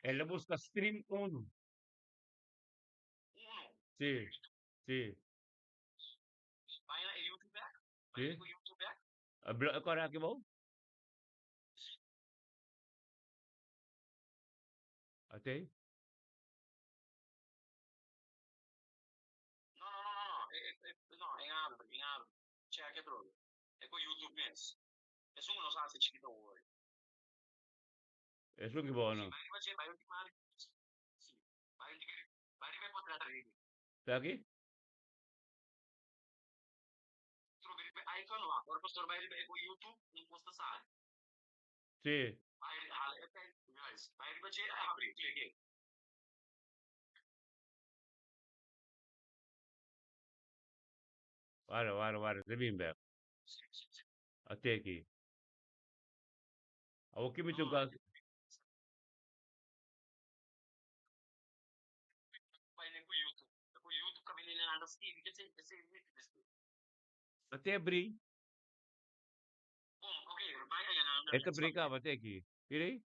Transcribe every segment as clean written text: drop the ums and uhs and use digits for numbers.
Él le busca Stream 1. Uno. Sí, sí, Vai na YouTube back. Vai sí. na YouTube back. Agora aqui, bom? Até? No, no, no, no, no. No, em abre, em abre. Check it bro. É com YouTube mesmo. É só não sabe se chiquito hoje. Eso que Sim, bueno. vai o que mais. Sim. Vai poder atrair. ¿Está aquí? Aí quando lá, agora o pastor vai com YouTube, não custa sabe. Sí. Vai abrir, clique. Vale. De bien ver. Sim, sim, sim. Até aqui. O que me Não, toca? vai nem com YouTube. Com YouTube, que a menina nada Steve, que esse vídeo desse. Até abrir. Bom, ok, vai aí na Esta next brincava até aqui. Virei?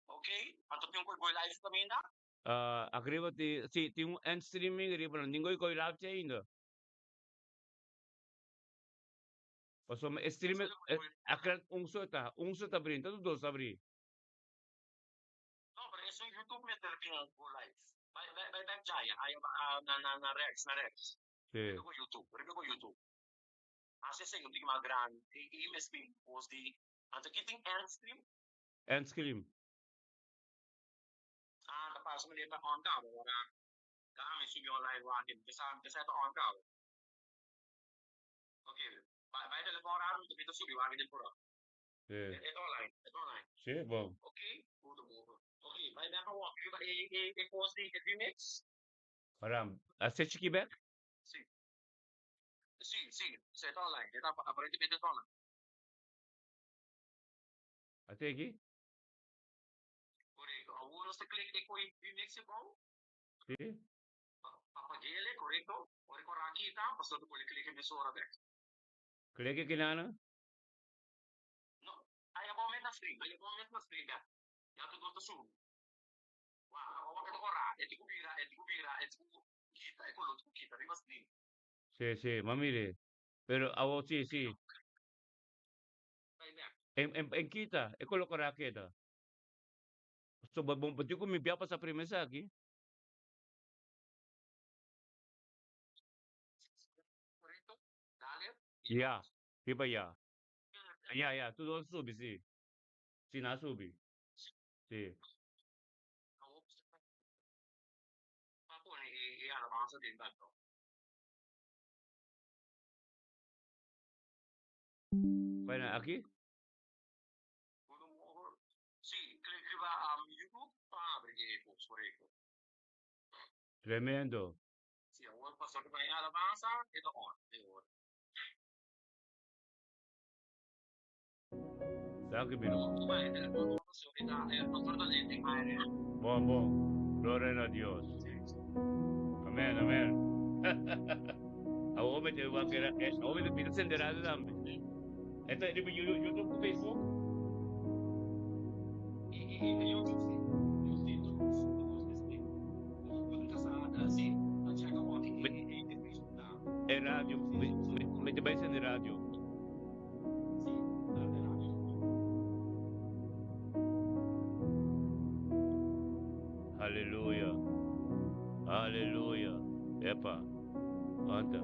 Ok, então tem um coi live também dá? Arriba sim, tem um end streaming arriba. Não ninguém coi lá ainda. Passou streaming. Um só está abrindo. Todos dois abrir. Não, para isso YouTube meter bem o live. Vai back jaya, aí na Rex. Sì. Ribe com YouTube. Assim sei, eu digo uma grande, e MSP, os de, antes que tem end stream, End screen. da passa me leva on cabo, agora, me subiu online lá, que sai on cabo. Ok, vai demorar muito, que subiu lá, que por lá. Sì. É online. Sì, bom. Ok, tudo bom. Ok, vai back on walk, e post de remix? Caramba. Assiste aqui back? Sim. Sim, você está online, aparentemente está online. Até aqui? Correto. Algunos te clique com remix é bom, Sì. papagele, correto? Ora com Rakita, passou do clique emissora back. Clique aqui, Nana. No, aí é bom mesmo na stream, já. Já tu gosta sul. Wow, o que corra, é tipo vira, kita, é colo, kita, riba stream. Sì, ma mire. Pero, sì. Vai back. En kita, è quello che racketa. So, bom, pati ko mi biya sa premisa aqui. Correto? Dale. Yeah. Iba yeah. Yeah. Tudo subi, sì. Sì, na subi. Sì. Ma poi è alabanza del tanto. Bueno, aqui? Sì, clique va a YouTube, perché è corretto. Tremendo. Sì, vuoi passare per alabanza e da on. Sabe, miro. Tu vai nella tua possibilità, è il pastor da gente in aereo. Bom. Gloria a Dios. Amén. Ako may tiwag kaya, ako may pinasenderado namin. Ito, di ba YouTube ko, Facebook? E io sì, non c'è come e risultato. Eh, radio, may tibay sa radio. Sì, Hallelujah. Epa, anta.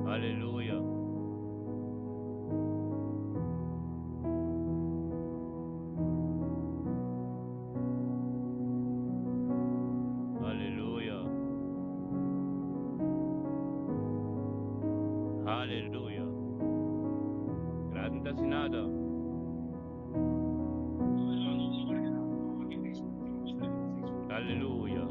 Hallelujah. Hallelujah. Grande Sinada. Hallelujah.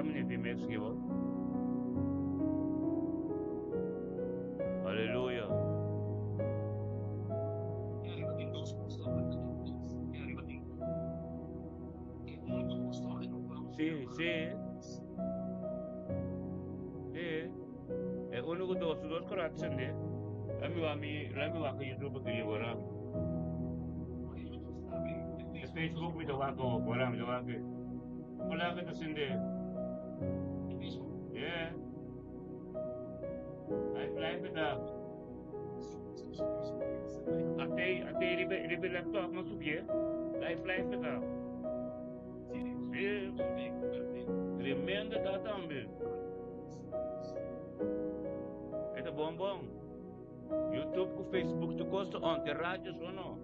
mine vi Mexico. Hallelujah. È arrivato in posto, è arrivato in è molto posto e non fa Sì, sì, sì. E uno ko dos karatsin de. Lami wa ka YouTube ko yora. E Facebook mi to wa ko bora mi to wa ke. Wala ka to sinde. Yeah. Life it up. Ate ribe laptop masuk ya. Life it up. Yeah. Tremenda data ambil. Ito bombong. YouTube ko Facebook to costo on te radio sono.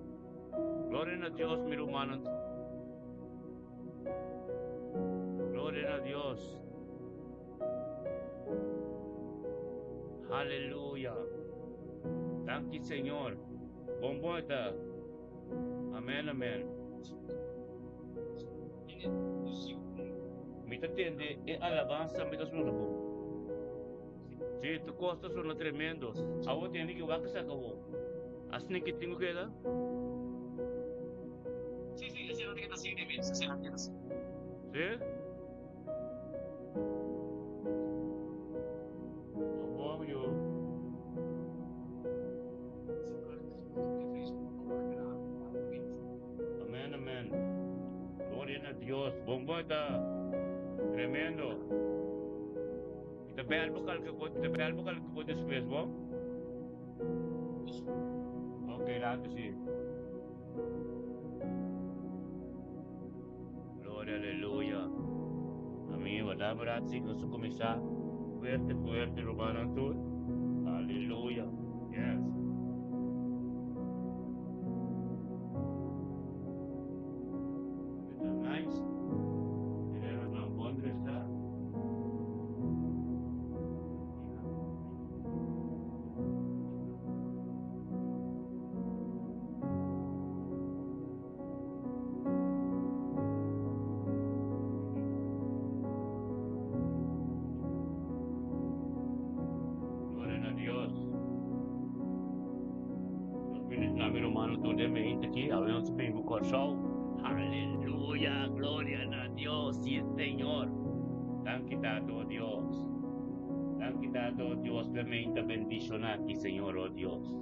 Gloria a Dios mi hermano. Gloria a Dios. Aleluya. Thank you, Señor. Bombong ita. Amen, amen. Mi tende e alabanza mi sono po. Sí, tu costos son tremendos. Awo tiene que vaca sacabo. Asne que tengo que dar. Sì, se non diventa sì, se non diventa sì. Sí. Bombong yo. Amen, amen. Gloria a Dios. Bombong ita. Tremendo. Ita pe albo kal ko después, bo? Okay, lahat sí. Gloria, aleluya. Amén. Wala maratsi gusto ko misa. Fuerte, fuerte, Romano tú. Aleluya. Yes. Nice. Era una buena está. Gloria a Dios. Nami Romano tú de me aquí. Habíamos visto con show. Aleluya. Gloria a Dios. Sí, Señor. Dan quitado Dios. Dan quitado Dios de mente bendición aquí, Señor, oh Dios.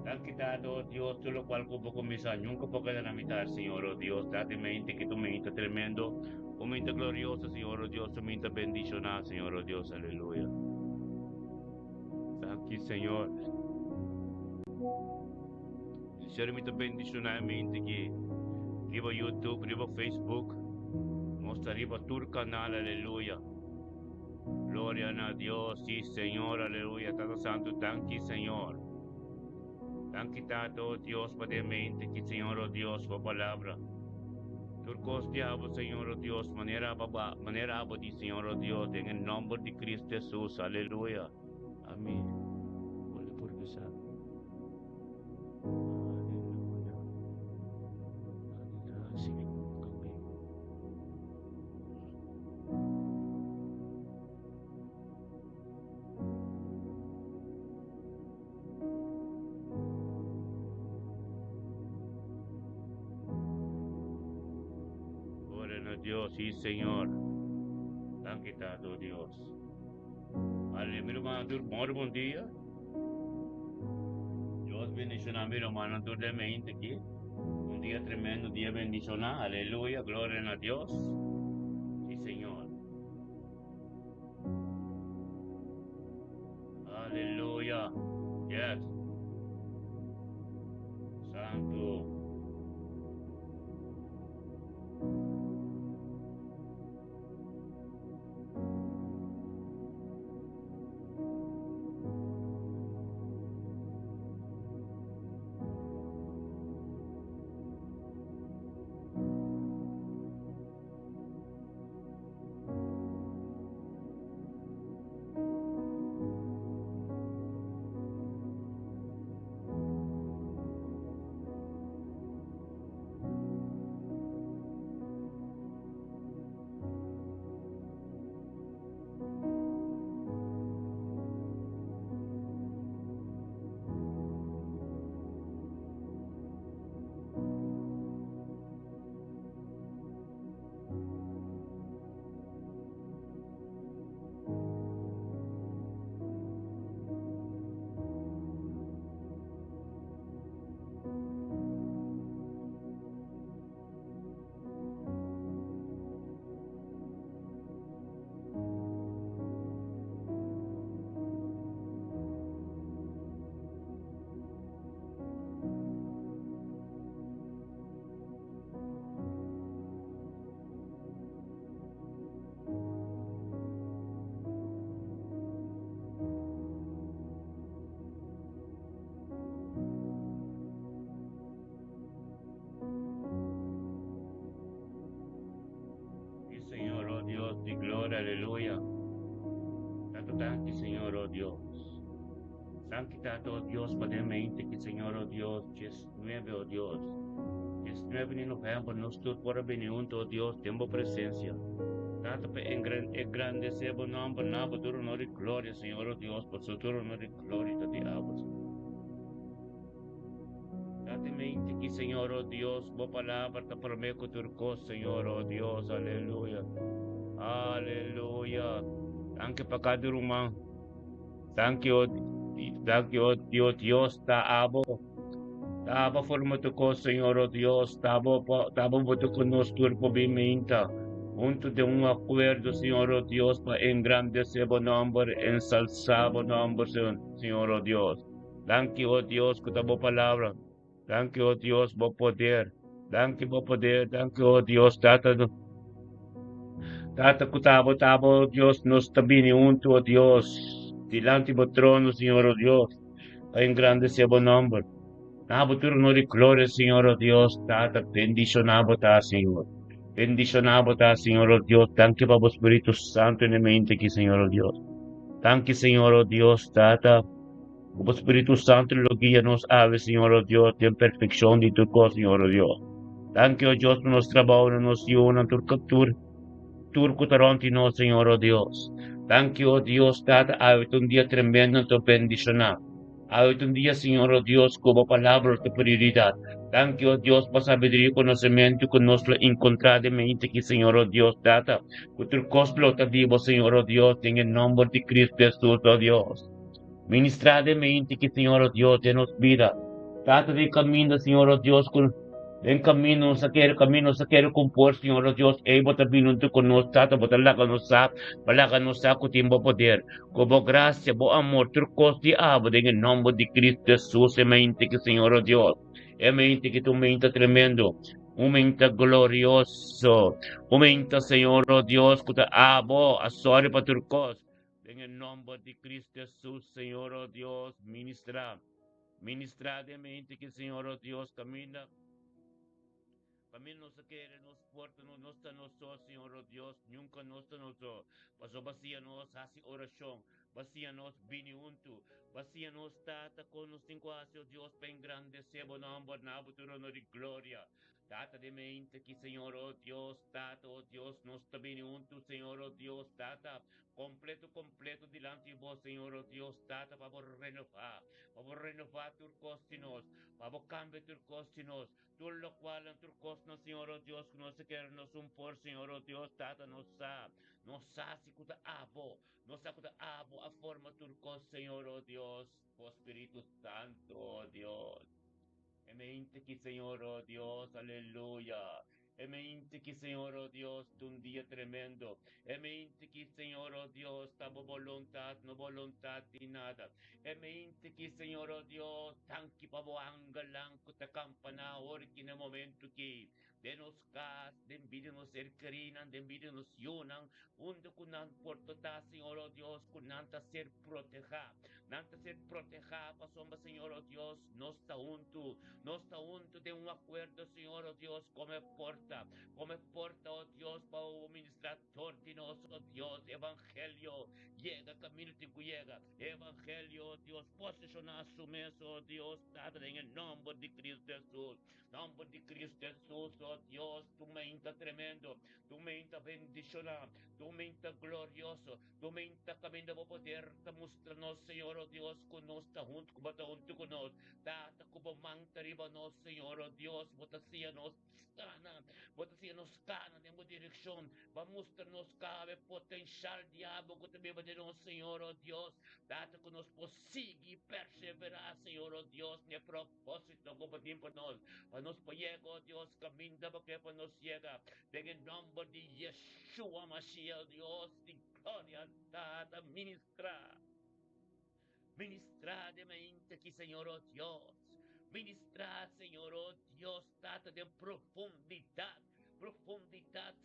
Dan quitado Dios todo lo cual como comienza nunca puedo la mitad, Señor, oh Dios. Date mente que tu mente tremendo. Un mente glorioso, Señor, oh Dios. Tu mente bendición, Señor, oh Dios. Aleluya. Aquí, Señor. Señor, mente bendición a mente que riba YouTube, riba Facebook. Mostra riba tu canal, aleluya. Gloria a Dios, sí, Señor, aleluya. Tanto santo, tanto, Señor. Han quitado, Dios, para mente que, Señor, oh Dios, por palabra. Turcos diablo, Señor, oh Dios, manera abadi, Señor, oh Dios, en el nombre de Cristo Jesús, aleluya. Amén. Hola por besar. Aleluya. Gracias, conmigo. Gloria a Dios, sí, Señor. Han quitado, Dios. Aleluya, mi hermano, muy buen día. Dios bendición a mi hermano, tú de mente aquí. Un día tremendo, un día bendicional. Aleluya, gloria a Dios. Sí, Señor. Aleluya. Yes. Santo. aleluya. Tato tanti, Señor, oh Dios. Santificado, oh Dios, pademente que, Señor, oh Dios, 19, oh Dios. 19 de novembro, nos tur por benvenuto, oh Dios, tempo presencia. Tanto é grande sebo nome, nabo, duro, honor e glória, Senhor, oh Deus, por seu duro, honor e glória, te diabos. Date mente que, Senhor, oh Deus, boa palavra, te prometo turco, Senhor, oh Deus, aleluia. Aleluia. Anche para cada irmão. Thank you, Deus, Deus, tá abo. Tá abo forma tu ko, Senhor, oh Deus, tá abo boto conosco, turpo bimenta. Junto de un acuerdo, Señor oh Dios, para engrandecer tu nombre, ensalzar tu nombre, Señor oh Dios. Thank you, oh Dios, por tu palabra. Thank you, oh Dios, por poder. Thank you, por poder. Thank you, oh Dios, Tata tabo, Dios, nos tabini junto, oh Dios. Dilante do trono, Señor oh Dios, para engrandecer tu nombre. Nabo tu honor y gloria, Señor oh Dios, Tata, bendicionado ta, Señor. Bendicionado ta, Señor oh Dios. Thank you, Papa Espíritu Santo, en la mente aquí, Señor oh Dios. Thank you, Señor oh Dios, Tata. Papa Espíritu Santo, lo guía nos ave, Señor oh Dios, en perfección de tu cosa, Señor oh Dios. Thank you, oh Dios, por nuestro trabajo, nos dio una turco taranti, no, Señor oh Dios. Thank you, oh Dios, Tata, ave un día tremendo, tu bendicionado. Hoy un día, Señor oh Dios, como palabra de prioridad. Thank you, oh Dios, por sabiduría y conocimiento que nos lo encontradamente que, Señor oh Dios, data. Que tu cosplota vivo, Señor oh Dios, en el nombre de Cristo Jesús, oh Dios. Ministradamente que, Señor oh Dios, denos vida. Trata de camino, Señor oh Dios, en camino, saquero compor, Señor oh Dios, able to binunto con nos, tata, botalaga nos sa, kutimbo poder. Como gracia, bo amor, turcos de abo, en el nombre de Cristo Jesús, mente que, Señor oh Dios, mente que tu mente tremendo, un mente glorioso, un mente, Señor oh Dios, que te abo, a sorry para turcos. En el nombre de Cristo Jesús, Señor oh Dios, ministra de mente que, Señor oh Dios, camina nos quiere, nos porta, no está nosotros, Señor oh Dios, nunca nos está nosotros. Pasó vacía nos hace oración, vacía nos vini junto, vacía nos tata con nos cinco hace, oh Dios, para engrandecer, bon nombre, nabo, tu honor y gloria. Tata de mente que, Señor oh Dios, tata, oh Dios, nos está vini junto, Señor oh Dios, tata, completo delante de vos, Señor oh Dios, tata, para renovar tus costinos, para cambiar tus costinos. Tú lo cual en tu cosno, Señor oh Dios, que no se quiere nos un por, Señor oh Dios, tata nos sa si kuta abo, a forma turcos, Señor oh Dios, oh Espíritu Santo, oh Dios. Mente que, Señor oh Dios, aleluya. Mente que, Señor oh Dios, un día tremendo. Mente que, Señor oh Dios, tabo voluntad, no voluntad ni nada. Mente que, Señor oh Dios, tanki pabo angalang kuta kampana, orki na momento que denos kas, den nos ser kerinan, den nos yunan, undo kunan portota, Señor oh Dios, kunanta ser proteja. Nanta ser proteja, pasomba, Señor oh Dios, no está junto de un acuerdo, Señor oh Dios, como porta, oh Dios, para o ministrador de nosso, oh Dios, evangelio, llega, camino te llega, evangelio, oh Dios, posicionar su mesa, oh Dios, dada en el nombre de Cristo Jesús, nombre de Cristo Jesús, oh Dios, tu mente tremendo, tu mente bendicionada, tu mente glorioso, tu mente camino de poder, te mostrarnos, Señor oh Dios, con nos, está junto con nos, data como manta riba nos, Señor oh Dios, botasia nos cana, nessa direção, vamos mostrar-nos cabe potencial diabo que também vai ter um Senhor oh Deus, data que nos consiga e perseverar, Senhor oh Deus, ne propósito como tempo nós, para nos pegar, oh Deus, caminho da boca para nos chegar, em nome de Yeshua Mashiach, Deus, de glória, data, ministrar de mente que, Senhor oh Deus, ministrar, Senhor oh Deus, data de profundidade,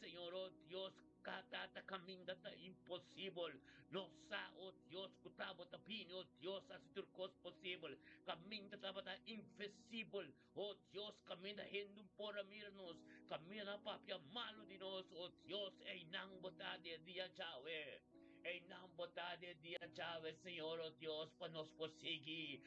Senhor oh Deus, cada caminho está impossível, não sa, oh Deus, cutabo tapinho, oh Deus, as turcos possível, caminho estava invisível, oh Deus, caminho rendo por mirnos, caminho na papia malo de nós, Dios, oh Dios, e nang botade dia Yahweh. E nang botade dia Yahweh, Señor, oh Dios, panos posigi,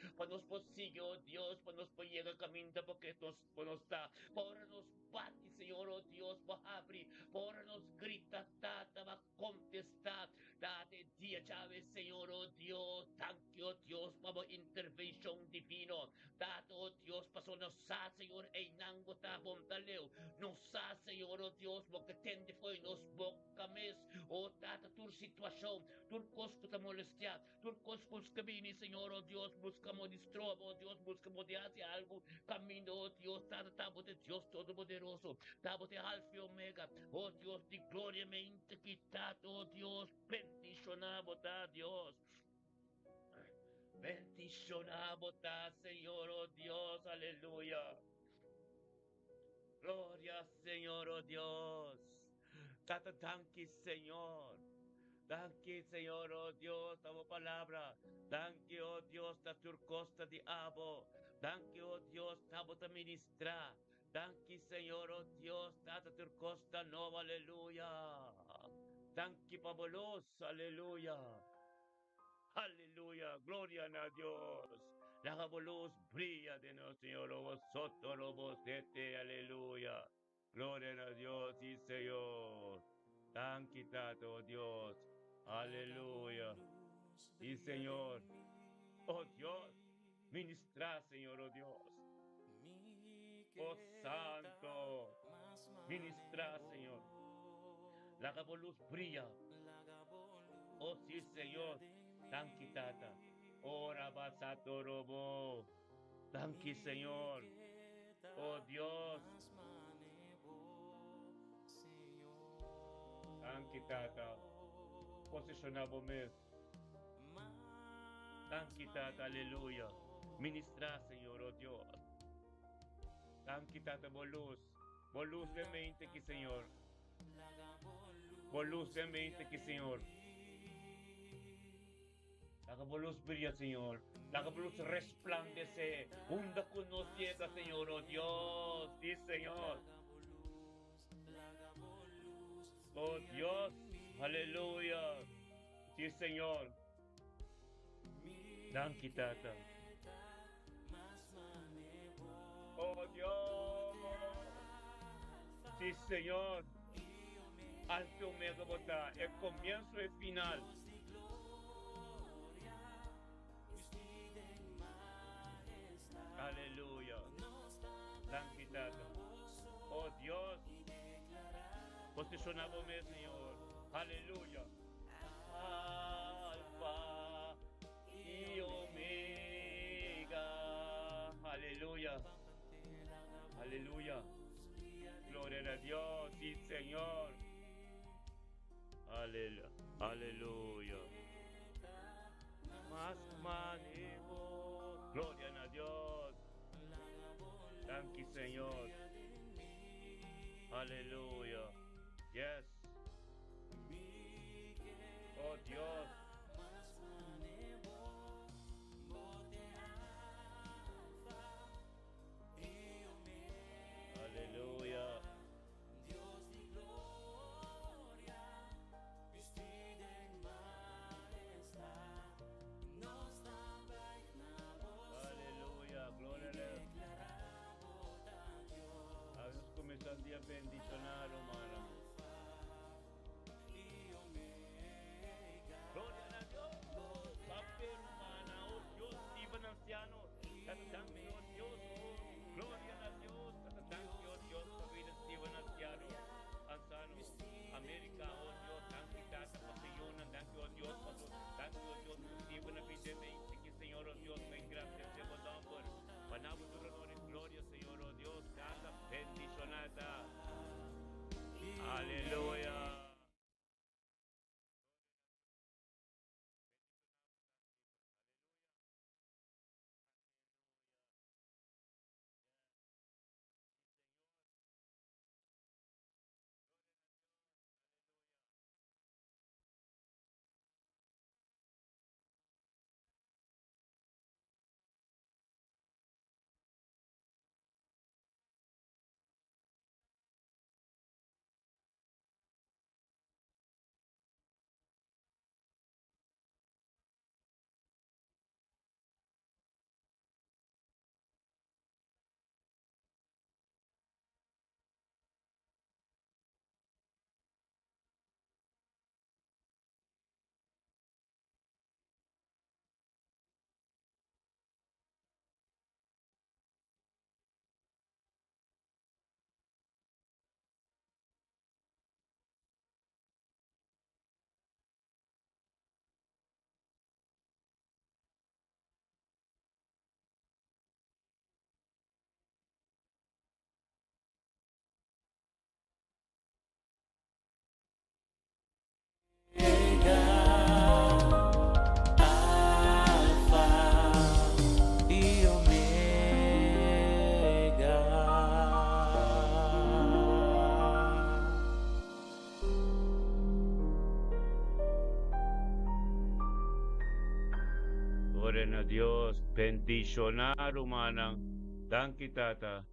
oh Dios, panos llega caminda porque nos da, por nos bati, Señor, oh Dios, abri, por nos grita, tata, va contestar, date dia Yahweh, Señor, oh Dios, thank you, oh Dios, para intervention divino, date, oh Dios, paso nos sa, Señor, e nang botabom dalew, nos sa, Señor, oh Dios, porque tende foi nos bocames, oh tata, tur situación, tur cosco ta molestia, tur coscos cabini, Señor, oh Dios, buscamos distrobo, oh Dios, buscamos de hacia algo, camino, oh Dios, tata, tabo de Dios Todopoderoso, tabo de Alfa y Omega, oh Dios, de gloria me quitado, oh Dios, bendicionamos, Dios. Bendicionamos, Señor, oh Dios, aleluya. Gloria, Señor, oh Dios. Tata, danke, Señor. Danke, Señor, oh Dios, damos palabra. Danke, oh Dios, da tur costa di abo. Danke, oh Dios, damos a ministrar. Danke, Señor, oh Dios, tata tur costa nova, aleluya. Danke, Pabolos, aleluya. Aleluya, gloria a Dios. La luz brilla de nuestro Señor, vosotros los de aleluya. Gloria a Dios, sí, Señor. Tan quitado, oh Dios. Aleluya. Sí, Señor. Oh Dios, ministra, Señor, oh Dios. Oh Santo, ministra, Señor. La luz brilla. Oh sí, Señor. Tan quitada. Ora basato robo. Danke, Señor. Oh Dios. Danke, Tata. Posicionamos mes. Danke, Tata. Aleluya. Ministra, Señor, oh Dios. Danke, Tata, bolus. Bolus de mente que, Señor. Bolus de mente que, Señor. La luz brilla, Señor. La luz resplandece. Hunda con nos llega, Señor, oh Dios. Sí, Señor. Oh Dios. Aleluya. Sí, Señor. Danke, Tata. Oh Dios. Sí, Señor. Alfa y Omega, bota. El comienzo y final. Aleluya. Danke, Tata. Oh Dios. Posicionamos, Señor. Aleluya. Alfa y Omega. Aleluya. Aleluya. Gloria a Dios. Sí, Señor. Aleluya. Aleluya. Más manejo. Gloria a Dios. Danke, Señor. Aleluya. Yes. Oh Dios. Aleluya. Aleluya. Gloria a Dios. Habemos comenzado un día bendicionado, hermano. Gloria a Dios. Papi, hermana, oh Dios, Steven anciano. Thank you, oh Dios. Gloria a Dios. Thank you, oh Dios, por vida Steven anciano. Anciano. América, oh Dios. Thank you, Tata, Pasillona. Thank you, oh Dios, Pastor. Thank you, oh Dios, por Steven evidentemente. Que Señor, oh Dios, me gracias de vos, amor. Panabo tu honor y gloria, Señor, oh Dios. Tata, bendicionada. Aleluya. Gloria a Dios. Bendicionar humanang. Danke tata.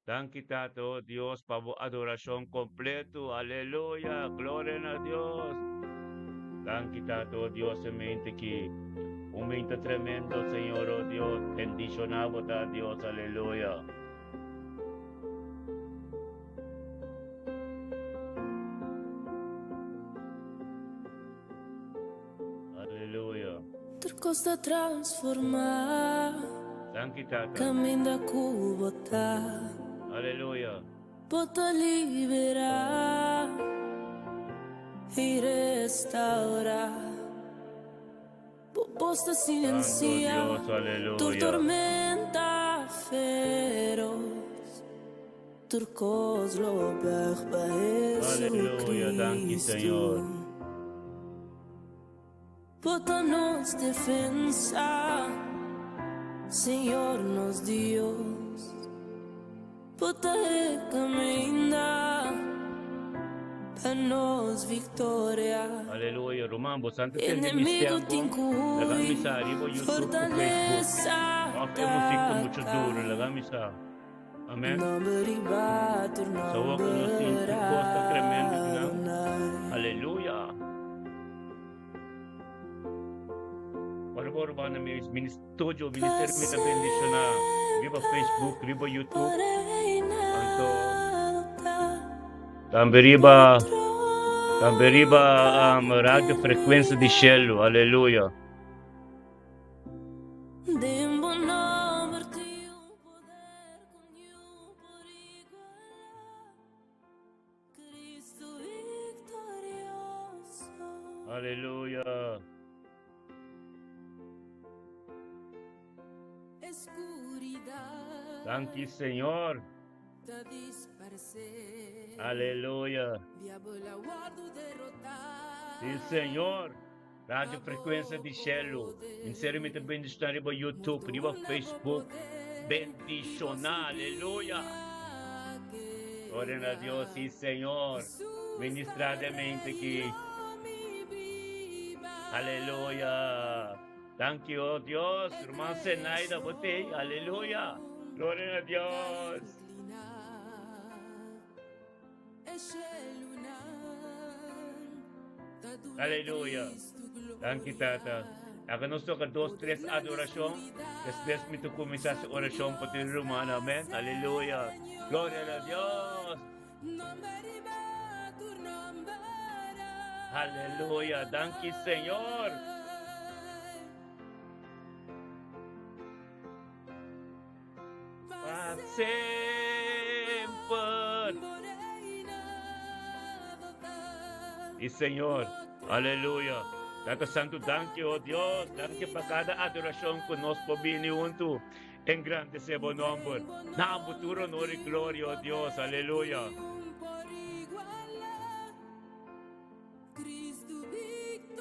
Danke tata, oh Dios, para adoración completo. Aleluya. Gloria a Dios. Danke tata, oh Dios, semente que un momento tremendo, Señor, oh Dios. Bendicionamos a Dios. Aleluya. Aleluya. Ter costa transformar. Danke tata. Caminho da cubota. Aleluya. Bota liberar e restaurar. Posta Santo silenciar Dios, tu aleluya. tormenta feroz. Turcos lo berba Aleluya, danke, Señor. Bota nos defensa, Senhor nos Dios. Bota recamina para nos vitória. Aleluya, Román, vos antes de Inimigo te tiempo, la incui, misa arriba YouTube, Facebook. fortaleza. Aunque música mucho duro, la misa. Amén. Não beribato, Sa não wako no sin costa tremendo na. beranay. Aleluya. Para ba na may studio, ministerio mi bendición na. Riba Facebook, riba YouTube. Anto. Tamberiba radio frequenza di cielo. Aleluya. Dembo não vertiu poder com por igual. Cristo victorioso. Aleluya. Escuridão Danke, Señor. da disparecer. Aleluya. Diabo guardo derrotar. Sí, Señor. Radio Frequenza di Cielo. Inserimento bendizione riba YouTube, riba Facebook. Bendicionar. Aleluya. Oren a Dios, sí, Señor. Ministradamente aquí. Aleluya. Thank you, oh Dios. Hermano Zenaida Botey. Aleluya. Gloria a Dios. Aleluya. Thank you, Tata. Hagamos ka 2-3 adorasyon. Después me tu comienza sa orasyon pati Romana. Amen. Aleluya. Gloria a Dios. Aleluya. Thank you, Señor. Para sempre. Y Señor. Aleluya. Tata Santo, danke, oh Dios. Danke para cada adoración que nos pobini junto. En grande se buen nombre. Na futuro, honor y gloria, oh Dios. Aleluya.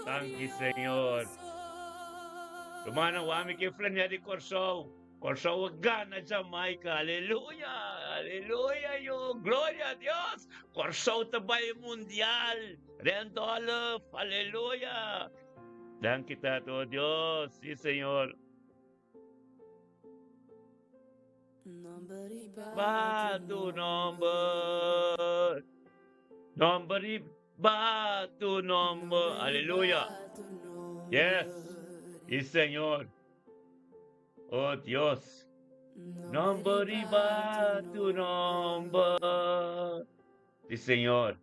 Thank you, Señor. Romana, wami que flania de Corsão. Corsão gana Jamaica. Aleluya. Aleluya, yo. Gloria a Dios. Corsão tabay mundial. $10. Aleluya. Thank you, Tato Dios. Sí, Señor. Ba tu nombre. Nombre ba tu nombre. Aleluya. Yes. Sí, Señor. Oh Dios. Nombre ba tu nombre. Sí, Señor.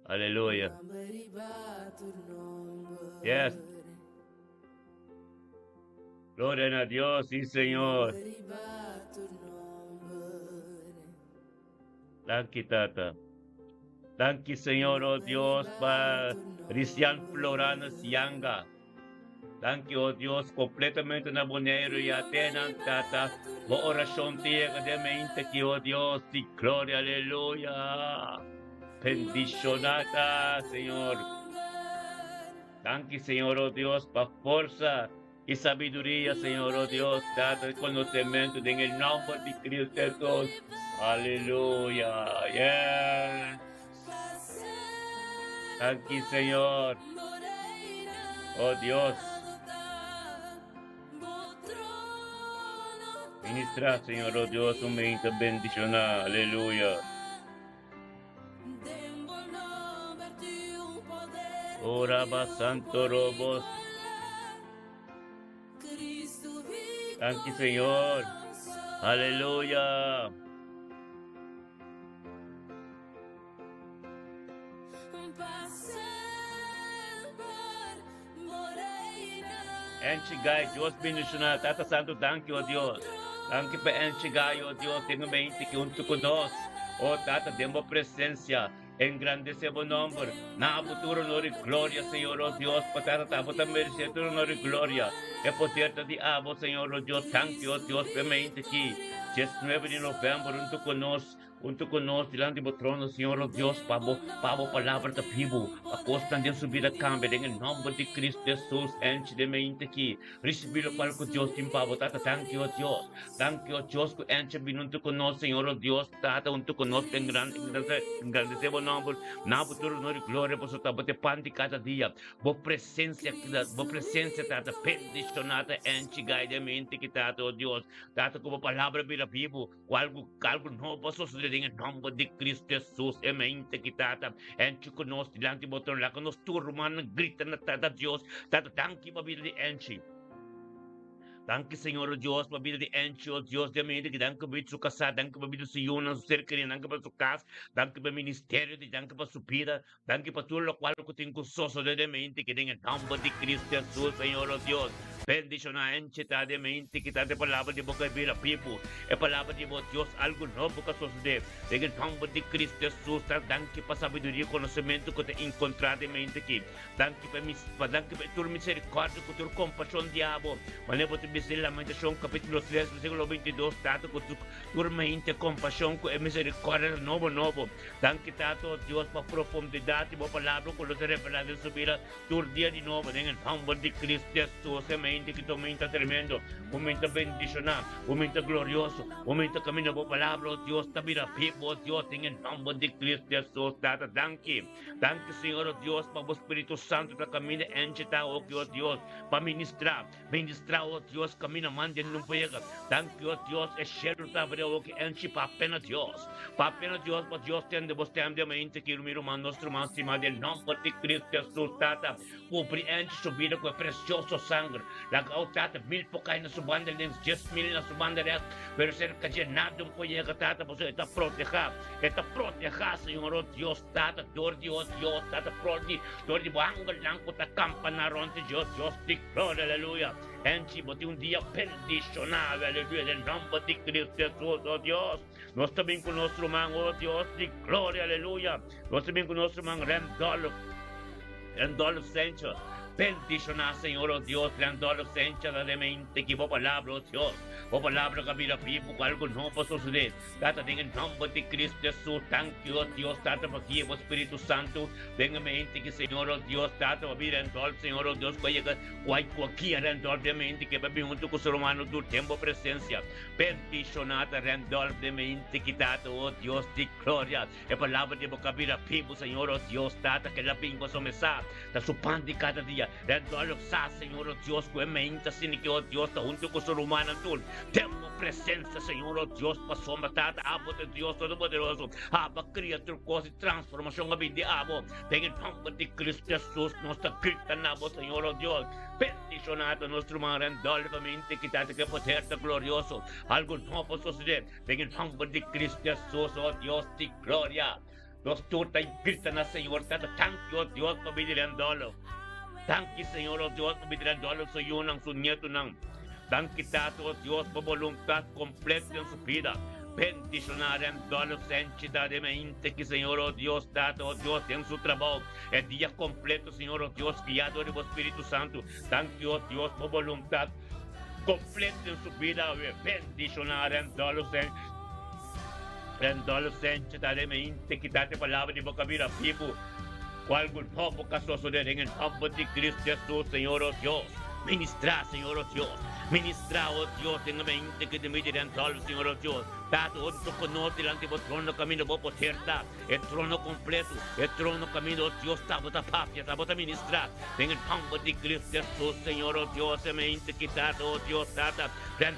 Aleluya. Yes. Gloria a Dios, sí, Señor. Thank you, Tata. Thank you, Señor, oh Dios, para Cristian Florana Sianga. Thank you, oh Dios, completamente na bonero y atenan, Tata. Mo oración tiega de mente que, oh Dios, di gloria, aleluya. Bendicionada, Señor. Thank you, Señor, oh Dios, para fuerza y sabiduría, Señor, oh Dios, date conocimiento en el nombre de Cristo Jesús. Aleluya. Yes. Thank you, Señor. Oh Dios. Ministra, Señor, oh Dios, tu mente bendicionar. Aleluya. Oraba Santo Robos. Thank you, Señor. Aleluya. Enchigay, Dios bendicionar. Tata Santo, thank you, oh Dios. Thank you, enchigay, oh Dios. Tengo mente que junto con nós. Oh Tata, demos presencia. Engrandecemos nombre. Na futuro honor y gloria, Señor, oh Dios. Patata, tata, merecer tu honor y gloria. É poder de abo, Senhor, oh Deus, thank you, oh Deus, permente aqui, 19 de novembro, junto conosco, diante do trono, Senhor, oh Deus, para a palavra da vivo, a costa de subir a câmera, em nome de Cristo Jesus, enche de mente aqui, receber o qual que Deus tem para tata, thank you, oh Deus, que enche junto conosco, Senhor, oh Deus, tata, junto conosco, engrandecer o nome, na futuro, honor e glória, para sua bater pan de cada dia, boa presença, tata, pendicionada, enche, guide mente que tata, oh Deus, tata, como a palavra vira vivo, algo novo suceder em nome de Cristo Jesus, é mente que tata, enche conosco, diante do trono, lá que nos turma, grita na tata, Deus, tata, tanque para vida de enche. Danke, Senhor, oh Deus, para a vida de enche, oh Deus, de mente, que danke para sua casa, danke para a vida de sua na sua cerca, danke para sua casa, danke para o ministério, danke para sua vida, danke para tudo o qual que tem com sosso de mente, que tem em nome de Cristo Jesus, Senhor, oh Deus. Bendiciona enche de mente, que está de palavra de boca vira people, é palavra de Deus, algo novo que suceder, em nome de Cristo Jesus, danke para a sabedoria e conhecimento que tem encontrado em mente aqui, danke para tua misericórdia, para tua compaixão, diabo, mas não pode dizer Lamentação, capítulo 3, versículo 22, tato, com tua mente, compaixão, com misericórdia, novo, danke, tato, Deus, para profundidade, para palavra, com os revelados, subir a tua dia de novo, em nome de Cristo Jesus, que tu momento tremendo, momento bendicionar, momento glorioso, momento caminho por palavra, oh Deus, tabira vivo, oh Deus, em nome de Cristo Jesus, tata, danke, Senhor, oh Deus, para o Espírito Santo, para caminho enche, oh Deus, para ministrar, oh Deus, caminho mande não pega, danke, oh Deus, é cheiro, tá, o que enche, para apenas Deus, para Deus, tende, você tem de mente, que o meu irmão, nosso irmão, estimado, em nome de Cristo Jesus, tata, compreende, subida com o precioso sangue, la tata, 1000 po kayo na subanda, 10,000 na subanda, pero cerca de nada um colega, tata, você está proteja, Senhor, oh Deus, tata, dor de tata, dor de bangal lang ko, ta campana ronte, Deus, de glória, aleluia, enche, bote dia bendicionado, aleluia, em nome de Cristo Jesus, oh Deus, nós também com nosso irmão, oh Deus, de glória, aleluia, nós também com nosso irmão, Randolph Sancho, bendicionar, Senhor, oh Deus, Randolph Sancho, da mente, que boa palavra, oh Deus, boa palavra que vira vivo, com algo novo suceder, tata, em nome de Cristo Jesus, thank you, oh Deus, tata, para que o Espírito Santo, tenha mente que, Senhor, oh Deus, tata, para vir Randolph, Senhor, oh Deus, com aqui, Randolph, de mente, que vai vir junto com o ser humano do tempo, presença, bendicionada, Randolph, de mente, que, tata, oh Deus, de glória, é palavra de boca vira vivo, Senhor, oh Deus, tata, que ela pinga somessa, da sua pan de cada dia, Randolph, sa, Senhor, oh Deus, com a mente, assim, que, oh Deus, está junto com o ser humano, temos presença, Senhor, oh Deus, para sua tata, abo de Deus Todo-Poderoso, aba, criatura, coisa, transformação, a vida, abo, em nome de Cristo Jesus, nós está gritando, Senhor, oh Deus, bendicionado, nosso irmão Randolph, a mente, que está que poder glorioso, algo novo suceder, em nome de Cristo Jesus, oh Deus, de glória, nós todos gritando, Senhor, tata, thank you, oh Deus, para vir Randolph, thank you, Senhor, oh Deus, para vir Randolph, sa iyo ng sunyeto ng Danke, Tato, Dios, por voluntad completa en su vida. Bendicionar en todos los entidades de mente que, Señor, oh Dios, Tato, oh Dios, en su trabajo. El día completo, Señor, oh Dios, guiado por el Espíritu Santo. Danke, oh Dios, por voluntad completa en su vida. Bendicionar en todos los entidades de mente que date palabra de boca vida vivo. Cual novo que suceder en el nombre de Cristo Jesús, Señor, oh Dios. Ministrar, Senhor, oh Deus. Ministrar, oh Deus, em mente que te mediante, Senhor, oh Deus. Tato, onto kono delante do trono camino bo poterta, el trono completo, el trono camino, Dios, tabota papia, tabota ministrar, en el pambo de Cristo Jesús, Señor, oh Dios, se me quitado, oh Dios, tata,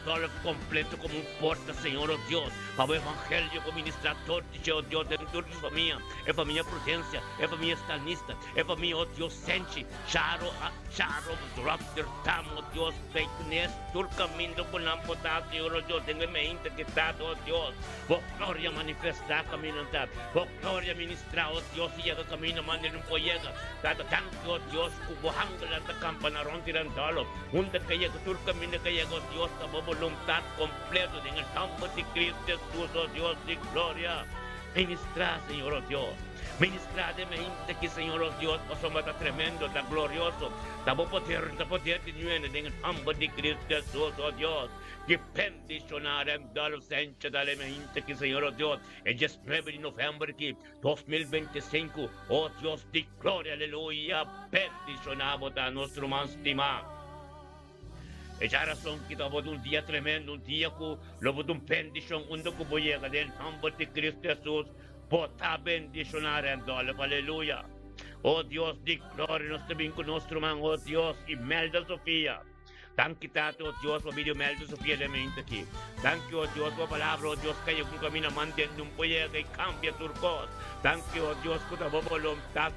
todo completo como un porta, Señor, oh Dios, para el evangelio, como ministrar todo, oh Dios, dentro de tu familia, es familia prudencia, es familia estalnista, es familia, oh Dios, senchi, charo, raptor, tamo, Dios, faithfulness, tu camino con la potata, Señor, oh Dios, tengo me quitado, oh Dios, vos gloria manifestar camino, vos gloria ministrar, oh Dios, y llega camino, mande un pollega, tata, tanto, oh Dios, cubo hangla, la campana, rontirandalo, un de que llega, tu camino que llega, oh Dios, la voluntad completo en el campo de Cristo Jesús, oh Dios, de gloria, ministrar, Señor, oh Dios. Ministra de mente que Señor oh Dios, somos tan tremendo, tan glorioso, tan poder de nuevo en el nombre de Cristo Jesús, oh Dios, que bendicionar en la sencha de la mente que Señor oh Dios, el 19 de noviembre de 2025, oh Dios de gloria, aleluya, bendicionamos a nuestro más estimado. Esa razón que estamos un día tremendo, un día que lo voy a bendición, un día que voy a llegar en el nombre de Cristo Jesús, bota bendicionar en dolor, aleluya. Oh Dios, de gloria, nos también con nuestro man, oh Dios, Imelda Sofía. Thank you, Tato, oh Dios, por video Imelda Sofía de mente aquí. Thank you, oh Dios, por palabra, oh Dios, que yo con camino manteniendo un poder que cambia tu cosa. Thank you, oh Dios, con la voluntad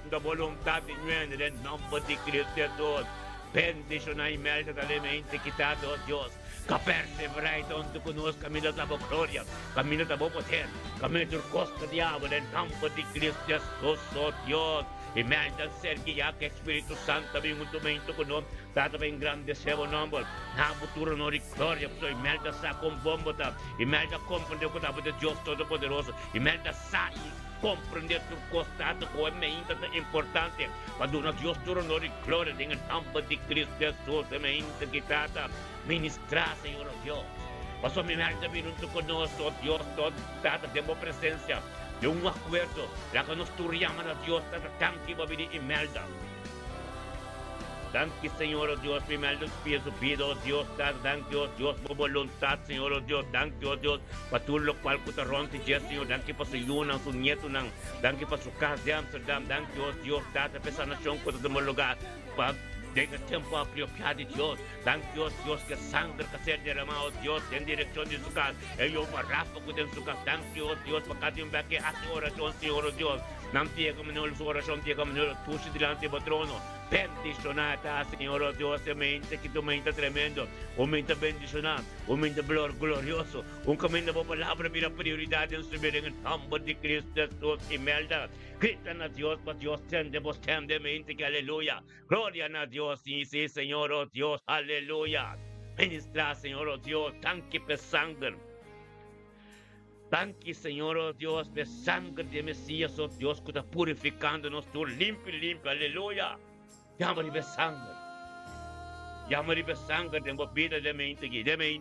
de nuevo en el nombre de Cristo Jesús. Bendición a Imelda de mente quitado, oh Dios. Que perseverai donde conozco camino de la gloria, camino de la poder, camino de costa diablo, en nombre de Cristo Jesús, oh Dios. Y me ayuda a ser guiado que Espíritu Santo venga un momento con nosotros, tanto en grande sea el nombre, na futuro no y gloria, pues y me ayuda a ser con bomba, y me ayuda a comprender que estamos de Dios Todopoderoso, y me ayuda a comprender tu constante como es muy importante, cuando uno Dios Todopoderoso y gloria, en el nombre de Cristo Jesús, se me ayuda a quitar, ministrar, Señor Dios. Pasó mi ayuda a venir con nosotros, Dios, todo, tenemos presencia. De un acuerdo, la que nos llaman a Dios, tanto va a venir Imelda. Tanto Señor, oh Dios, Imelda, pido, Dios, tanto, Dios, por voluntad, Señor, oh Dios, tanto, Dios, para todo lo cual que te rompe, Señor, tanto para su yuna, su nieto, tanto para su casa de Amsterdam, tanto, Dios, tanto para esa nación que tenemos lugar, para tenga tiempo apropiado de Dios. Dios, Dios, que sangre que sea derramado, Dios, en dirección de su casa. Ellos para rápido en su casa. Dios, para cada uno que hace oración, Señor, Dios. No tiene que su oración, tiene que tuche delante del trono. Bendicionada, Señor, Dios, mente que tu mente tremendo. Un mente bendicionado, un mente glorioso. Un camino por palabra, mira prioridad en su vida en el nombre de Cristo Jesús. Imelda, gritan a Dios, para Dios, tendemos mente que aleluya. Gloria a Dios, sí, Señor, oh Dios, aleluya. Ministra, Señor, oh Dios, tanque por sangre. Tanque, Señor, oh Dios, por sangre de Mesías, oh Dios, que está purificándonos, tú limpio, aleluya. Llama de sangre. Llama de sangre, de vida de mente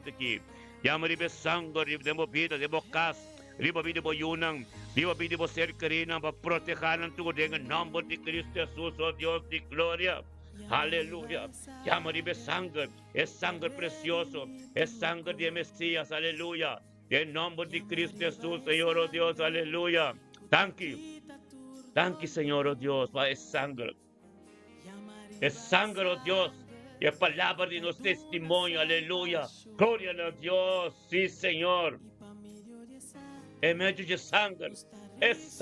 aquí. Llama de sangre, de vida, de bocas. Riba vida boyunang, riba vida bo ser karina, para proteger tu en el nombre de Cristo Jesús, oh Dios de gloria. Aleluya. Llama de sangre, es sangre precioso, es sangre de Mesías, aleluya. En nombre de Cristo Jesús, Señor, oh Dios, aleluya. Thank you, Señor, oh Dios, para esa sangre. Es sangre, oh Dios, y es palabra de nuestro testimonio, aleluya. Gloria a Dios, sí, Señor. En medio de sangre, es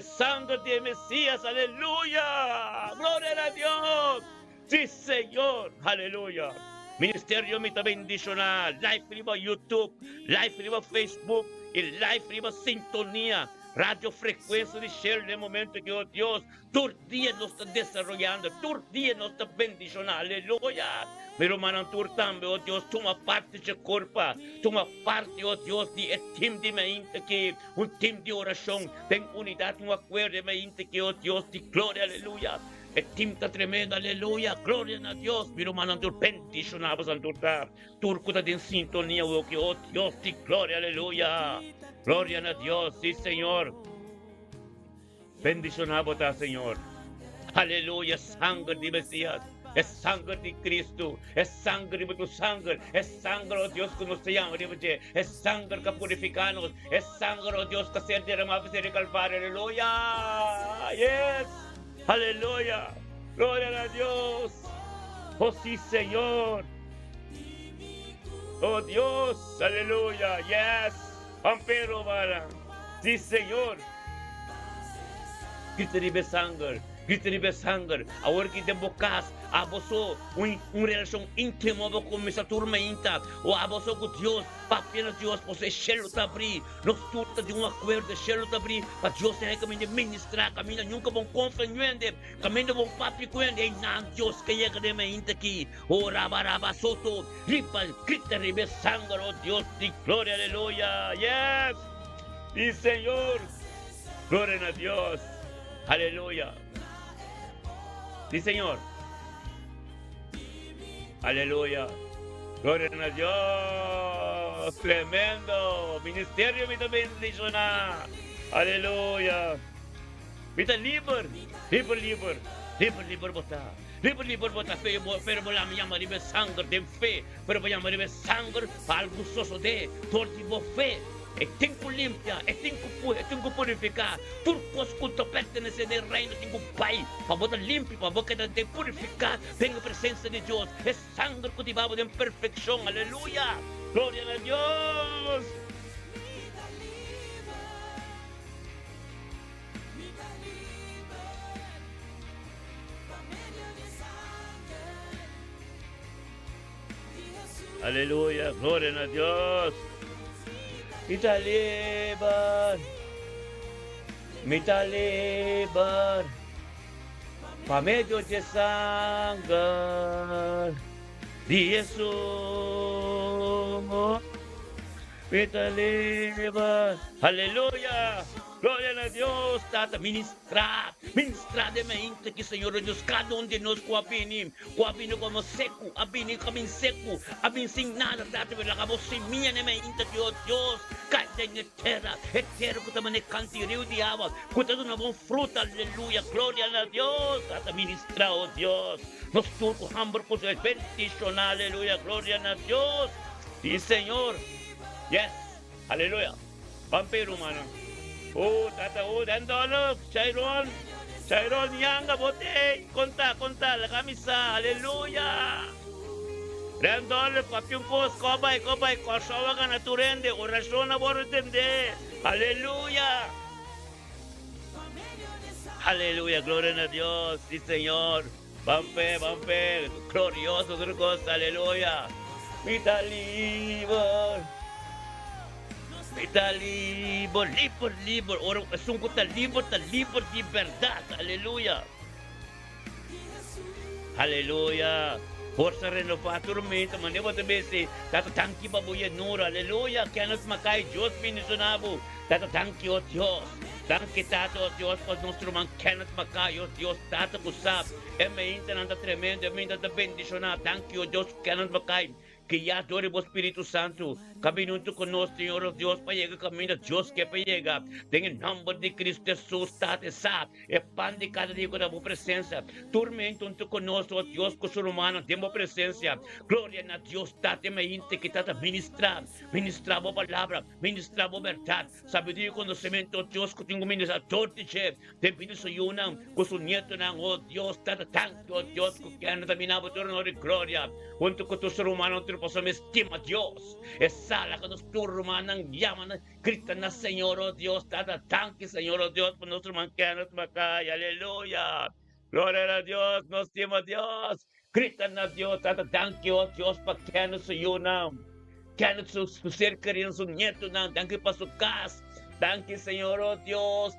sangre de Mesías, aleluya. Gloria a Dios, sí, Señor, aleluya. Ministerio me bendicional, live riba YouTube, live riba Facebook, y live riba sintonía. Radio frecuencia de share de momento que, oh Dios, tu día nos está desarrollando, tu día nos está bendicionando, aleluya. Pero manan tu también, oh Dios, toma parte de culpa, toma parte, oh Dios, de team de mente que, un team de oración, ten unidad, un acuerdo de mente que, oh Dios, de gloria, aleluya. El team está tremendo, aleluya, gloria a Dios. Pero manan tu bendicionamos a tu está en sintonía, oh Dios, de gloria, aleluya. Gloria a Dios, sí, Señor. Bendicionamos a Señor. Aleluya, sangre de Mesías. Es sangre de Cristo. Es sangre de tu sangre. Es sangre, oh Dios, que nos llama. Es sangre que purificanos. Es sangre, oh Dios, que se derramaba en el Calvario. Aleluya. Yes. Aleluya. Gloria a Dios. Oh sí, Señor. Oh Dios. Aleluya. Yes. Ampero, para. Sí, Señor. Cristo ribe sangre. Cristo ribe sangre. Agora que tem bocas, aboso relação íntima com essa turma inta, ou aboso com Deus, para apenas Deus possa chelo te abrir, nos turta de acordo chelo te abrir, para Deus é caminho de ministrar, caminho nunca bom confiante, caminho bom papi cuende, e não Deus que chega de me inta aqui, o rabaraba soto, ripa, Cristo ribe sangre, oh Deus, de glória, aleluia, yes, e Senhor, glória a Deus. Aleluya. Sí, Señor. Aleluya. Gloria a Dios. Tremendo. Ministerio me bendicionar. Aleluya. Mita liber. Liber botar. Liber botar fe. Pero vogliamo chiamare liber sangue de fe. Pero vogliamo liber sangue al gustoso de. Torti bo fe. É tempo limpia, é tempo purificar. Tudo coisa que te pertence do reino, tempo Pai, para você limpar, para você te purificar, tem a presença de Deus. É sangue que te vai em perfeição, aleluia. Glória a Deus. Aleluia, glória a Deus. Mita liber, pa medio de sangre de Jesus, mita liber, aleluia, glória a Deus, Tata, ministrar de mente que Senhor Deus, cada de nós com a bini como seco, a bini como seco, a bini sem nada, Tata, pela acabou sem minha mente que Deus, cada em terra que também cante rio de água, que todo uma boa fruta, aleluia, glória a Deus, Tata, ministrar, oh Deus, nós turco hamburgo com o bendição, aleluia, glória a Deus, e Senhor, yes, aleluia, pampero, mano. Oh, Tata, dandolo, Chiron, Yanga, bote, conta, la camisa, aleluya. Dandolo, papiung pos, kobay, korsawa ka na turende, orasyon na borotende, aleluya. Aleluya, gloria a Dios, sí, Señor. Bampe, glorioso, Dios, aleluya. Mita liber. Está libre. Ora, sungguh está libre de verdad. Aleluya. Aleluya. Força renovator mente, maneira de bese. Tato tanki babuya nura. Aleluya. Que nos macai Deus bendicionado. Tato tanki o Deus. Tanki tato o Deus por nosso man que nos macai o Deus tato kusap. É me nanda tremendo, é me nanda bendicionado. Tanki o Deus que nos macai. Que ya adore o Espírito Santo, caminhando conosco, Senhor Deus, para chegar caminho de Deus que para chegar. Tem em nome de Cristo Jesus, está sabe, é pan de cada dia com a presença. Tormento conosco, Deus, com o ser humano, temos presença. Glória a Deus, está temente que está ministrar a palavra, ministrar a verdade. Sabedoria e conhecimento, Deus, que tem um ministrador de chefe, tem pedido suyunang, com o nieto ng, oh Deus, está tanto, oh Deus, que ano também na botura de glória. Junto com o ser humano, posso me estima Deus. É sala que nos turma ng yaman, grita na Senhor, oh Deus, tata tanque, Senhor, oh Deus, por nosso mancanos macay, aleluia. Glória a Deus, nos estima Deus. Grita na Deus, tata tanque, oh Deus, para que nos yunam. Que nos ser querido, su nieto, tanque para su casa. Tanque, Senhor, oh Deus,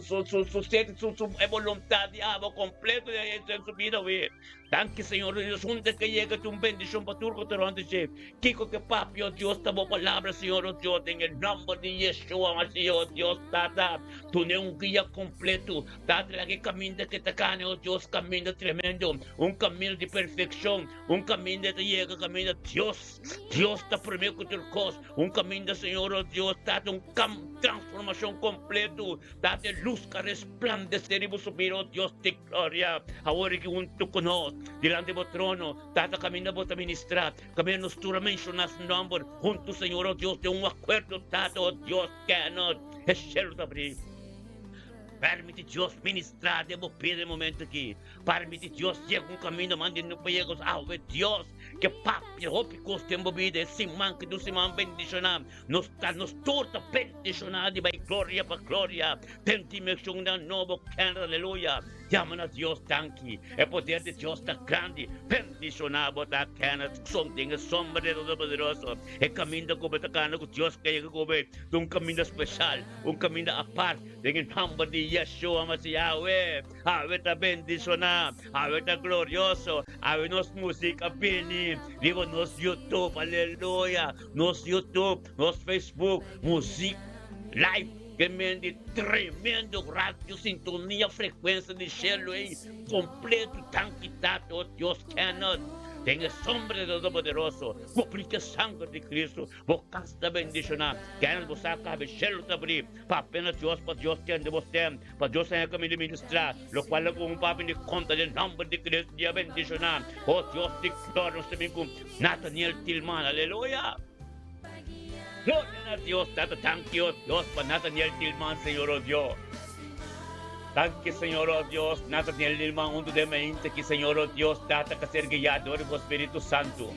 su voluntad de amo completo de su vida, güey. Tanque, Senhor Deus, onde que chega tu bendição para tu cotorante, Kiko que papi, oh Deus, tamo palavra, Senhor, oh Deus, em nome de Yeshua, mas Senhor, Deus, tata, tu não guia completo, tata, lagi caminho que te cane, oh Deus, caminho tremendo, caminho de perfeição, caminho de chega, caminho de Deus, Deus está primeiro com teu cos, caminho de Senhor, oh Deus, tata, transformação completo, tata, luz que resplandecer e subir, oh Deus, de glória, agora que junto conosco. delante do trono, Tata, kami na vos administrar, kami nos tu mencionas nombre, junto, Señor, oh Dios, de un acuerdo, Tata, oh Dios, que no es cielo de abrir. Permite Deus ministrar, devo pedir um momento aqui. Permite Deus chega um caminho, mande no pegos, Deus, que papi, roupa custa embobida, esse man que do se man bendicionar, nos torta bendicionar de vai glória para glória, tentime na novo canto, aleluia. Chama a Deus tanque, é poder de Deus tá grande, bendicionar, botar cana, something, sombra de todo poderoso, é caminho da cana com Deus que é um caminho especial, um caminho à parte, em nome de Yeshua Masiawe, Ave ta bendicionar, Ave ta glorioso, Ave nos música bini, vivo nos YouTube, aleluia, nos YouTube, nos Facebook, música live, tremendo rádio, sintonia, frequência de cielo, completo, tanque, tato, Deus cannot. Tenha sombra do Todo-Poderoso, cumprir sangue de Cristo, vou casta bendicionar, quero você cabe cielo abrir, para apenas Deus, para Deus tem de você, para Deus tem que me ministrar, lo qual com um papo de conta de nome de Cristo, de bendicionar, oh Deus de glória, nós também com Nathaniel Tillman, aleluia. Glória a Deus, thank you, Deus, para Nathaniel Tillman, Senhor, oh Deus. Thank you, Señor, oh Dios, Nathaniel Tillman, uno de mente que, Señor, oh Dios, data que ser guiado por Espíritu Santo.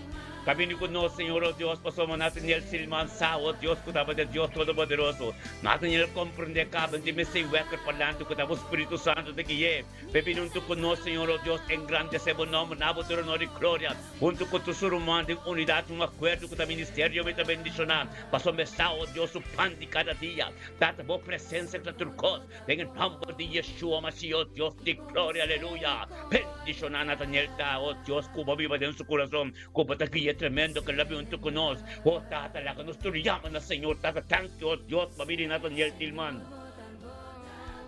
Kami ko no, Señor, oh Dios, pasamos Nathaniel Tillman sa, oh Dios, kutaba de Dios Todo-Poderoso. Nathaniel comprende caben de mesay weker palando kutaba Espíritu Santo de guié. Pepinunto ko no, Señor, oh Dios, en grande sebo nombre, nabo de honor y gloria. Junto con tu surumán de unidad, un acuerdo con tu ministerio, me te bendicionar. Pasamos sa, oh Dios, su pan de cada día. Data vos presencia de tu cos. En el nombre de Yeshua, Mashiach, oh Dios de gloria, aleluya. Bendicionar Nathaniel ta, oh Dios, cuba viva en su corazón, cuba te guía tremendo que la vio junto con nos. Oh, Tata, la que nos llaman al Señor, Tata, thank you, oh Dios, mabili Nathaniel Tillman.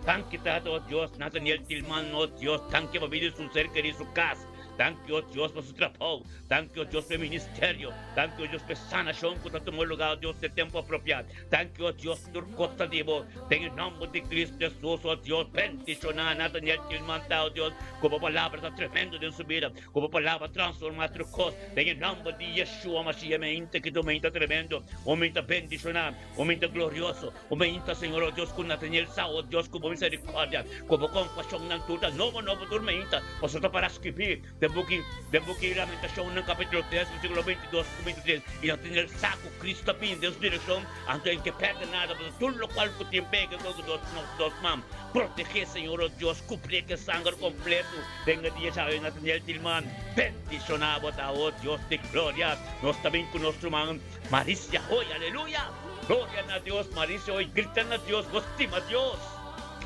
Thank you, Tata, oh Dios, Nathaniel Tillman, oh Dios, thank you, mabili su ser querido, su casa. Thank you, Dios, por su trabajo. Thank you, Dios, por el ministerio. Thank you, Dios, por sanación que tomó lugar, Dios, de tiempo apropiado. Thank you, Dios, por costa vivo. En el nombre de Cristo Jesús, oh Dios, bendicionar a Nathaniel Tillman, oh Dios, como palabra tremenda de su vida, como palabra transformar tu cosa. En el nombre de Yeshua, Mashiach, mente que tu mente tremendo, un mente bendicionar, un mente glorioso, un mente, Señor, oh Dios, con Nathaniel, oh Dios, como misericordia, como compasión, natural, no, tormenta, vosotros para escribir. Debo que Lamentación ng kapitulo 3, versículo 22, 23, y no tener saco Cristo pin de su dirección, ante el que perde nada, pero todo lo cual que tiene que dos mam, protege, Señor, oh Dios, cumplir que sangre completo, venga día, sabe, Nathaniel Tillman, bendicionado, oh Dios de gloria, nos también con nuestro man, Maricia, hoy, aleluya, gloria a Dios, Maricia, hoy, gritan a Dios, nos estima Dios,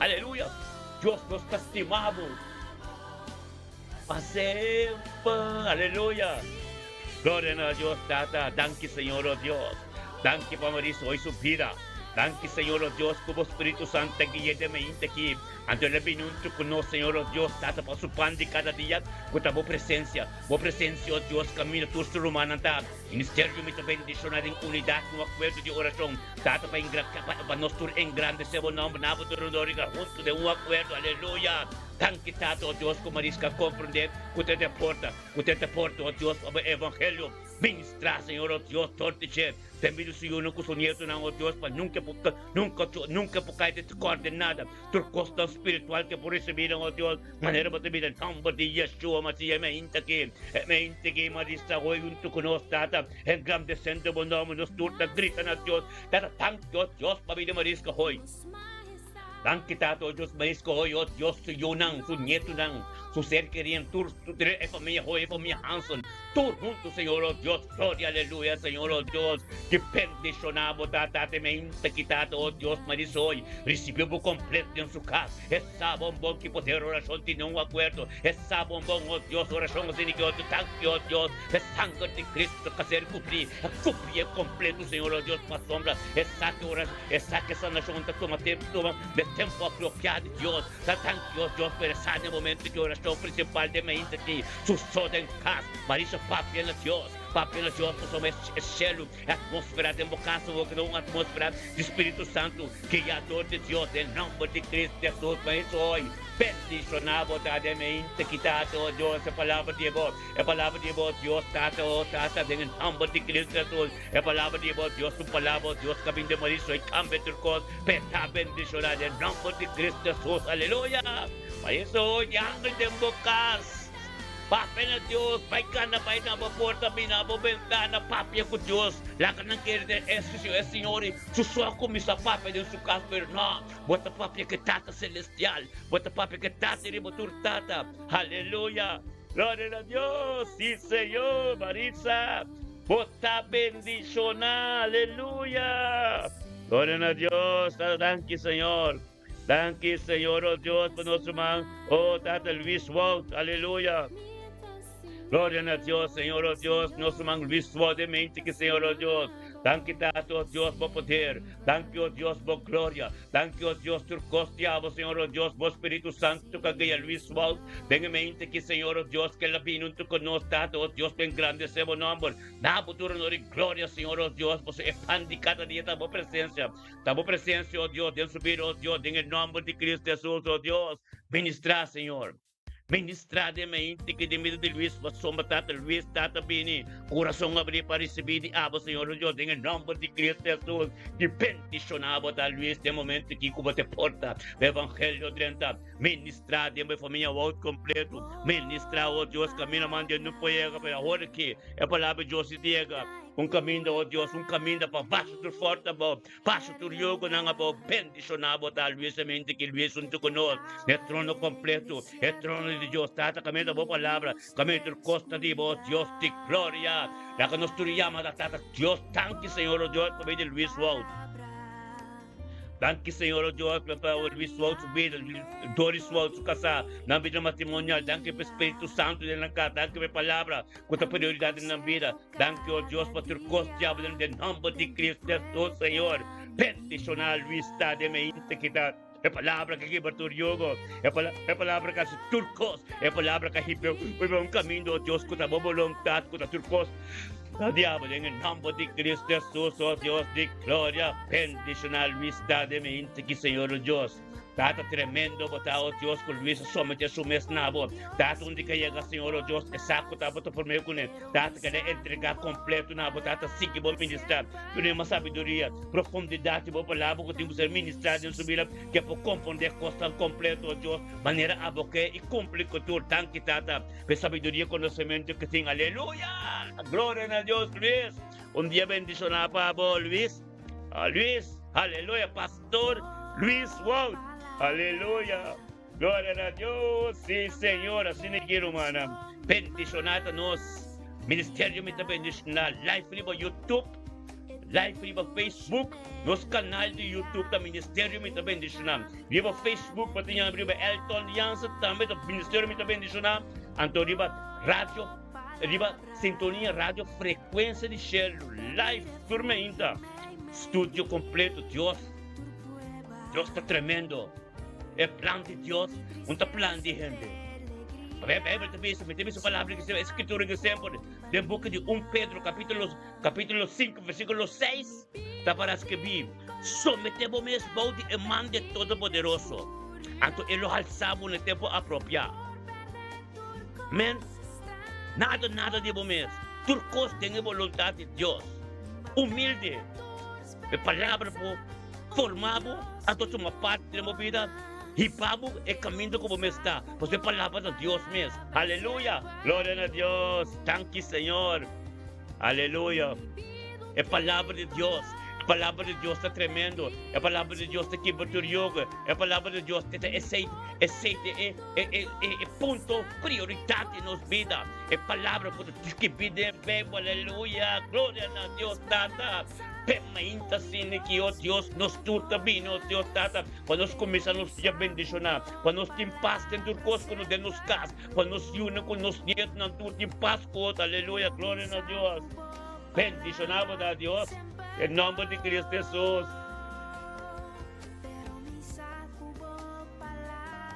aleluya, Dios nos está estimado. Pasempa, aleluya. Gloria a Dios, Tata. Thank you, Señor, oh Dios. Thank you, Pamariso, hoy su vida. Thank you, Señor, oh Dios, como Espíritu Santo, guíe de mente aquí. Ante el vinunto con nos, Señor, oh Dios, Tata, para su pan de cada día, con tu presencia, oh Dios, camina tu ser humano, Tata. Ministerio, me te bendicionar en unidad, no acuerdo de oración, Tata, para nosotros en grande, se va nombre, nabo de rodoriga, junto de un acuerdo, aleluya. Thank you, Tata, oh Dios, como marisca comprender, que te deporta, oh Dios, para el evangelio. Ministrar, Señor, oh Dios, tortiche. Te envío si uno con su nieto, oh Dios, para nunca caer de tu coordenada. Tu costa espiritual que por recibir, oh Dios, manera para te en nombre de Yeshua, Mashiach, me inta que marisca, hoy junto con nos, Tata, en grande centro, buen nombre, nos turta, gritan a Dios, Tata, thank you, Dios, para vida marisca, hoy. Thank you, Tata, oh Dios, marisca, hoy, oh Dios, su yunang, su nieto nang, su ser querido, tu familia, hoy, familia Hanson, tú junto, Señor, oh Dios, gloria, aleluya, Señor, oh Dios, que bendicionamos, Tata, te me inta quitado, oh Dios, marisca, hoy, recibió por completo en su casa, esa bombón que poder oración tiene un acuerdo, esa bombón, oh Dios, oración, sin que thank you, oh Dios, el sangre de Cristo, que hacer cumplir completo, Señor, oh Dios, para sombra, esa que sanación, toma de tiempo apropiado, Dios, thank you, oh Dios, por ese momento de oración principal de mente aquí, su soda en casa, marisca, papi en Dios, que somos el cielo, atmósfera de vocación, una atmósfera de Espíritu Santo, criador de Dios, en nombre de Cristo Jesús, mas hoy, Bendicionado, Tata, me quitado, oh Dios, a palavra de vos, Dios, Tata, oh Tata, en el nombre de Cristo Jesús, a palavra de vos, Dios, tu palabra, Dios, caminho de morir, soy cambio tu cos, peta bendicionado, en el nombre de Cristo Jesús, aleluya. Para eso hoy, ángel de bocas. Papi na Diyos, may ka na may nabaporta, binababenta papi ako Diyos. Laka ng kiride, Signore, susuako mi sa papi din su kasper na. Buata papi que tata celestial, buata papi que tata ribotur tata. Hallelujah. Gloria a Dios, sí Señor, Marisa. Buata bendición, aleluya. Gloria a Dios, thank you Señor. Thank you Señor, oh Dios, por nuestro man, oh Tata Luis Walt, aleluya. Gloria a Dios, Señor, oh Dios, nosso irmão visualmente que Senhor, oh Deus, thank you, oh Deus, por poder, thank you, oh Deus, por glória, thank you, oh Deus, por costeavo, Senhor, oh Deus, por Espírito Santo, que ganha visual, tenha mente que Senhor, oh Deus, que ela vem junto conosco, oh Deus, bem grande, seu nome, na futuro, glória, Senhor, oh Deus, você é fan de cada dia da boa presença, oh Deus, de subir, oh Deus, em nome de Cristo Jesus, oh Deus, ministrar, Senhor. Ministrar de mente que de medo de Luís, sombra tata Luís, tata bini, coração abrir para receber de abo, Senhor Deus, em nome de Cristo Jesus, que peticionava da Luís, de momento que como te porta, o evangelho drenta, ministrar de minha família o outro completo, ministrar, oh Deus, caminho mande não foi para agora que a palavra de Deus se diga, caminho, oh Deus, caminho para baixo do forte, baixo do yogo, não abo, peticionava da Luís, mente que Luís junto conosco, é trono completo, é trono de Dios, tata, kami na bo palabra, kami na costa de vos, Dios de gloria, la que nos turiyama, tata, Dios, thank you, Señor, oh Dios, kami de Luis Walt. Thank you, Señor, oh Dios, para Luis Walt, su vida, Doris Walt, su casa, na vida matrimonial, thank you, para Espírito Santo de la casa, thank you, para palabra, com a prioridade na vida, thank you, oh Dios, para tu costa, en el nombre de Cristo Jesús, Señor, peticionar Luis, de mi integridad. É palavra que quebra o yogo, é palavra que se turcos, é palavra que hipeu, um caminho, oh Deus, com a boa vontade, com a turcos. O diabo, em nome de Cristo Jesus, oh Deus de glória, bendicional vista de mente que Senhor, oh Deus. Tata tremendo, botar, oh Deus, com Luís, somente a sua nabo. Tata onde que chega, Senhor, oh Deus, é saco, tá, botar por meio com ele. Tata que ele entregar completo, nabo, tata, sim que vou ministrar. Tu nem uma sabedoria, profundidade, vou palavra, que temos que ministrar, de subir, que é para compreender costa completo, oh Deus, maneira a boca e cumprir com tudo, tanque, tata, para sabedoria, conhecimento que tem, aleluia, glória a Deus, Luís. Dia bendicionar para Luís, Luís, aleluia, pastor Luís Walt. Aleluia, glória a Deus, sim Senhor, assim é que humana, bendicionada nós, ministério me bendicionar, live no YouTube, live no Facebook, nos canal do YouTube da ministério me bendicionar, no Facebook para ter abrir Elton Jansen também do ministério me bendicionar, então riba rádio, riba sintonia rádio frequência de Shell, live turmenta, estúdio completo, Deus está tremendo. É plano de Deus, não é plano de gente. A Bíblia tem essa palavra que é escritura que sempre, do book de 1 Pedro, capítulo 5, versículo 6, está para escrever, sometemos mesmo de mão de Todo-Poderoso, então ele alçava no tempo apropriado. Amém? Nada de mesmo. Turcos tem a vontade de Deus, humilde, a palavra formado, a toda uma parte da minha vida. Hipabo é caminho como está. Você palavra de Deus mesmo. Aleluia. Glória a Deus. Thank you, Senhor. Aleluia. É palavra de Deus. A palavra de Deus está tremendo. A palavra de Deus está quebrando o yoga. A palavra de Deus está é ponto prioridade nos vida. É palavra que pede bem. Aleluia. Glória a Deus. Tata. Permanente assim que o Deus nos turta bem, o Deus tata, quando nós começamos a bendicionar, quando nós temos paz dentro do costo, quando nós nos casa, quando nós unimos com nos netos, não temos paz com outro, aleluia, glória a Deus. Bendicionamos a Deus, em nome de Cristo Jesus.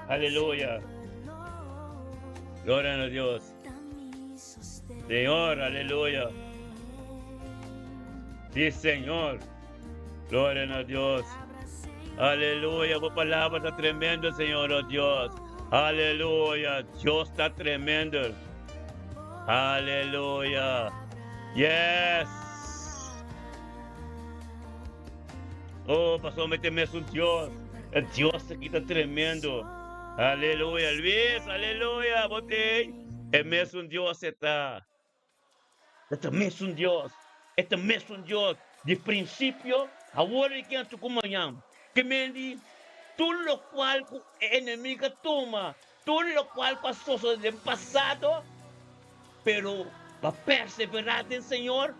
Aleluia. Glória a Deus. Senhor, aleluia. Sí, Señor. Gloria a Dios. Aleluya. Tu palabra está tremenda, Señor, oh Dios. Aleluya. Dios está tremendo. Aleluya. Yes. Oh, pastor, méteme un Dios. El Dios aqui está tremendo. Aleluia. Luiz, aleluia. Botei. É mesmo Deus está. É mesmo Deus. É mesmo Deus. De princípio, agora e que manhã. Que me diz, tudo lo qual o inimigo toma, tudo lo qual passou no passado, pero para perseverar em Senhor,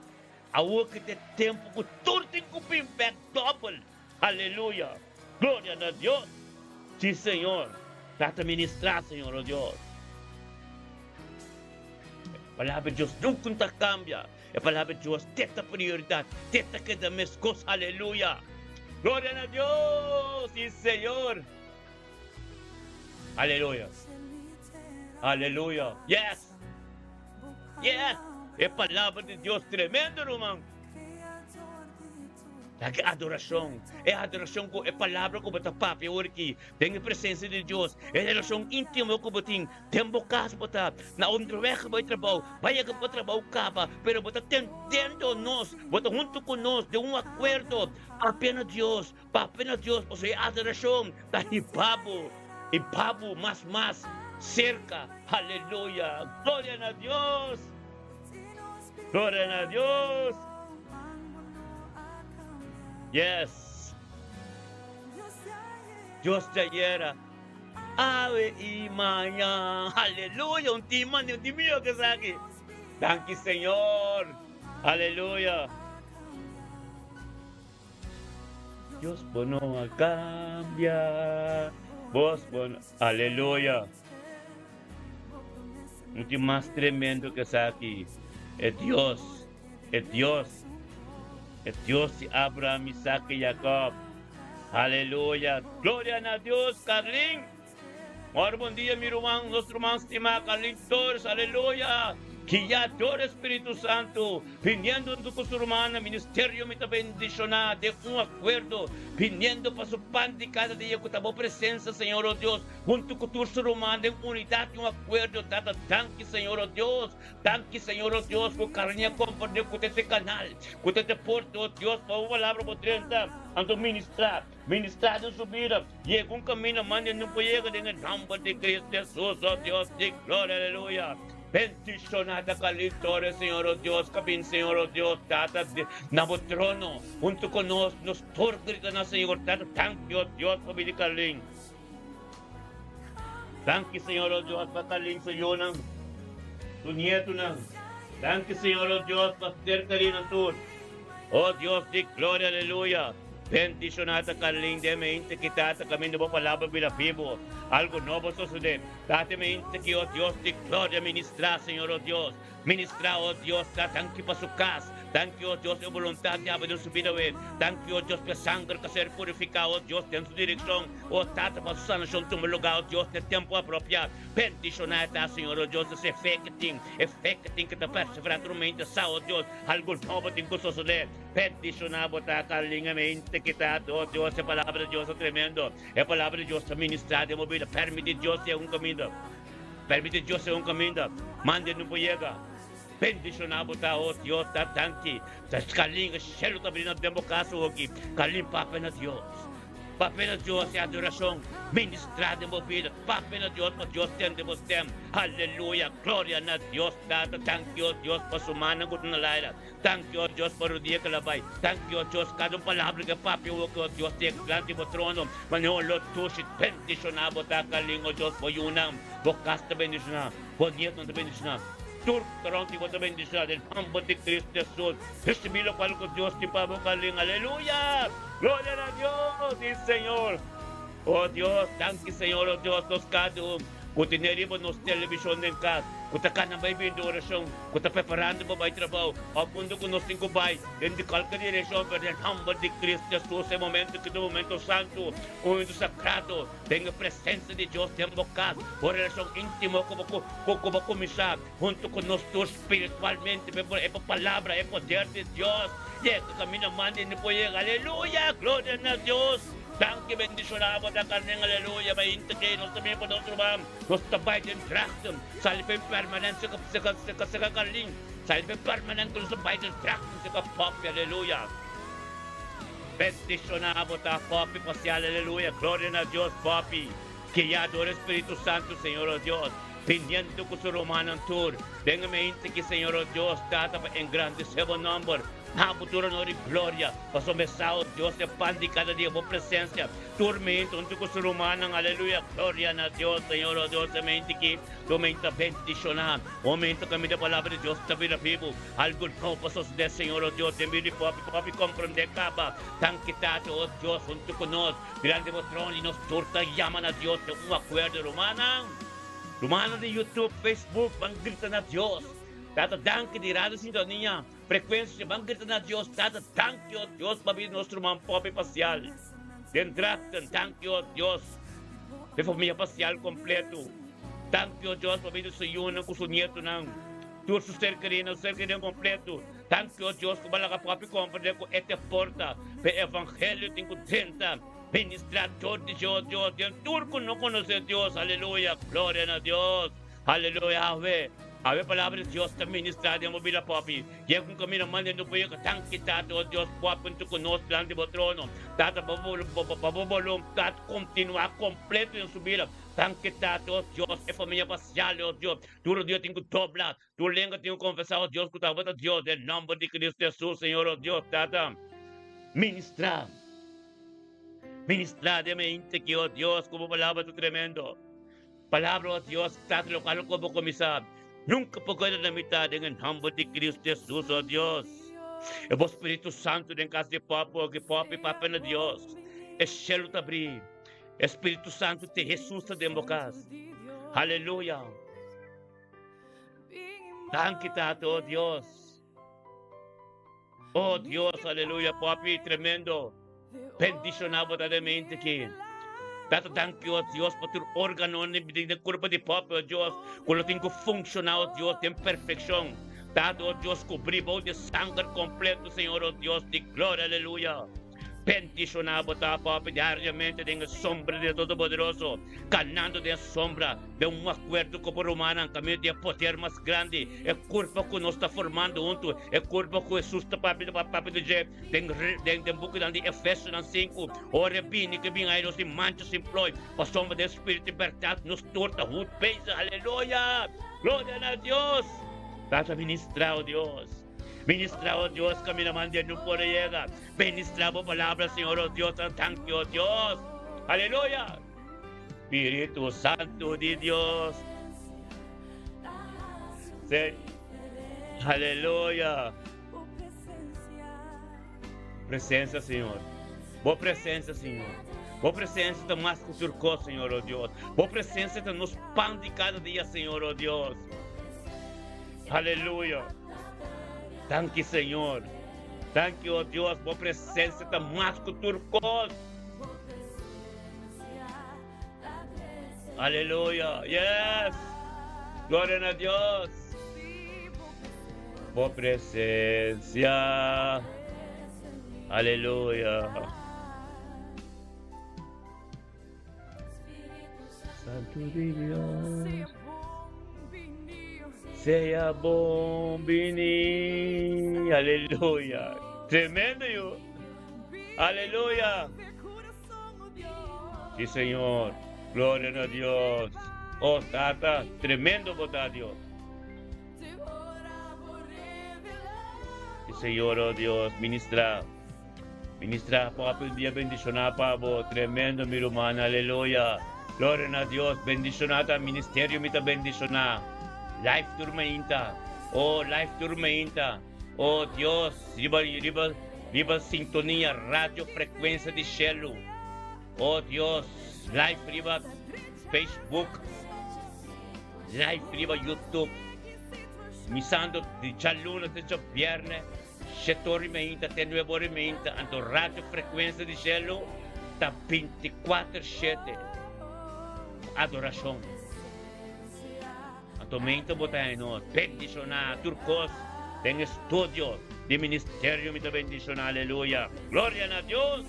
agora que tem tempo que tudo tem que vir back double. Aleluia. Glória a Deus. Sim, Senhor. Trata ministrar, Senhor, oh Deus. A palavra de Deus nunca cambia. A palavra de Deus tem prioridade. Tem que dar mais coisas. Aleluia. Glória a Deus. Sim, Senhor. Aleluia. Aleluia. Yes. Yes. É a palavra de Deus tremenda, irmão. É adoração. É adoração com a palavra que você papi aqui. Tem a presença de Deus. É adoração íntima que você tem. Tem bocas para na onde vai para trabalho. Vai para trabalho capa, pero você tentando nós, você junto com nós de acordo. Apenas Deus, você adoração. Tá e papo mais cerca. Aleluia. Glória a Deus. Glória a Deus. Yes. Dios te hiera. Ave y mañana. Aleluya. Un timio que está aquí. Thank you, Señor. Aleluya. Dios bueno cambia. Vos bueno. Aleluya. Un tío más tremendo que está aquí. Es Dios. Es Dios. Es Dios de Abraham, Isaac y Jacob. Aleluya. Gloria a Dios, Carlín. Ahora buen día, mi hermano, nuestro hermano estimado Carlín Torres. Aleluya. Que ya todo Espíritu Santo, viniendo en tu hermana, ministerio me está bendicionado de acuerdo, viniendo para su pan de cada día con tu presencia, Señor oh Dios, junto con tu hermana en unidad de acuerdo, dada tanque, Señor oh Dios, con carne compartir con este canal, con este puerto, oh Dios, por palabra por 30, ando ministrar en su vida, llega un camino, mande no puede llegar en el nombre de Cristo Jesús, oh Dios, de gloria, aleluya. Bendicionada Calistore, Senhor oh Deus, cabin, Senhor oh Deus, Tata, na o trono, junto conosco, nos torgrita, Senhor, Tata, thank you, oh Deus, para vir Carlinhos. Thank you, Senhor oh Deus, para Carlinhos, Senhor, tu nieto, thank you, Senhor oh Deus, para ter carinho tu. Oh Deus, de glória, aleluia. Bendicionada Carlinhos, de mente que Tata, caminho da palavra bila vivo. Algo novo sucede. Date mente que, oh Dios, de gloria ministrar, Señor, oh Dios. Ministrar, oh Dios, thank you para su casa. Thank you, oh Dios, de voluntad de haber su vida. Thank you, oh Dios, de sangre que ser purificado, oh Dios, en su dirección. Oh Tata, para su sanación, tu lugar, oh Dios, de tiempo apropiado. Bendicionada, Señor, oh Dios, esse fé que tem que te perseverar tu mente, oh Dios. Algo novo tem que suceder. Bendicionado, tá, Carlinhos, mente que tá, oh Dios, a palavra de Deus é tremendo. A palavra de Deus é ministrada, é movida. Permite Deus ser caminho. Permite Deus ser caminho. Mande no poiega. Bendicionado, tá, oh Deus, tá, tanque. Tá, Carlinhos, cheiro tá abrindo tempo caso aqui. Carlinhos, papo na Deus. Papel de Deus é adoração ministrada e movida. Papel de Deus, para Deus tem de você. Aleluia, glória a Deus. Thank you, Deus, para sua mano com a laira. Thank you, Deus, para o dia que ela vai. Thank you, Deus, cada palavra que papel que Deus tem grande no trono. Mas não lo tuxi, bendicionado, tá, Carlinhos, Deus, por unam. Bocasta bendicionado, bonito bendicionado. Tur, tronti, você bendicionado. Em nome de Cristo Jesus. Recebilo qual que Deus te pagou, Carlinhos. Aleluia. Glória a Deus, sim, Senhor. Oh Deus, thank you, Senhor, oh Deus, nos cada kung tineribo nos televisyon din ka, kung ka na may bindurasyon, kung preparando mo ba trabalho, ao mundo que nos incubay, hindi qualquer direção, pero em nome de Cristo Jesus, é momento que do momento santo, o momento sagrado, tenha presença de Deus em boca, por relação íntima, como começar, junto conosco espiritualmente, é por palavra, é poder de Deus, e é que caminho manda e não pode, aleluia, glória a Deus. Danke, bendicionamos a carne, aleluya, mainta que nos también por nosotros vamos, nos tabay din tractum, salve permanent sa kaling, salve permanent kung sa tabay din tractum sa kapapi, aleluya. Bendicionamos a papi pasial, aleluya, gloria a Dios, papi, que ya adora Espíritu Santo, Señor oh Dios, viniendo con su romano tour, venga mainta que Señor oh Dios, tata en grande seven number, Habuturo no de gloria, paso mesao Dios de pan de cada día por presencia, tormento, un tuco su romano, aleluya, gloria a Dios, Señor oh Dios, mente que aumenta bendicionar, aumenta kami da palabra de Dios, tabi na vivo, algo no pasos de Señor oh Dios, en mi papi comprende caba, tan quitado oh Dios, junto con nos, grande mostrón y nos torta llaman a Dios de un acuerdo romana de YouTube, Facebook, van gritan a Dios. Tata, danke di radio sintonia, frequência, van gritan a Dios, tata, danke oh Dios, para nuestro man papi pasial. Dendratan, danke oh Dios, de família pasial completo. Danke oh Dios, para o Senhor, com o nieto não. Tu su ser querido completo. Danke oh Dios, para que papi compreender com esta porta, para evangelho tem contenta. Ministrador de Dios, Dios, Dios, turco no conoce Dios, aleluya, gloria a Dios, aleluya, ave palabra de Dios te ministra de mobila papi, y kung kami naman din po yung katangkita, Dios, papi, tu conoce lang de trono, tata, pabubolong, tata, continua, completo yung subila, tangkita, Dios, e familia pasial, Dios, duro Dios, tengo dobla, tu lengua tengo confesado, Dios, kutawata Dios, en nombre de Cristo Jesús, Señor, Dios, tata, ministra de mente que, oh Dios, como palabra tu tremendo. Palabra, oh Dios, tanto local como comisar. Nunca pagod na mitad ng humble de Cristo Jesus, oh Dios. E o Espírito Santo em casa de Papa, que Papa na Deus. E cielo te abrir. Espírito Santo te ressuscita dentro da casa. Aleluia. Danke tato, oh Dios. Oh Dios, aleluia, Papi, tremendo. Bendicionado da mente que Tato thank you, Dios, por tu órgano de cuerpo de Papa, oh Dios, cuando tengo funcionado, Dios, en perfección. Tato, oh Dios, cubrimos de sangre completo, Señor, oh Dios, de gloria, aleluya. Bendicionado, Papi, diariamente en la sombra de Todopoderoso, ganando de sombra de un acuerdo como romano, en camino de poder más grande, el cuerpo que nos está formando junto, el cuerpo que Jesús está papi de book de Efesios 5, o rebini que vem aí nos mancha sin ploy, a sombra del Espíritu de libertad nos torta, pesa, aleluya, gloria a Dios, para ministrar, oh Dios. Ministra, oh Dios, kami naman din nung por llega. Ministra mo palabra, Señor, oh Dios, thank you, oh Dios. Aleluya. Espíritu Santo de Dios. Aleluya. Presencia, Señor. Boa presencia, Señor. Boa presencia está más que surcó, Señor, oh Dios. Boa presencia está nos pan de cada día, Señor, oh Dios. Aleluya. Thank you, Señor. Thank you, oh Dios, por presencia está más que turcos. Aleluya. Yes. Gloria a Dios. Por presencia. Aleluya. Santo de Dios. Sea bom venir, aleluya. Tremendo yo. Aleluya. Sí, Señor. Gloria a Dios. Oh, tata, tremendo botar Dios. Sí, Señor, oh Dios, ministra, papi, el día bendicionar, pavo, tremendo, mi hermano, aleluya. Gloria a Dios, bendicionar, ministerio, me bendicionar. Life turmenta, oh life turmenta, oh Dios, viva sintonia, radio frecuencia de cielo, oh Dios, live viva Facebook, live viva YouTube, misando de chaluna de viernes, setormenta, até nuevamente, anto radio frecuencia de cielo, está 24/7, adoração. Tomento botar em nós, bendicionar, turcos, tem estúdio de ministério, me bendicionar, aleluia, glória a Deus.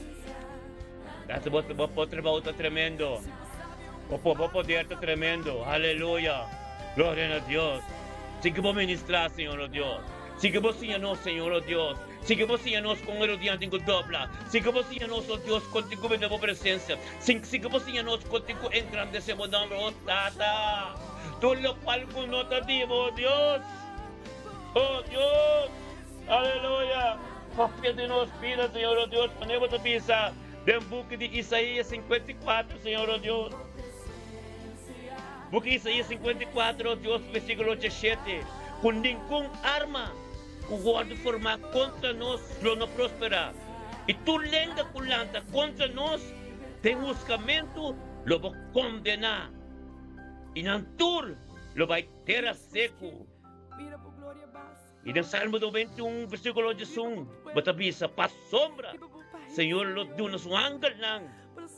Tata, vos trabajo está tremendo. Vos poder está tremendo. Aleluya. Gloria a Dios. Sí que vos ministrar, Señor, oh Dios. Sí que vos enseñanos, Señor, oh Dios. Sí que vos enseñanos con el odiante en dobla. Sí que vos enseñanos, oh Dios, contigo en tu presencia. Sí que vos enseñanos contigo engrandecemos nombre, oh Tata. Tú lo cual con nota divo, oh Dios. Oh Dios. Aleluya. Pídenos vida, Señor, oh Dios. Ponemos a pisa del buque de Isaías 54, Señor, oh Dios. Buque de Isaías 54, oh Dios, versículo 87. Com nenhum arma o guarda formar contra nós não prosperar. E tu lenga culanta contra nós, tem buscamento, lo vai condenar. E não tur, lo vai ter a seco. E no Salmo 91, versículo 11, batabisa, pa sombra, Senhor, lo dunas um ángel lang,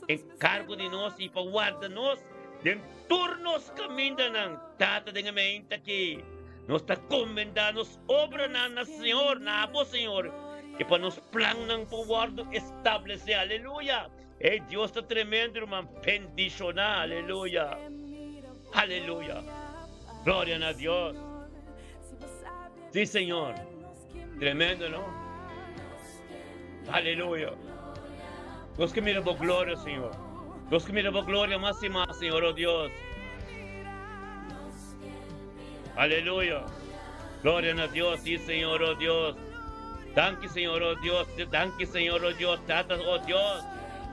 encargo de nós e para guarda nós, den turnos caminda nang, tata de mente aqui. Nós está comendando nos obra na Senhor, na abo Senhor, e para nos plan ng guardo estabelecer, aleluia. E Deus está tremendo, irmão, bendicionar, aleluia. Aleluia. Glória a Deus. Sí, Señor. Tremendo, ¿no? Aleluya. Dios que mira por gloria, Señor. Dios que mira por gloria más y más, Señor, oh Dios. Aleluya. Gloria a Dios, sí, Señor, oh Dios. Danke, Señor, oh Dios. Danke, Señor, oh Dios. Tata, oh Dios.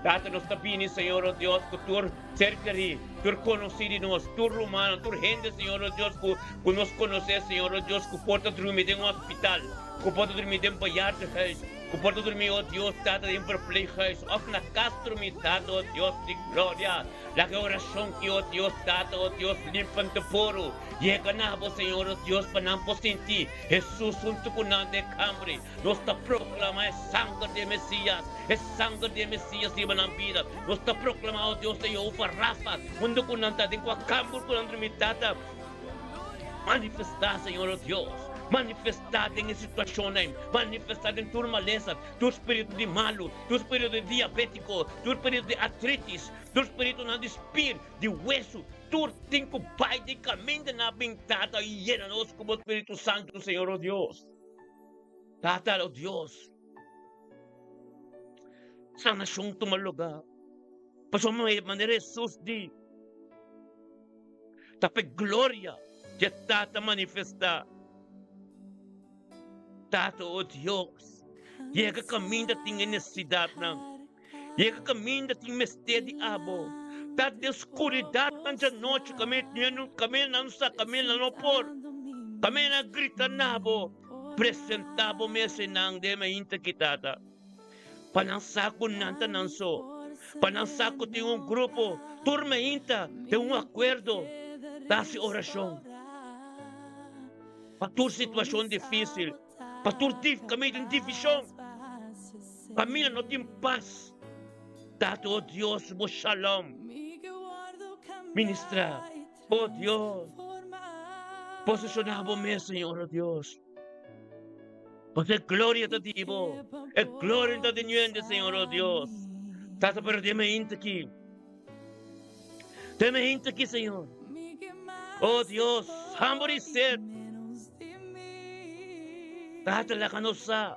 Tata, nos tapini, Señor, oh Dios, que tu cercari, tu conocidos, tu romano, tu gente, Señor, oh Dios, que nos conoce, Señor, oh Dios, que porta dormir en un hospital, que porta dormir en bejaardenhuis, que porta dormir, oh Dios, Tata, en verpleeghuis, of na castro, mi Tata, oh Dios, de gloria, la oración que, oh Dios, Tata, oh Dios, limpan te puro, llega na vos, Señor, oh Dios, panampo sin ti, Jesús, un tucunante cambre, nos ta proclama el sangre de Mesías, el sangre de Mesías, y van vida, nos ta proclama, oh Dios, de Jehová Rafa, mundo con nanta, de cuacambur con mi Tata, manifestar, Señor, oh Dios. Manifestar en situación, manifestar en tu maleza, tu espíritu de malo, tu espíritu de diabético, tu espíritu de artritis, tu espíritu de espir, de hueso, tu cinco pai de caminho na pintada y llena-nos como Espíritu Santo, Señor, oh Dios. Tata, oh Dios. Sana siyang tumaluga. Pasok mo manera Jesus di. Tapi gloria, que Tata manifestar. Tata, oh Dios, llega caminho da tinha necessidade, não. Llega caminho da tinha mestre de abo. Tata, de escuridade, tanta noite, caminho não sa, caminho não por. Caminho na grita na abo. Presentabo mese nang de mainta kitata. Panansako nanta nanso. Panansako tem grupo. Turmeinta, tem acordo. Dá-se oração. Para tua situação difícil. Pastor Tif, kami din division. Kami na natin paz. Tato, oh Dios, mo shalom. Ministra, oh Dios. Posicionamos, Señor, oh Dios. Porque gloria te digo. Es gloria te teniendo, Señor, oh Dios. Tato, pero deme inte aquí. Deme inte aquí, Señor. Oh Dios, hambre y sed. Tata, la canosa,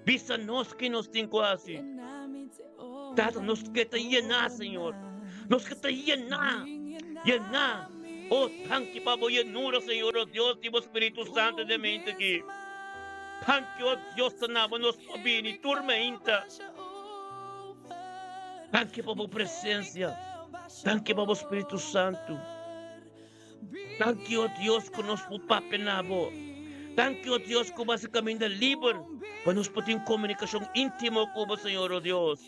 visa nos que nos tengo así. Tata, nos que te llena, Señor. Nos que te llena. Llena. Oh, tanque pavo llenura, Señor, oh Dios, Dios Espíritu Santo de mente aquí. Tanque, oh Dios, sanaba nos pabini, turmenta. Tanque pavo presencia. Tanque pavo Espíritu Santo. Tanque, oh Dios, que nos papenabo. Thank you, oh Dios, que vas a caminar libre para nos poder comunicación íntima con el Señor, oh Dios.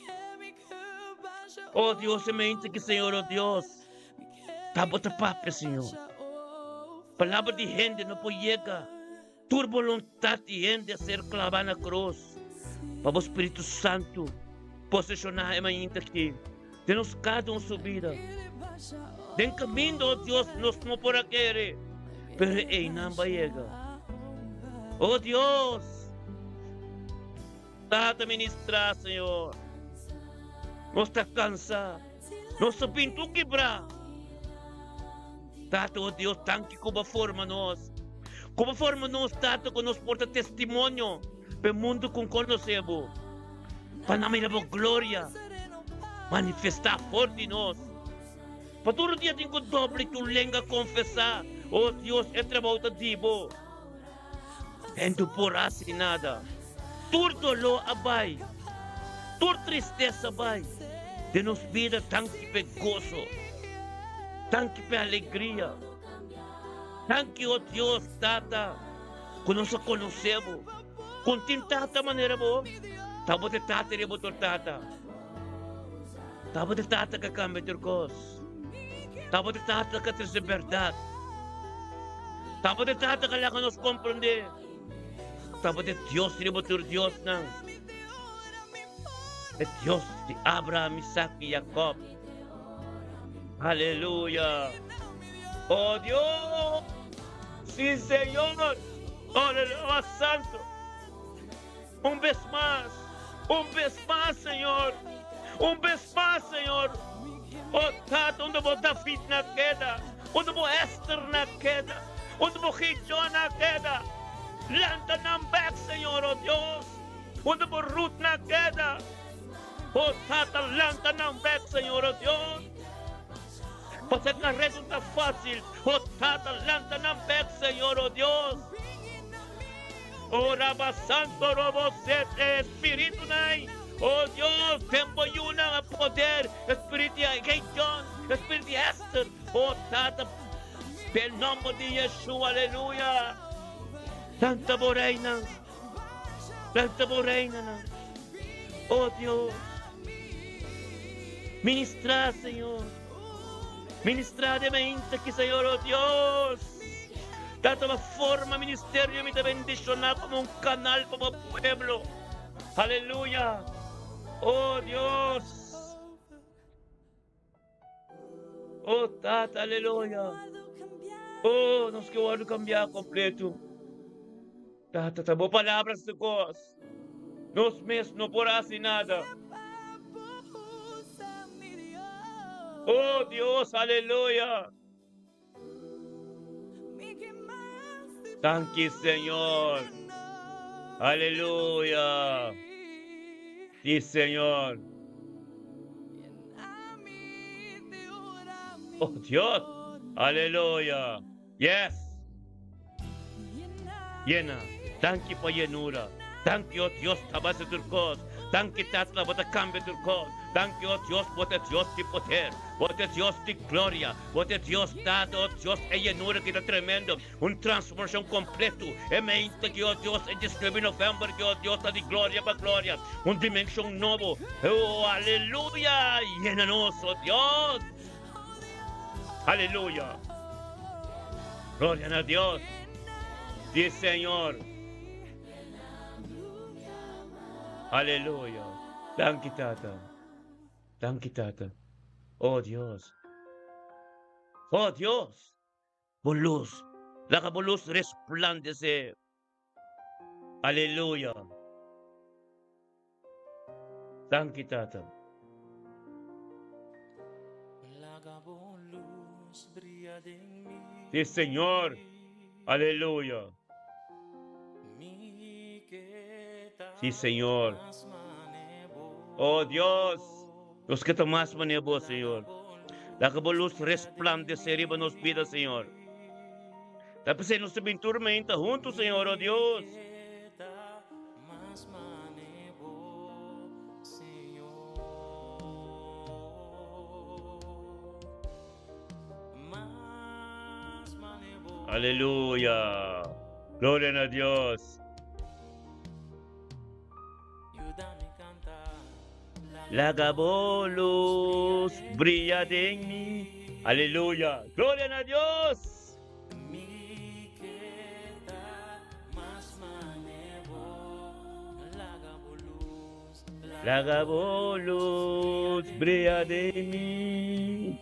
Oh Dios, se me que Señor, oh Dios. Tabota pape, Señor. Palabra de gente no puede llegar. Tu voluntad de gente a ser clavada na cruz. Para o Espíritu Santo posicionar a minha aqui. Denos cada um subida. Den caminho, oh Dios, nos não por aquele. Pero ei, não vai chegar. Oh Dios, Tata ministrar, Señor. Nós está cansado. Nosso pinto quebrar. Tato, oh Deus, tanque como forma nós. Como forma nós, Tato, que nos porta testemunho para o mundo que conhecemos. Para na minha glória manifestar forte em nós. Para todo dia tem que doble tu lenga confessar. Oh Deus, é trabalho de Deus. E tu porás sem nada. Tur dolor abai. Tur tristeza abai. De nos vida tanque pe gozo. Tanque pe alegria. Tanque, oh Deus, Tata, que nós conhecemos. Com tanta maneira boa. Tabo de Tata e botor Tata. Tabo de Tata que cambia ter coisa. Tabo de Tata que ter verdade. Tabo de Tata que lá que nos compreender. Tabo de Deus e botor Deus não. É Deus de Abraham, Isaac e Jacob. Aleluia. Oh Dios. Sí, Señor. Aleluya, Santo. Un vez más, Señor. Un vez más, Señor. Oh, Tato, onde vou David na queda, onde vou Esther na queda, onde vou Gideon na queda. Lanta nam back, Señor, oh Dios. Onde vou Ruth na queda. Oh, Tata, lanta nam back, Señor, oh Dios. Porque a carrera está fácil. Oh, Tata, lanta nam back, Señor, oh Dios. Oh, Rabba Santo, Robo Sete, Espíritu Nai. Oh Dios, tempo y una poder, Espíritu Gideon, Espíritu Esther. Oh, Tata, pel nombre de Yeshua, aleluya. Tanta Boreina. Oh Dios. Ministra, Señor. Ministra de mente aquí, Señor, oh Dios. Tanta forma ministerio me te bendicionar como un canal, como pueblo. Aleluya. Oh Dios. Oh Tata, aleluya. Oh, nos que vamos cambiar completo. Tata, tá boa palavras de Deus. Nós mesmos não porás em nada. Oh Dios, aleluya. Thank you, Señor. Aleluya. Sí, Señor. Oh Dios. Aleluya. Yes. Llena. Thank you por llenura. Thank you, oh Dios, tabas de turcos. Thank you, Tatla, por cambio de turcos. Thank you, oh Dios, por Dios de poder. Por Dios de gloria. Por Dios dado, oh Dios, é llenura que é tremendo. Transformação completo. É mente que, oh Deus, é de novembro, que, oh Deus, está de glória para glória. Dimensão novo. Oh, aleluia. Llena-nos, oh Deus. Aleluia. Glória a Deus. Sí, Señor. Aleluya. Thank you, Tata. Thank you, Tata. Oh Dios. Oh Dios. Por luz. La luz resplandece. Aleluya. Thank you, Tata. Sí, Señor. Aleluya. Sí, Señor. Oh Dios, los que tomas manebo, Señor. La que luz resplandecer en nos vidas, Señor. Tapos en nuestra tormenta juntos, Señor, oh Dios. Aleluya. Gloria a Dios. La luz brilla en mí. Aleluya. Gloria a Dios. La luz brilla en mí.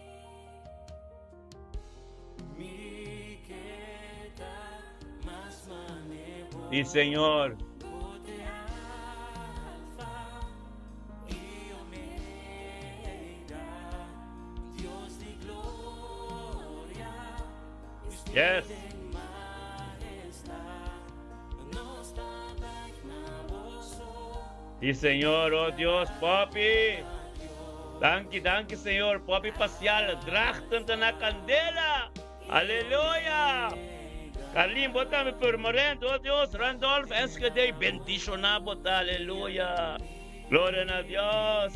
Sí, Señor. Yes. Sí, Señor, oh Dios, papi. Danke, Señor, papi pasial, drachten na candela. Aleluya. Carlin, botame por morendo, oh Dios, Randolph, Enschede, bendicionado, aleluya. Gloria a Dios.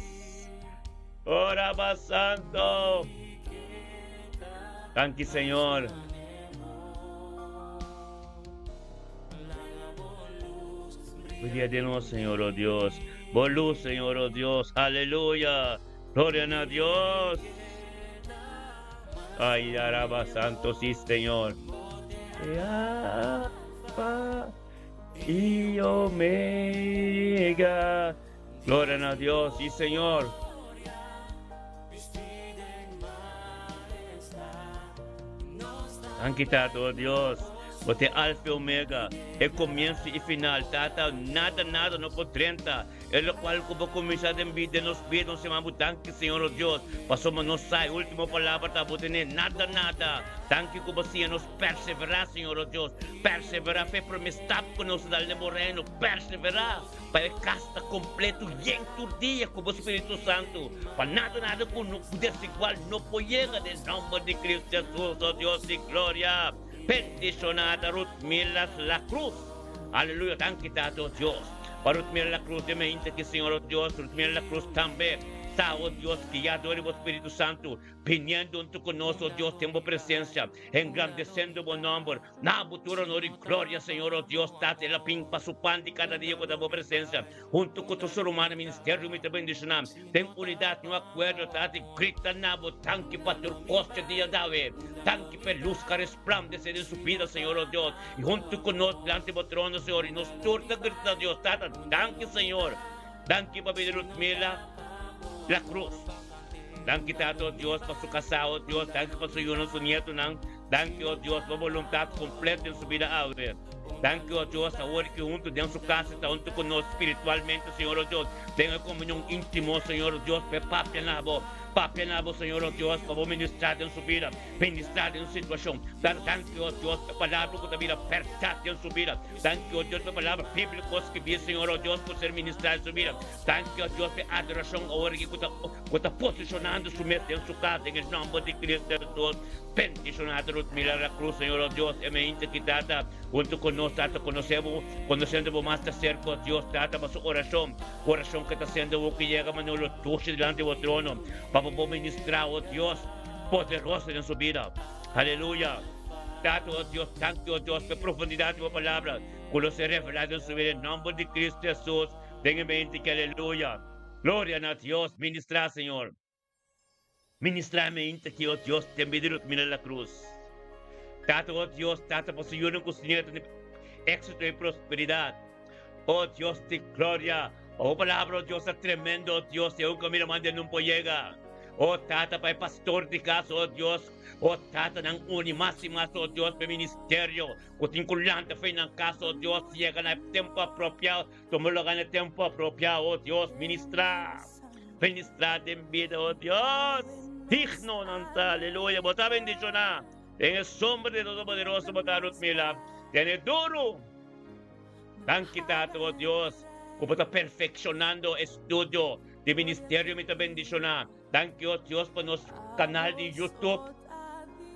Oraba Santo. Danke, Señor. Gloria de nuevo, Señor, oh Dios. Por luz, Señor, oh Dios. Aleluya. Gloria a Dios. Ay, Araba Santo, sí, Señor. Alfa y Omega. Gloria a Dios, sí, Señor. Danke, Tato, oh Dios. Você é alfa e omega, é começo e final, tata, nada, não por 30, é o qual como começar em vida, nos vidas, chamamos, danke, Senhor, oh Deus, passamos, nos sai, última palavra, tá, nada, danke, que você nos perseverar, Senhor, oh Deus, perseverar, fé promessar conosco, dal moreno, perseverar, para casta completo, em todo dia, com o Espírito Santo, para nada, com desigual, não pode chegar, em nome de Cristo Jesus, oh Deus, de glória. Bendicionada Ruth Milas la Cruz. Aleluya, danke Tato Dios. Para Ruth Milas la Cruz, de mente que Señor Dios, Ruth Milas la Cruz también. Está, oh Dios, que ya adore o Espírito Santo, viniendo junto con nosotros, Dios, tengo presencia, engrandeciendo buen nombre. Na futuro, honor y gloria, Señor, oh Dios, tate la pimpa su pan de cada día con tu presencia, junto con tu ser humano, ministerio, mi te bendicionamos. Ten unidad, no acuerdo, tate, grita nabo, tanque para tu coste día dave, tanque para luz que resplandece de su vida, Señor, oh Dios, y junto con nosotros, delante de trono, Señor, y nos torta, grita Dios, tate, danke, Señor, danke, papi de Luzmila la Cruz. Danke, Tato, Dios, para su casado, Dios, danke para su hijo, su nieto, danke, oh Dios, por voluntad completa en su vida ahora. Danke, oh Dios, ahora que junto en su casa está junto con nosotros espiritualmente, Señor, oh Dios, tenga comunión íntimo, Señor, oh Dios, Papi en la Señor, oh Dios, para ministrar en su vida, ministrar en su situación. Danke, oh Dios, por palabra que también apertate en su vida. Danke, oh Dios, por palabra bíblica que viene, Señor, oh Dios, por ser ministrado en su vida. Danke, oh Dios, por adoración ahora que está posicionando su mente en su casa, en el nombre de Cristo Jesús. Bendicionado Ruth Milas la Cruz, Señor, oh Dios, y me integridad, junto con nosotros, Tata, conociendo más de cerca, Dios, Tata, para su oración que está haciendo, que llega, Manolo, tuche delante de trono, para ministrar, oh Dios, poderoso en su vida. Aleluya. Tata, oh Dios, tanto, oh Dios, por profundidad de tu palabra, que lo se revelado en su vida, en nombre de Cristo Jesús, tenga en mente que aleluya. Gloria a Dios, ministra, Señor. Ministra mente que, oh Dios, te envidia Ruth Milas la Cruz. Tata, oh Dios, Tata, por su yuno con su nieto de éxito y prosperidad. Oh Dios de gloria. Oh palabra, oh Dios, es tremendo, oh Dios, y aún camino mande no llega. Oh Tata, para el pastor de casa, oh Dios. Oh Tata, nang uni más y más, oh Dios, para el ministerio. O tinculante fe en casa, oh Dios, llega en el tiempo apropiado. Tómalo en el tiempo apropiado, oh Dios, ministra. Ministra en vida, oh Dios. Digno, nanta, aleluya. Bota bendición. En el sombra de Todopoderoso, bota Ruth Milas. Tiene duro. Danke, Tata, oh Dios. Como está perfeccionando estudio de ministerio, me está bendicionando. Danke, oh Dios, por nuestro canal de YouTube.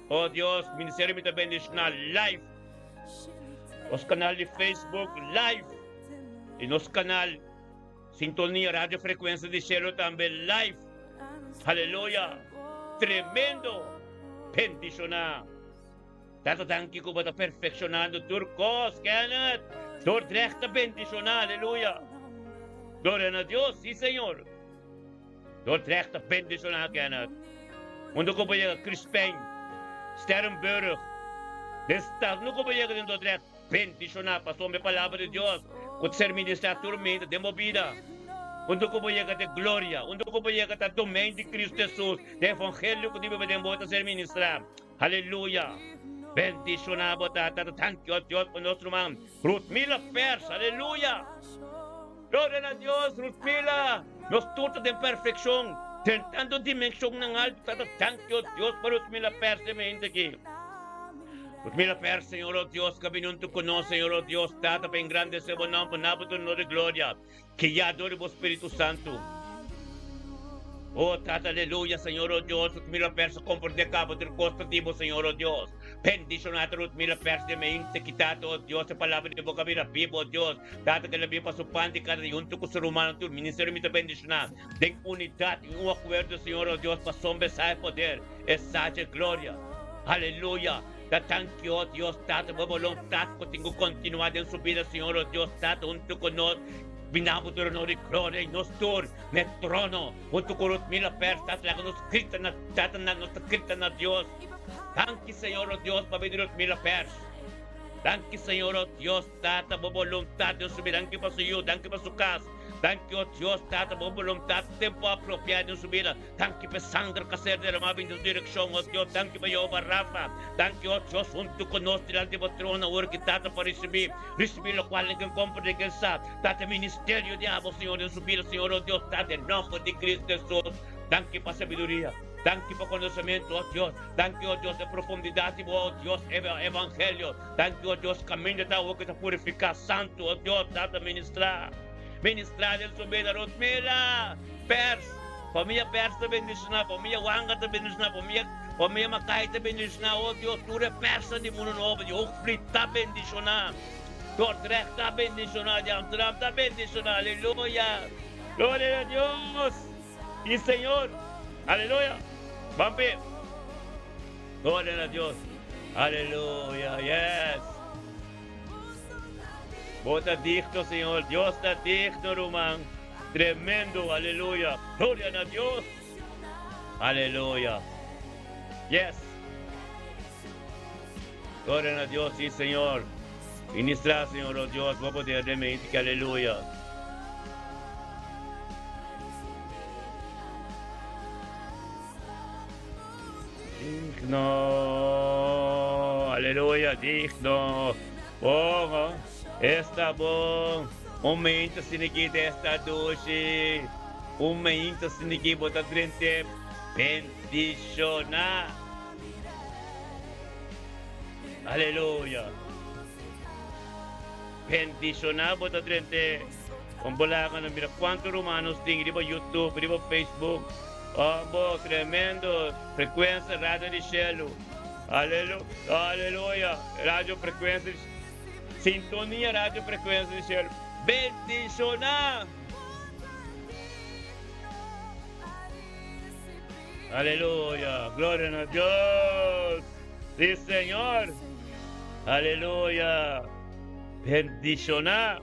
Oh Dios, ministerio me está bendicionando live. Nuestro canal de Facebook live. Y nuestro canal Sintonía Radio Frecuencia de Cielo también live. Aleluya. Tremendo. Bendicionado. Tata, danke, como está perfeccionando turcos, Kenneth. Dordrecht bendicionado, aleluya. Gloria a Dios, sí, Señor. Dordrecht bendicionado, Kenneth. Cuando como llega Chris Payne, Sterrenburg, Destac, no como llega en Dordrecht, bendicionado, pasó mi palabra de Dios, con ser ministrador de movida. Cuando como llega de gloria, cuando como llega de dominio de Cristo Jesús, de evangelio que debe de ser ministrado. Aleluya. Bendicionado, Tata, thank you, Dios, por nuestro man. Ruth Milas Pers, aleluya. Gloria a Dios, Ruth Milas. Nos tuta de perfección, tentando dimensión ng alto, Tata, thank you, Dios, por Ruth Milas Pers, de mente aquí. Mira per Señor, oh Dios, que vino tu conoce, Señor, oh Dios, Tata, en grande se bonam, panapos, honor y gloria, que ya adore vos Espíritu Santo. Oh, Tata, aleluya, Señor, oh Dios, mira per su confort de cabo del constativo, Señor, oh Dios. Bendicionato, mira per de me inte quitato, oh Dios, a palabra de boca, mira vivo, oh Dios. Tata, que le viva su pan de cada junto con ser humano, tu ministerio me te bendicionar. Den unidad y un acuerdo, Señor, oh Dios, para sombra, sabe poder, esa gloria. Aleluya. Thank you, oh Dios, Tata, mo voluntad ko tengo continuar en su vida, Señor, oh Dios, Tata, junto con nos, binabot rin o gloria y nos tur, net trono, junto con los mila pers, Tata, la nos escrita na, Tata, na nos escrita na Dios. Thank you, Señor, oh Dios, para venir los mila pers. Thank you, Señor, oh Dios, Tata, mo voluntad en su vida, thank you para su hijo, thank you para su casa. Thank you, oh Dios, Tata, mo voluntad, tempo apropiado en su vida. Thank you, Sandra Cacer de la Mavin de dirección, oh Dios. Thank you, Jehová Rafa. Thank you, oh Dios, junto con nosotros, delante de trono, ahora que Tata para recibir lo cual en que compra de que está. Tata, ministerio de amo, Señor, en su vida, Señor, oh Dios, Tata, en nombre de Cristo Jesús. Thank you para sabiduría. Thank you para conocimiento, oh Dios. Thank you, oh Dios, de profundidad, oh Dios, evangelio. Thank you, oh Dios, camino de agua que te purifica, santo, oh Dios, Tata, ministrar en su vida, Rosmila, Pers, familia Pers te bendicionar, familia Wanga te bendicionar, familia Macay te bendicionar, oh Dios, tú eres persa de mundo nuevo, Dios, frita bendicionar, Tortrek te bendicionar, Amsterdam te bendicionar, aleluya, gloria a Dios, y Señor, aleluya, vampi, gloria a Dios, aleluya, yes. Vos estás digno, Señor. Dios está digno, Román. Tremendo, aleluya. Gloria a Dios. Aleluya. Yes. Gloria a Dios, sí, Señor. Ministra, Señor, oh Dios. Vos poder de mí, que aleluya. Digno. Aleluya, digno. Oh, está bom. Momento sinigita esta doce. Momento sinigita bota frente. Bendicionar. Aleluya. Bendicionar bota frente. Kumbulakan mira cuántos romanos tienen riba YouTube, riba Facebook. Oh, tremendo. Frecuencia Radio de Cielo. Aleluya. Aleluya. Radio Frecuencia. Sintonia Radio Frecuencia de Cielo. Bendicionar. Aleluya. Gloria a Dios. Sí, Señor. Aleluya. Bendicionar.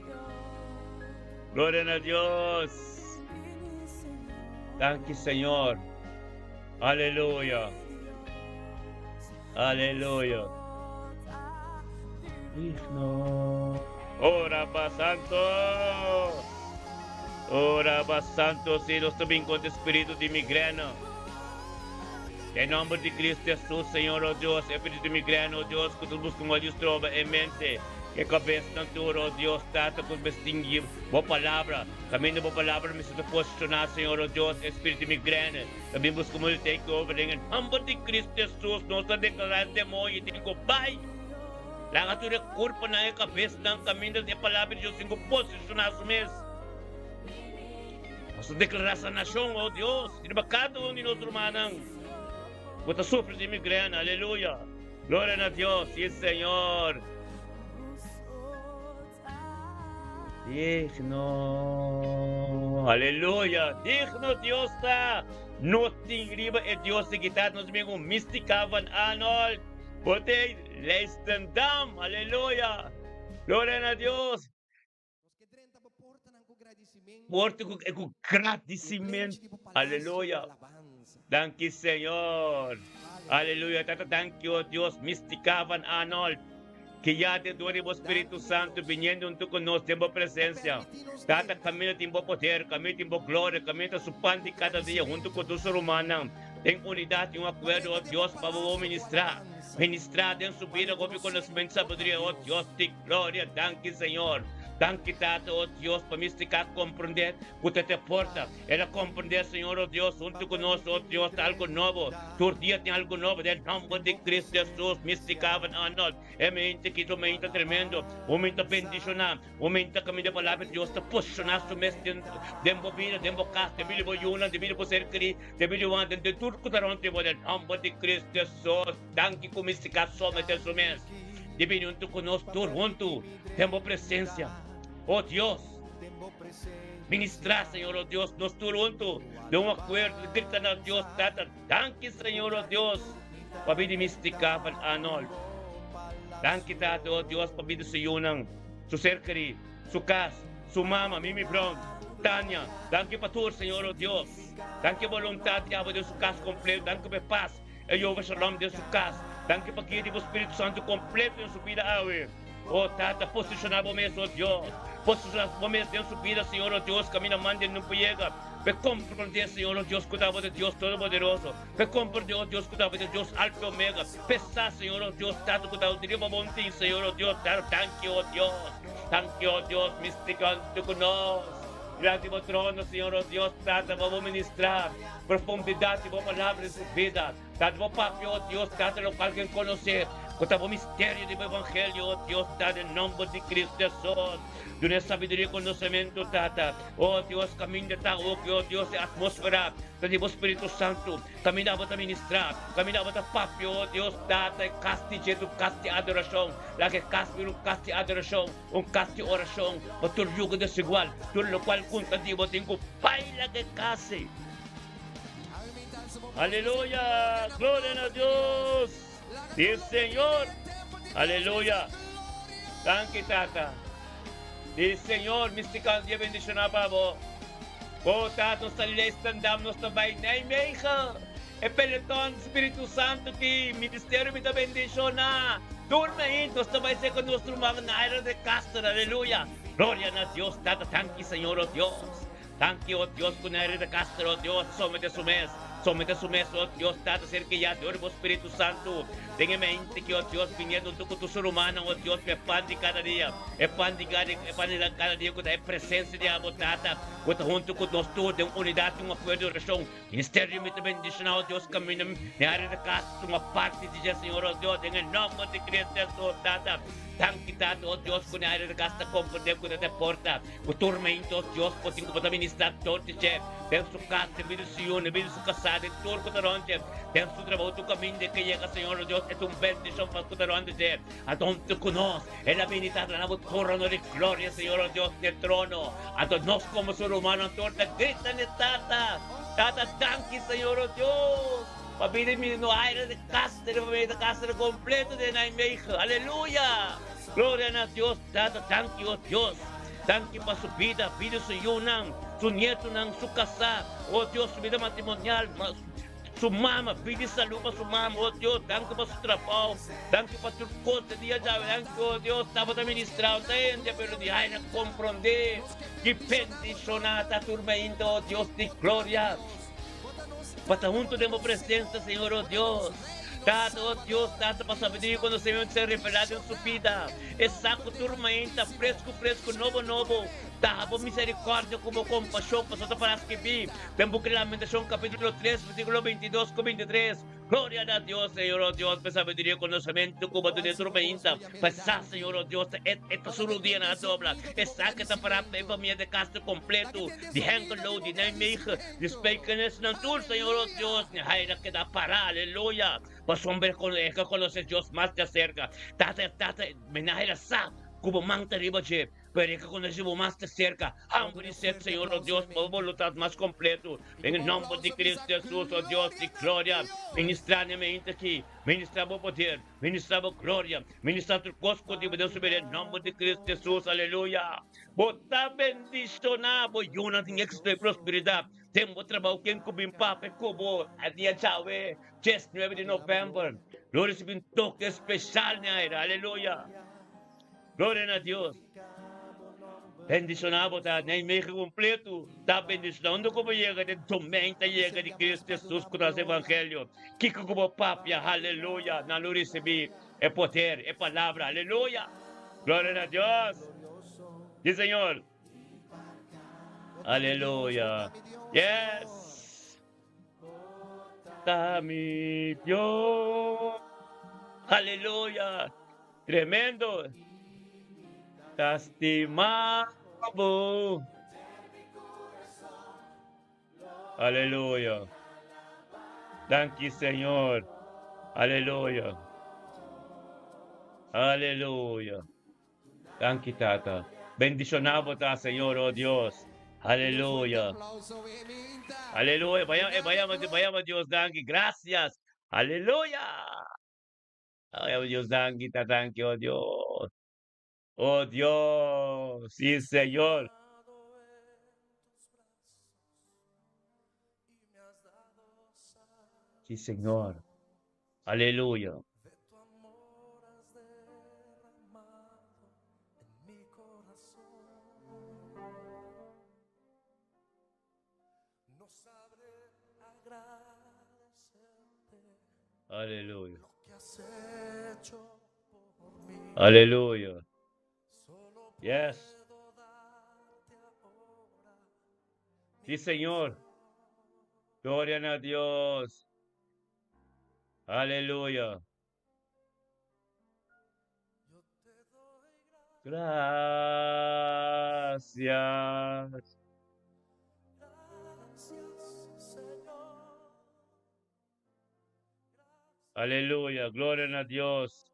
Gloria a Dios. Thank you, Señor. Aleluya. Aleluya. Digno. Ora pa santo. Ora pa santo, si nos también con espíritu de migrana. En nombre de Cristo Jesús, Señor, oh Dios, espíritu de migrana, oh Dios, que tú buscas olhos trova en mente. Que cabeça não tua, oh Deus, trata com distinguir boa palavra, caminho boa palavra, me sinto posicionar, Senhor, oh Deus, espírito de migrana, também buscamos o take over, em nome de Cristo Jesus, nós declaramos demônio e digo, Pai, larga tu corpo na cabeça, não caminho de palavra de Deus, sinto posicionar mesmo. Nós declaramos a nação, oh Deus, e cada um de nós humanos, você sofre de migrana, aleluia, glória a Deus, sim, Senhor. Digno, aleluya, digno Dios está. No tingriba el Dios de quitar nos mismo místicaban anol. Bote leistendam, aleluya. Gloria a Dios. Porta com agradecimento, aleluya. Thank you, Señor. Aleluya, thank you, Dios, místicaban anol. Que ya te duele o Espíritu Santo viniendo junto con nosotros, tiempo presencia. Tata camino tiempo poder, camino tiempo gloria, camino su pan de cada día junto con tu ser humano. Ten unidad y un acuerdo, oh Dios, para ministrar. Ministrar en su vida con conocimiento, sabiduría, oh Dios, de gloria, thank you, Señor. Tanque, Tata, oh Dios, para misticar, comprender, que te porta. Era comprender, Señor, oh Dios, junto con nosotros, oh Dios, algo nuevo. Tu día tiene algo nuevo, del nombre de Cristo Jesús, misticaban a nós. É mente que tu mente tremendo, o mente bendicionar, o mente que me dá palavra de Deus, te posicionar su mes dentro vida, dentro casa, de vida boiuna, de vida ser cri, de vida anda, de tudo que tá onde vou, del nombre de Cristo Jesús. Tanque com misticar somente su mes. De vida junto conosco, tu junto, tempo presença. Oh Dios, ministrar, Señor, oh Dios, nos turunto de un acuerdo, gritan a Dios, Tata, tanque, Señor, oh Dios, para vida mística, para anol. Tanque, Tata, oh Dios, para vida su yunang, su cercari, su casa, su mama, Mimi Brown, Tanya, tanque para tu, Señor, oh Dios, tanque voluntad, Diabo, de su casa completo, tanque para paz, Jehová Shalom de su casa, tanque para que o Espírito Santo completo em sua vida, awe. Oh, Tata, posicionar o mesmo, oh Deus. Posicionar o mesmo em sua vida, Senhor, oh Deus. Caminha, manda, não pega. Pe compreender, Senhor, oh Deus, cuidava de Deus Todo-Poderoso. Pe compreender, oh Deus, cuidava de Deus Alfa e Omega. Pensar, Senhor, oh Deus, Tata, cuidava de Deus, bom tim, Senhor, oh Deus. Thank you, oh Deus. Thank you, oh Deus, misticando conosco. Grande o trono, Senhor, oh Deus, Tata, vamos ministrar profundidade, vamos palavra de sua vida. Tata, vamos papel, oh Deus, Tata, não alguém conhecer. Contava o mistério do Evangelho, oh Deus, Tata, em nome de Cristo Jesus. Dune sabedoria e conhecimento, Tata. Oh Deus, caminho de tao, oh Deus, a atmosfera. Tadi o Espírito Santo, caminhava a ministrar, caminhava a papel, oh Deus, Tata, caste do caste adoração. Lá que caste um caste adoração, caste oração, o teu jugo desigual, tudo o qual conta de você, tenho pai lá que caste. Aleluia, glória a Deus. Diz Senhor, aleluia. Tanque, Tata. Diz Senhor, misticando dia bendicionar para vós. Oh, Tata, nós estamos também na meia. É pelo Espírito Santo que ministério me dá bendicionar. Turma aí, nós também se com nosso irmão na área de Castro, aleluia. Glória a Deus, Tata, tanque, Senhor, oh Deus. Tanque, oh Deus, com a área de Castro, oh Deus, somente su mês. Somente su mes, oh Dios, Tata, cerca ya de oro, Espíritu Santo. Tenga mente que, oh Dios, viniendo tu con tu ser humano, oh Dios, me expande cada día. Expande cada día con la presencia de Abo, Tata. Junto con nosotros, de unidad, de un acuerdo de oración. Ministerio, me te bendicionar, oh Dios, camino, de área de casa, uma parte de Dios, Señor, oh Dios, en el nombre de Cristo Jesús, Tata. Tanque, Tata, oh Dios, con la área de casa, comprender con la porta. Con tormento, oh Dios, para ministrar todo, chef. Dentro de su casa, dentro de su dentro de su casa, dentro de su cotarante, dentro de su trabajo, tu camino de que llega, Señor, Dios, es un bendición para cotarante, a donde conoce, es la bendita de la corona de gloria, Señor, Dios, del trono, a todos nos como ser humano, a todos gritan de Tata, Tata, tanque, Señor, Dios, para pedir mi no aire de castro completo de Naimeja, aleluya, gloria a Dios, Tata, tanque, oh Dios. Tanque para su vida, vida su yunang, su nieto nang su casa, oh Dios, su vida matrimonial, su mama, vida y salud para su mama, oh Dios, tanque para su trabajo, tanque para tu cosa, día ya, tanque, oh Dios, estaba administrado, pero de ahí no comprender, que bendicionada turma indo, oh Dios de gloria, para junto de mi presencia, Señor, oh Dios. Tata, oh Deus, Tata, para saber quando o Senhor se revelado em sua vida. É saco turmenta, fresco, novo. Dá misericórdia como compaixão, para só para as que vi. Tempo que Lamentação, capítulo 3, versículo 22 com 23. Glória a Deus, Senhor, oh Deus, para sabedoria e conhecimento, como tu turmenta. Passar, Senhor, oh Deus, esta sua dia na dobra. É saco esta para a família de castro completo. De hengelo, de nemiga, de speikenes, não tu, Senhor, oh Deus, ne haira que dá para, aleluia. Para hombre que conoce Dios más de cerca. Tata, me naira sa, como manta riba je, pero que conocemos más de cerca. Hambre y sed, Señor, oh Dios, por voluntad más completo. En el nombre de Cristo Jesús, oh Dios, de gloria. Ministrar a mente aqui, ministrar o poder, ministrar a glória, ministrar o cosco de Deus sobre em nome de Cristo Jesus, aleluia. Botar bendicionar, boiuna, tem éxito e prosperidade. Temos trabalho que encobrim papo, cubo, a dia tchau, 9 de novembro. Glória se um toque especial, aleluia. Glória a Deus. Bendicionado, tá? Nem meio completo. Tá bendicionando como chega de tormenta, chega de Cristo Jesus com o Evangelho. Que como papia, aleluia. Na luz recebi é poder, é palavra, aleluia. Glória a Deus. Sí, Señor. Aleluya. Yes. Está mi Dios. Aleluya. Tremendo. Lastimado. Aleluya. Thank you, Señor. Aleluya. Aleluya. Thank you, Tata. Bendicionado ta, Señor, oh Dios. Aleluya. Aleluya. Vayamos, Dios, thank you. Gracias. Aleluya. Vayamos, Dios, thank you, thank you, oh Dios. Oh Dios. Sí, Señor. Sí, Señor. Aleluya. Aleluya. Aleluya. Yes. Sí, Señor. Gloria a Dios. Aleluya. Gracias. Aleluya. Gloria a Dios.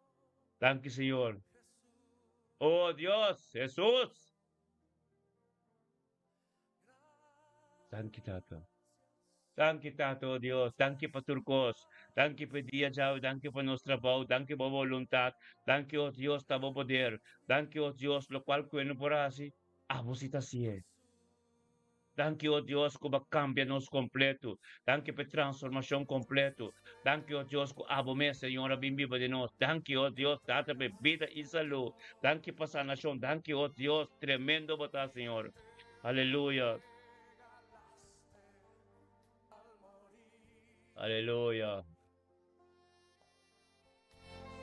Thank you, Señor. Oh Dios, Jesús. Thank you, Tata. Thank you, Tata, oh Dios. Thank you, Paturcos. Thank you, dia Jau. Thank you, nosso trabalho. Thank you, voluntad. Thank you, oh Dios, tabo poder. Thank you, oh Dios, lo cual que no por así. Abusita si é. Thank you, oh Deus, que cambia-nos completo. Thank you por transformação completo. Thank you, oh Deus, que abomé, Senhor, a bimbiba de nós. Thank you, oh Deus, data bebida e saúde. Thank you por sanação. Thank you, oh Deus, tremendo botar, Senhor. Aleluia. Aleluia.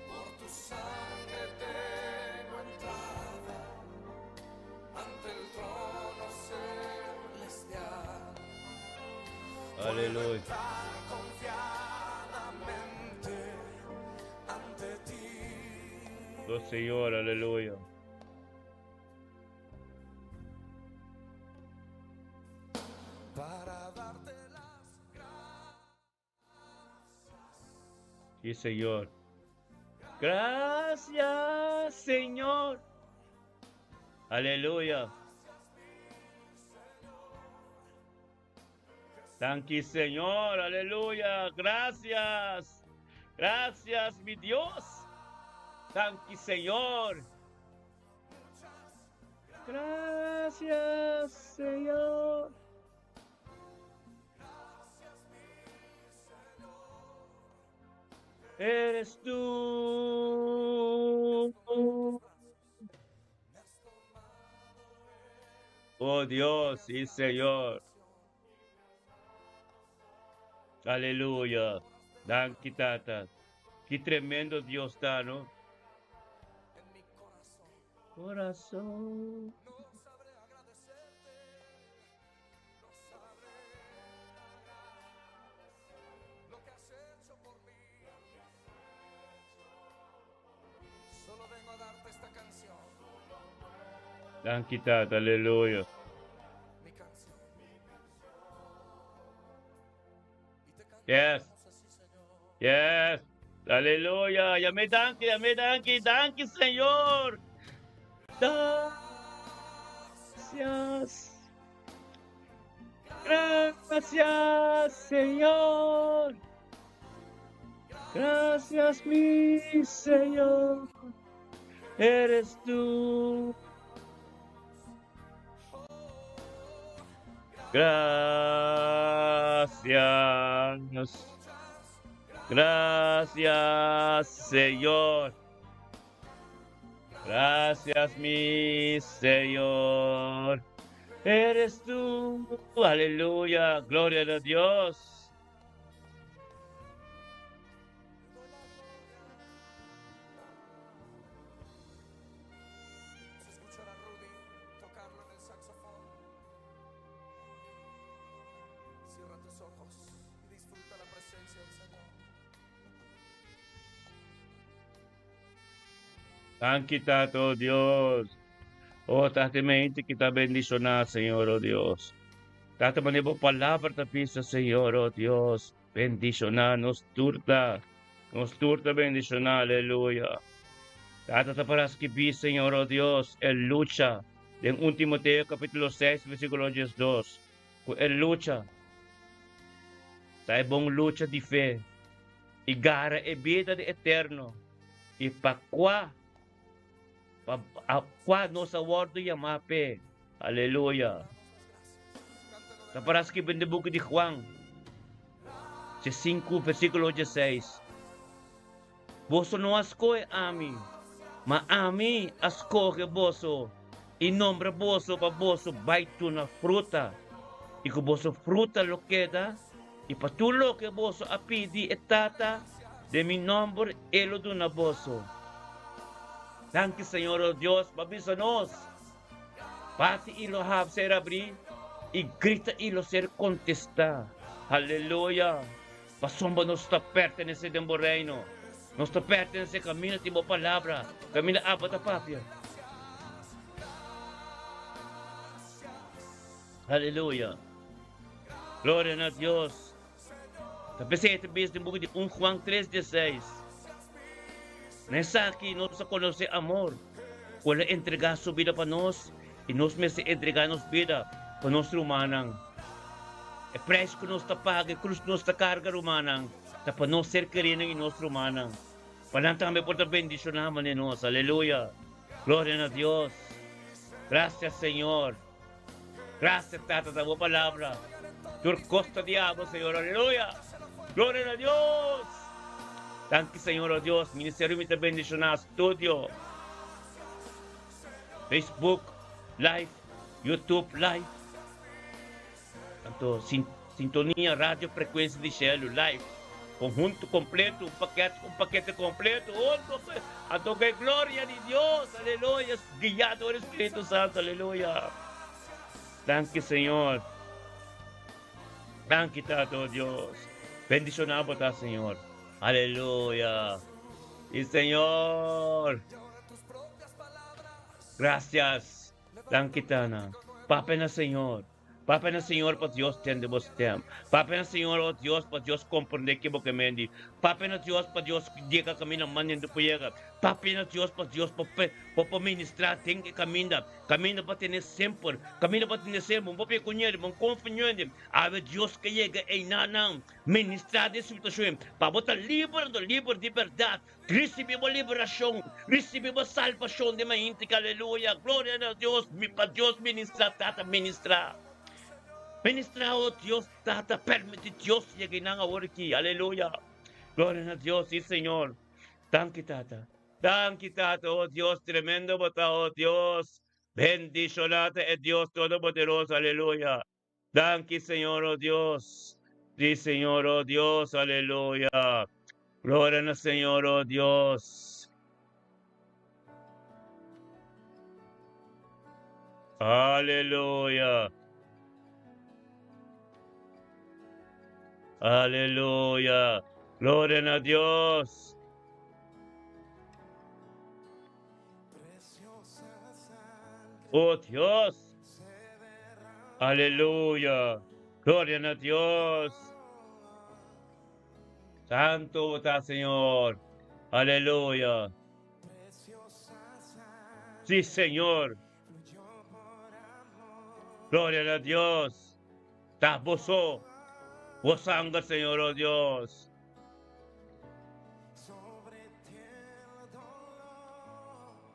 Por tu sangre tengo entrada ante el trono celestial. Aleluia. Confiadamente ante ti. Oh Senhor, aleluia. Para darte las gracias. Sí, Senhor. Gracias, Senhor. Aleluia. Thank you, Señor. Aleluya. Gracias. Gracias, mi Dios. Thank you, Señor. Gracias, Señor. Eres tú. Oh Dios, sí, Señor. Aleluya. Thank you, Tata. Qué tremendo Dios está, ¿no? Corazón. Solo vengo a darte esta canción. Thank you, Tata. Aleluya. Mi canción. Y te Yes. cantamos así, Señor. Yes. Aleluya. Ya me thank you, Señor. Gracias. Gracias, Señor. Gracias, mi Señor. Eres tú. Gracias. Gracias, Señor. Gracias, mi Señor. Eres tú. Aleluya. Gloria a Dios. Se escuchará Rudy Thank you, Tato, oh Dios. Oh, tatemente kita bendicionar, Señor, oh Dios. Tata manebo palabra ta pisa, Señor, oh Dios. Bendicionar, nos turta bendicionar, aleluya. Tata taparas que vi, Señor, oh Dios, el lucha. En 1 Timoteo capítulo 6, versículo 2. El lucha. Sa bom lucha de fe. E gara e vida de eterno. E pa qua nossa wordo yamape. Aleluya. Taparas que vende buku de Juan. 5, versículo 16. Boso no asco e ami. Ma ami asco que boso. E nombra boso pa boso baito na fruta. E que boso fruta lo queda. E pa tu lo que boso apidi e tata. De mi nombre elo do na boso. Thank you, Señor, oh Dios, babisanos. Pati ilo hab ser abrir e grita ilo ser contestar. Aleluya. Pasomba nos está pertenece de um reino. Nos está pertenece camina de uma palavra. Camina abata papia. Aleluya. Glória a Deus. Tapos esse bis de buco de 1 Juan 3:16. Nessa aqui nós conhece amor. Quando entregar sua vida para nós e nós mesmos entregar nossa vida para nosso humanang. É preço que nós está paga, cruz que nós está carga humanang, para nós ser querido em nosso humanang. Para também por a bendição em nós. Aleluia. Glória a Deus. Graças, Senhor. Graças, Tata, da boa palavra. Por costa diabo, Senhor. Aleluia. Glória a Deus. Thank you, Señor, oh Dios. Ministerio me te bendicionar. Studio. Facebook Live. YouTube Live. Tanto sintonia, rádio, frequência de cielo Live. Conjunto completo, um paquete completo. A toque glória de Deus. Aleluia. Guiado por Espírito Santo. Aleluia. Thank you, Señor. Thank you, Tato, Dios. Bendicionado está, Señor. Aleluya. Y Señor. Gracias. Thank Papa na Señor. Papa na Señor, para Dios tende vos tem. Papa na Señor, oh Dios, para Dios comprende que vos mendi. Papa na Dios, para Dios llega camino manendo puyega. Papa na Dios, para Dios para ministrar tem que camina. Camina para ter sempre. Camina para ter sempre. Um pouco conhece, um confiante. Ave Deus que chega em nanang. Ministrar de situação. Para botar livre de verdade. Recebemos liberação. Recebemos salvação de minha íntegra. Aleluia. Glória a Deus. Para Deus ministrar, tata ministrar. Ministrar, oh Dios, Tata, permite Dios llegue en ahora aquí. Aleluya. Gloria a Dios, sí, Señor. Thank you, Tata. Thank you, Tata, oh Dios, tremendo, oh Dios. Bendicionate es Dios Todopoderoso. Aleluya. Thank you, Señor, oh Dios. Sí, Señor, oh Dios. Aleluya. Gloria al Señor, oh Dios. Aleluya. Aleluya. Gloria a Dios. Oh Dios. Aleluya. Gloria a Dios. Santo está, Señor. Aleluya. Sí, Señor. Gloria a Dios. Taboso. Oh sangre, Señor, oh Dios.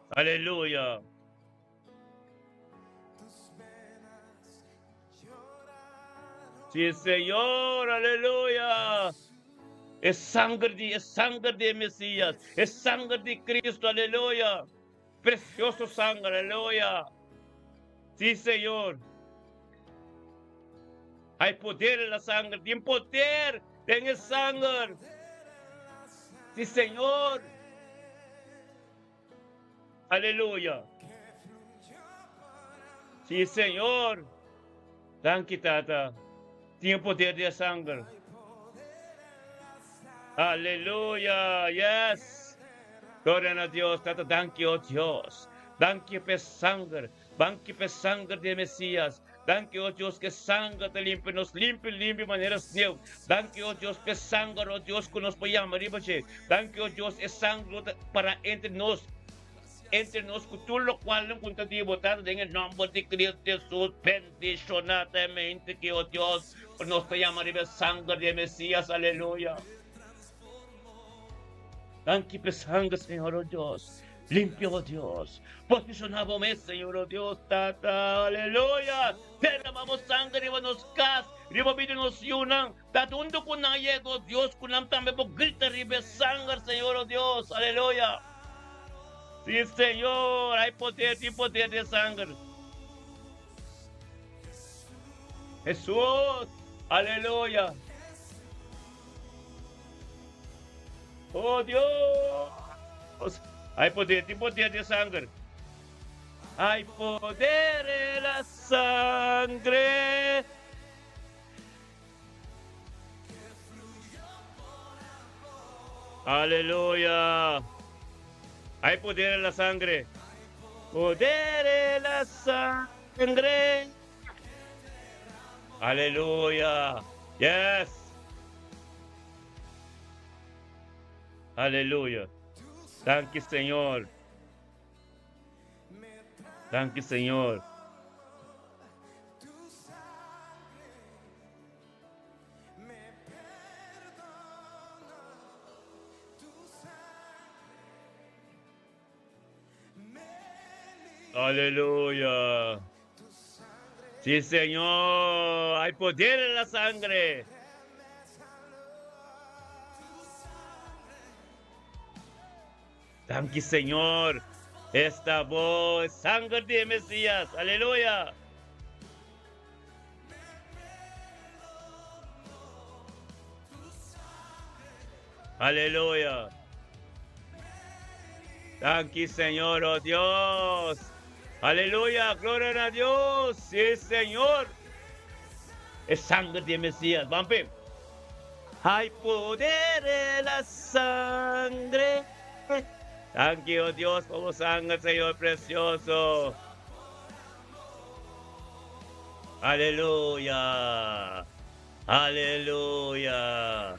Aleluya. Sí, Señor, aleluya. Es sangre de Mesías. Es sangre de Cristo, aleluya. Precioso sangre, aleluya. Sí, Señor. Hay poder en la sangre, tiene poder en el sangre. Sí, Señor. Aleluya. Sí, Señor. Thank you, Tata. Tiene poder de sangre. Aleluya. Yes. Gloria a Dios. Tato, thank you, oh Dios. Thank you, sangre. Thank you, sangre de Mesías. Thank you, oh Dios, que sangre te limpia, nos limpia maneras de Thank you, oh Dios, que sangre, oh Dios, que nos podemos arriba. Thank you, oh Dios, es sangre para entre nos, con todo lo cual no contigo votar en el nombre de Cristo Jesús, bendicionadamente que, oh Dios, nos podemos arriba sangre de Mesías, aleluya. Thank you, sangre, Señor, oh Dios. Limpio, oh Dios. Posicionábame, Señor, oh Dios, tata, aleluya. Derramamos sangre, riba nos cas, riba video nos yunan. Tatundo ko na yego, Dios, kunam también po grita riba sangre, Señor, oh Dios, aleluya. Sí, Señor, hay poder de sangre. Jesús, aleluya. Oh Dios, hay poder de sangre. Hay poder en la sangre. Aleluya. Hay poder en la sangre. Poder en la sangre. Aleluya. Yes. Aleluya. Thank you, Señor. Thank you, Señor. Aleluya. Sí, Señor. Hay poder en la sangre. Thank you, Señor. Esta voz, sangre de Mesías. Aleluya. Aleluya. Thank you, Señor, oh Dios. Aleluya, gloria a Dios. Sí, Señor. Es sangre de Mesías. Vamos. Hay poder en la sangre. Thank you, oh Dios, como sangre, Señor precioso. Aleluya. Aleluya.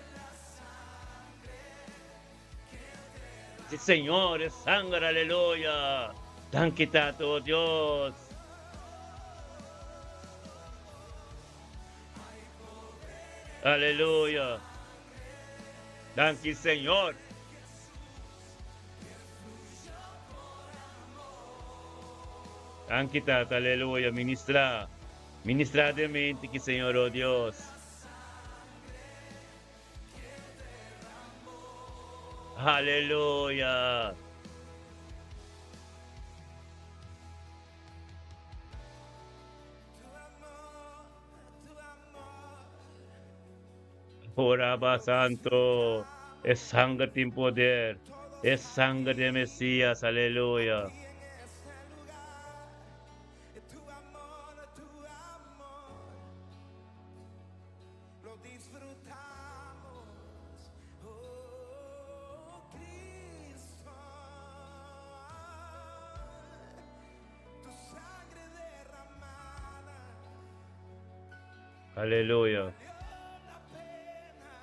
Sí, Señor, es sangre, aleluya. Thank you, Tato, oh Dios. Aleluya. Thank you, Señor. Thank you, Tato, aleluya. Ministra de mente que, Señor, oh Dios. Aleluya. Oraba Santo, es sangre sin poder, es sangre de Mesías, aleluya. Aleluya.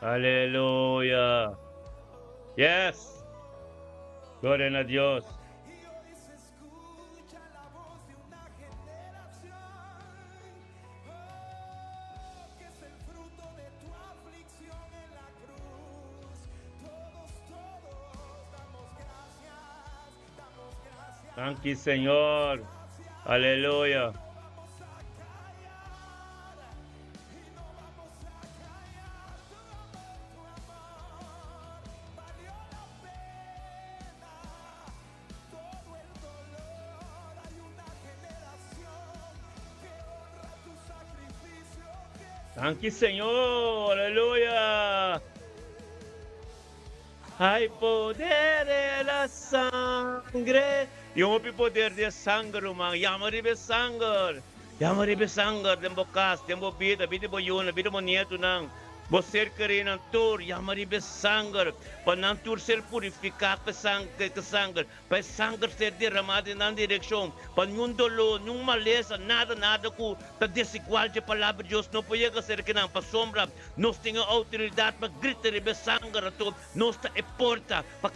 Aleluya. Yes. Gloria a Dios. Thank you, Señor. Aleluya. Thank you, Señor, aleluya. Hay poder en la sangre. Yung poder de sangre, man. Yamari sangre. Yamari sangre. Tembo kas, tembo vida mo yun, vida mo nieto nang. Você querendo tur, yamaribe sangue, para não tur ser purificado que sangue, para sangue ser derramado na direção, para nenhum dolor, nenhuma maleza, nada que está desigual de palavra de Deus, não pode ser que não, para sombra, nós temos autoridade para gritar e sangue, nós está porta, para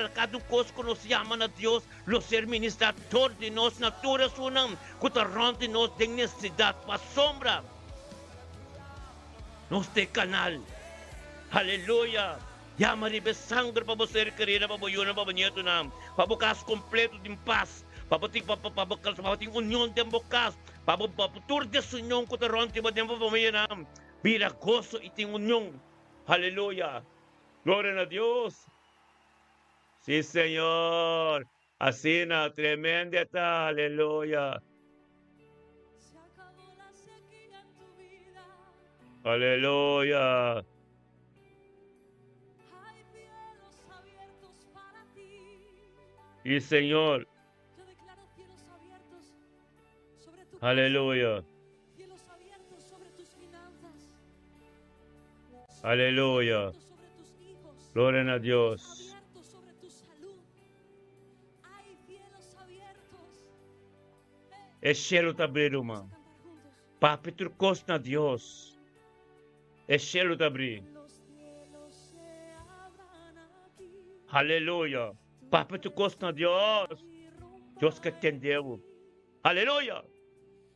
cada coisa que nós chamamos a Deus, los ser ministrador de nós, natura sunam, que está ronde nós tem necessidade, para sombra. Nós temos canal. Aleluia. Yamaribe sangue para você querida, para você para banheiro nam, para bukas completo de paz, para ter união de bukas, para tur de união que te ronte para tempo para mim nam, vira gozo e tem união. Aleluia. Glória a Deus. Sí, Señor. Así na tremenda está. Aleluya. Se acabó la sequía en tu vida. Aleluya. Hay cielos abiertos para ti. Y Señor. Yo declaro cielos abiertos sobre tu Aleluya. casa, cielos abiertos sobre tus finanzas, Aleluya. cielos abiertos sobre tus hijos, Gloria a Dios. abiertos sobre tu salud. Hay cielos abiertos. Es cielo te abrir, Vamos a irmão. cantar juntos. Papi, tu costa na Dios. Es cielo te abrir. Los cielos se abran a ti. Aleluya. Papi, tu costa na Dios. Y rompa Dios que atendeu. Aleluya.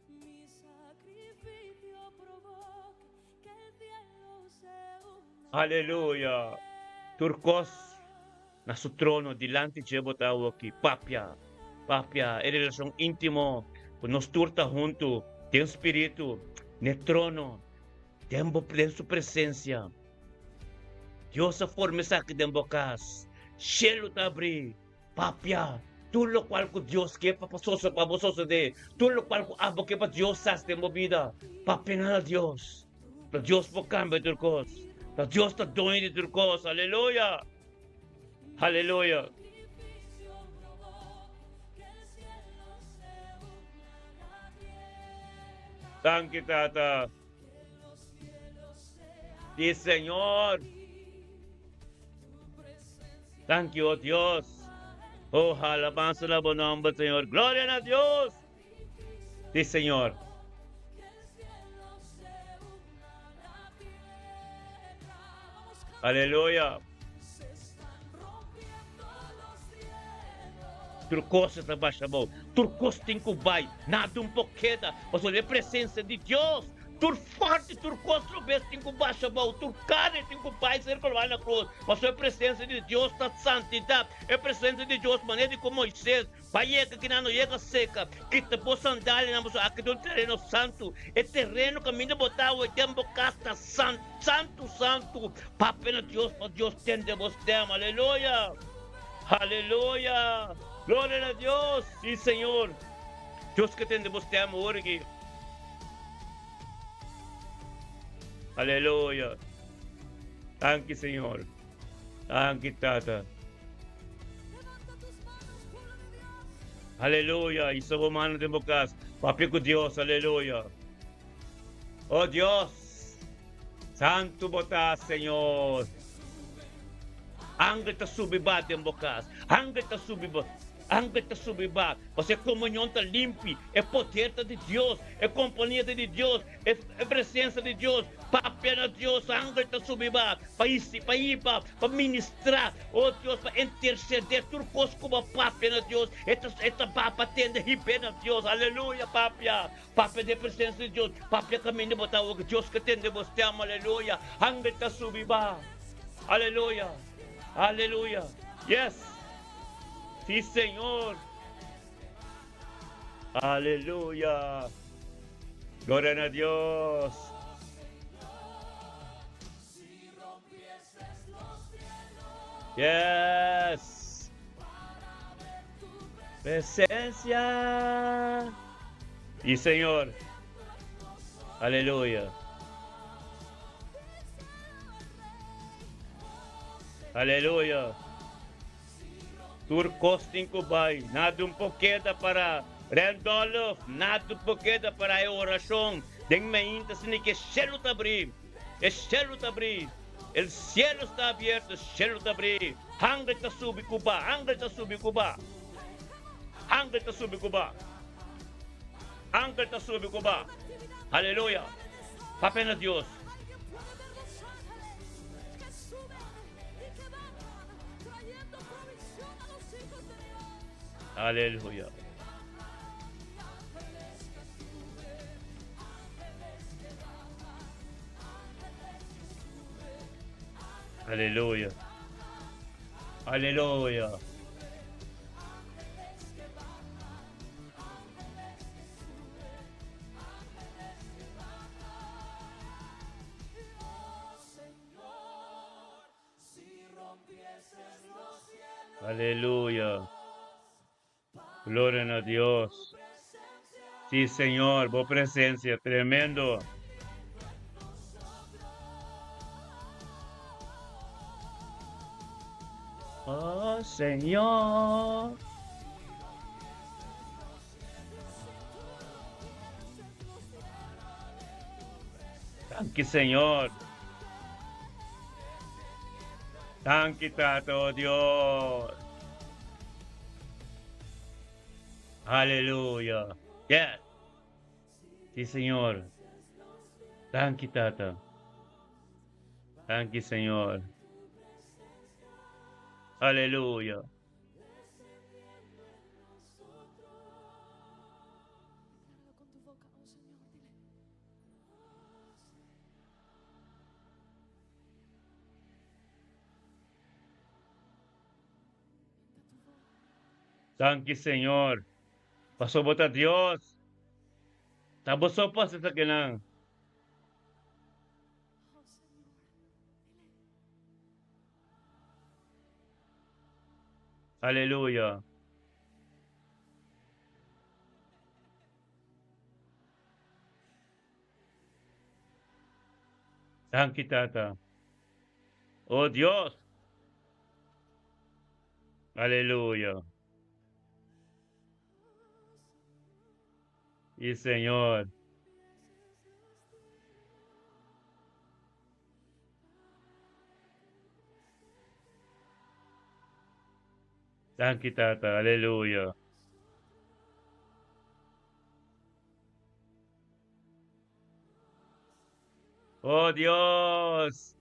mi sacrificio provoque que el cielo se una. Aleluya. Turcos na su trono delante de botao aqui. Papia, é relação íntimo. Nos turta junto. Tem espírito. No trono. Tem sua presença. Deus a forma saque de bocas. Cielo te abrir. Papia. Tudo lo qual que Deus quer para você de. Tudo lo qual que abo que para Deus faz de vida. Papia nada Deus. Para Deus por cambio turcos. Para Deus está dono de turcos. Aleluia. Aleluia. Sacrificio provoque que el cielo se una a la tierra. Thank you, Tata. Los cielos se abran Sí, Señor. tu presencia. Thank you, oh Dios. Oh, alabanza la buen nombre, Señor. Gloria a Dios. Sí, Señor. Que el cielo se una a la tierra. Vamos, canta. Aleluya. Se están rompiendo los cielos. Turcos está baixa a mão. Turcos tem que vai. Nada um pouquinho. Mas olha a presença de Deus. Tur forte, turcos não vê tem que baixa a mão. Tur carne tem que vai ser colocado na cruz. Mas a presença de Deus está santidade. É a presença de Deus, maneira como Moisés. Vai que não chega seca. Que te possa andar aqui no terreno santo. É terreno caminho botar o tempo casta santo, santo, santo. Papel de Deus, para Deus tem de você. Aleluia. Aleluya. Gloria a Dios. Sí, Señor. Dios que tenemos te amor aquí. Aleluya. Thank you, Señor. Thank you, Tata. Levanta tus manos, pueblo de Dios. Aleluya. Y somos manos de bocas. Papi con Dios. Aleluya. Oh Dios. Santo botas, Señor. Ángel está subiba de bocas. Ángel está subiba. Ángel está subiba. Você comunhão está limpa. É poder de Deus. É companhia de Deus. É presença de Deus. Papi na Deus. Ángel está subiba. Para ir para ministrar. Oh Deus, para interceder. Turcos como papi na Deus. Esta papa tende ribe na Deus. Aleluia, papi. Papi de presença de Deus. Papi caminho botar o Deus que tende você. Aleluia. Ángel está subiba. Aleluia. Aleluya. Yes. Sí, Señor. Aleluya. Gloria a Dios. Yes. Presencia. Y Señor. Aleluya. Aleluia. Turcos tem que vai. Nada um pouquinho para Randolph. Nada um pouquinho para a oração. Tem me ainda se que céu te abrir. El cielo está abrir. El cielo está abierto, el cielo está abrir. Ángel está subindo Cuba, ángel está subindo Cuba. Ángel está subindo Cuba. Ángel está subindo Cuba. Aleluya. Papel a Dios. Alguien puede ver los ángeles que suben y que bajan, trayendo provisión a los hijos de Dios. Aleluya. Aleluya. Aleluya. Aleluya. Gloria a Dios. Sí, Señor, vos presencia, tremendo. Oh, Señor. Thank you, Señor. Thank you, Tato Dios. Aleluya. Yes. Sí, Señor. Thank you, Tata. Thank you, Señor. Aleluya. Decláralo con tu boca, oh Señor, dile. Pinta tu voz. Thank you, Señor. Pasó bota Dios. Tapos sopas sa kinang. Oh Señor, dile. Aleluya. Thank you, Tata. Oh Dios. Aleluya. Y Señor. Thank you, Tata. Aleluya. Oh Dios.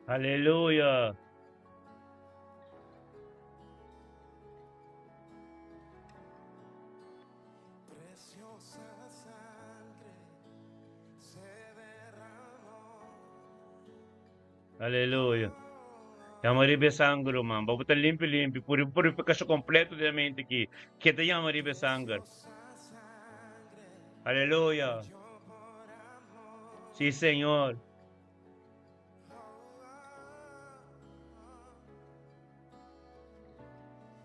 Aleluya. Preciosa sangre se derramó. Aleluya. Yamaribe sangro, man. Babuta limpi. Purificação completo da mente aqui. Que te yamaribe sangre. Aleluya. Sí, Señor.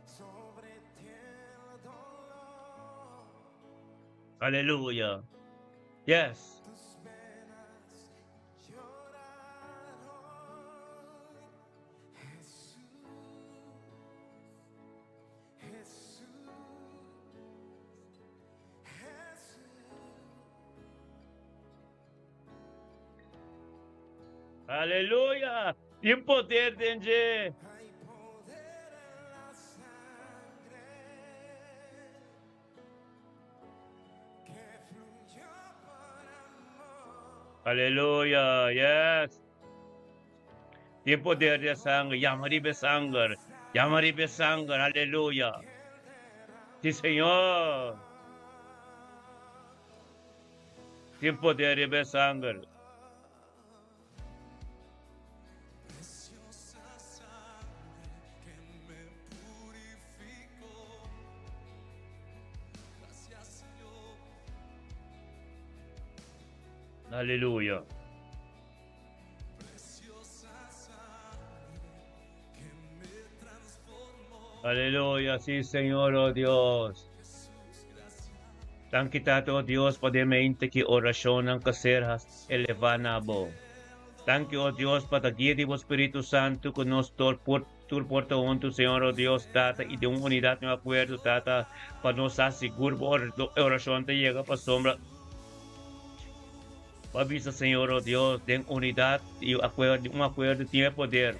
Sobre ti el dolor, Aleluya. Yes. tus penas lloraron. Jesús, Jesús, Jesús. Aleluya. E o poder dentro. Hay poder en la sangre que fluyó por amor. Aleluya. Yes. E o poder de sangue. Yamaribe sangre. Yamaribe sangre. Aleluya. Sí, Señor. Sí, o poder de sangre. Preciosa sangre Aleluya. Aleluya, sí, Señor, oh Dios. Thank kita, oh Dios, pademente ki orasyon ang kaserhas elevanabo. Thank you, oh Dios, patagir di Espíritu Santo con nosotros por porta junto, Señor, oh Dios, tata, y de una unidad no acuerdo, tata, para nos asegurar oración te llega para sombra. Avisa, Señor, oh Dios, de unidad y un acuerdo tiene poder.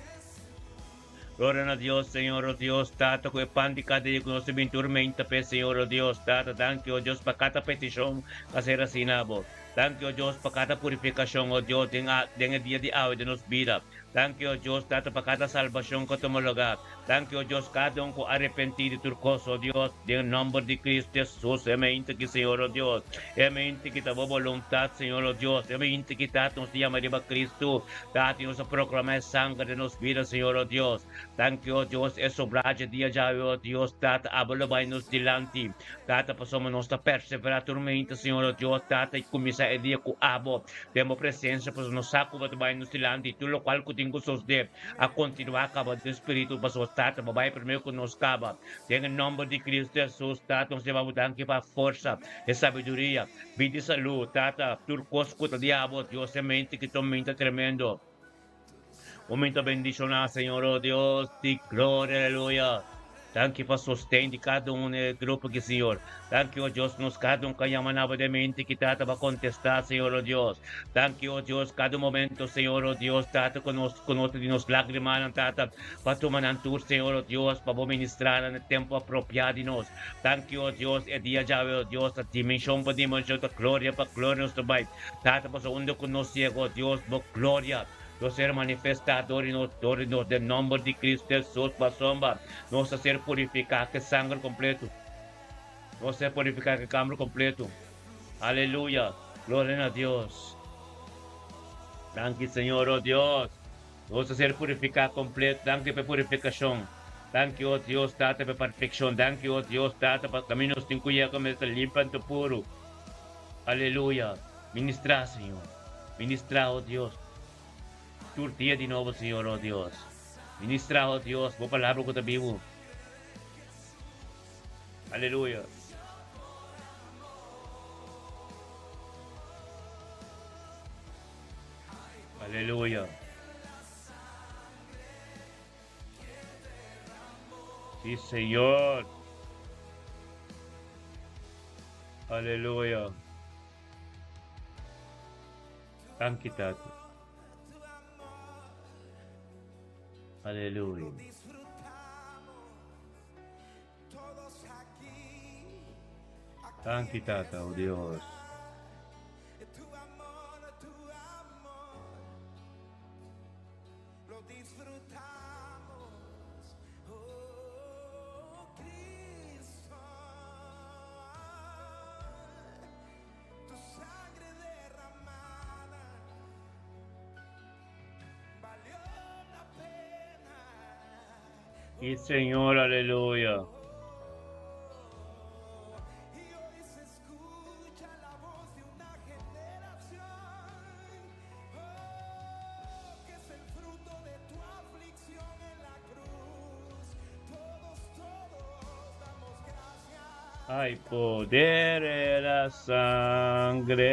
Gloria a Dios, Señor, oh Dios, Tata, que pan de cada día conocimiento tormenta, Señor, oh Dios, Tata, thank you, oh Dios, para cada petición, hacer sinabo. Thank you, oh Dios, para cada purificación, oh Dios, en el día de hoy de nos vida. Thank you, oh Dios, Tata, para cada salvación que tomó lugar. Thank you, oh Dios, cada uno arrepentido y turcoso, oh Dios, en el nombre de Cristo Jesús, mente que, Señor, oh Dios, mente que tu voluntad, Señor, oh Dios, mente que Tata nos llama a Cristo, Tata, nos proclama el sangre de nos vida, Señor, oh Dios. Thank you, oh Dios, es sobraje dia já, oh Dios, Tata, habla vai nos dilante. Tata, passamos nossa perseverar tormenta, Senhor, oh Dios, Tata, e começar a dia com abo. Temos presença, pois nos saco vai nos dilante, tudo o qual que tenho sos de a continuar acaba do Espírito, pastor, Tata, vai primeiro que nos acaba. Em nome de Cristo Jesus, Tata, nos levamos aqui para força e sabedoria, vida e saúde, Tata, turcos com o diabo, Deus, semente que tormenta tremendo. Momento bendicionar, Senhor, oh Deus, de glória, aleluia. Thank you for sustento de cada grupo que, Senhor. Thank you, oh Deus, nos cada que llamanava de mente que trata para contestar, Senhor, oh Deus. Thank you, oh Deus, cada momento, Senhor, oh Deus, trata conosco de nos lágrimas, trata para tomar um tour, Senhor, oh Deus, para ministrar no tempo apropriado de nós. Thank you, oh Deus, é dia já, oh Deus, a dimensão para dimensão, a glória para glória, nos também. Trata para onde conosco, oh Deus, por glória. Nos ser manifestadores nos del nombre de Cristo Jesús, para sombra, nos ser purificar que sangre completo, nos ser purificar que cambio completo. Aleluya, gloria a Dios. Thank you, Señor, oh Dios. Nos ser purificar completo, thank you por purificación. Thank you, oh Dios, Tata, por perfección. Thank you, oh Dios, Tata, para caminos sin cuya como está limpan tu puro. Aleluya. Ministra, Señor. Ministra, oh Dios. Turtia de novo, Senhor, oh Deus. Ministra, oh Deus, boa palavra que eu vivo. Aleluia. Aleluia. Sim, Senhor. Aleluia. Thank you, Tata. Aleluya. Thank you, Tata, oh Dios. Y Señor, aleluya. Hay poder en la sangre.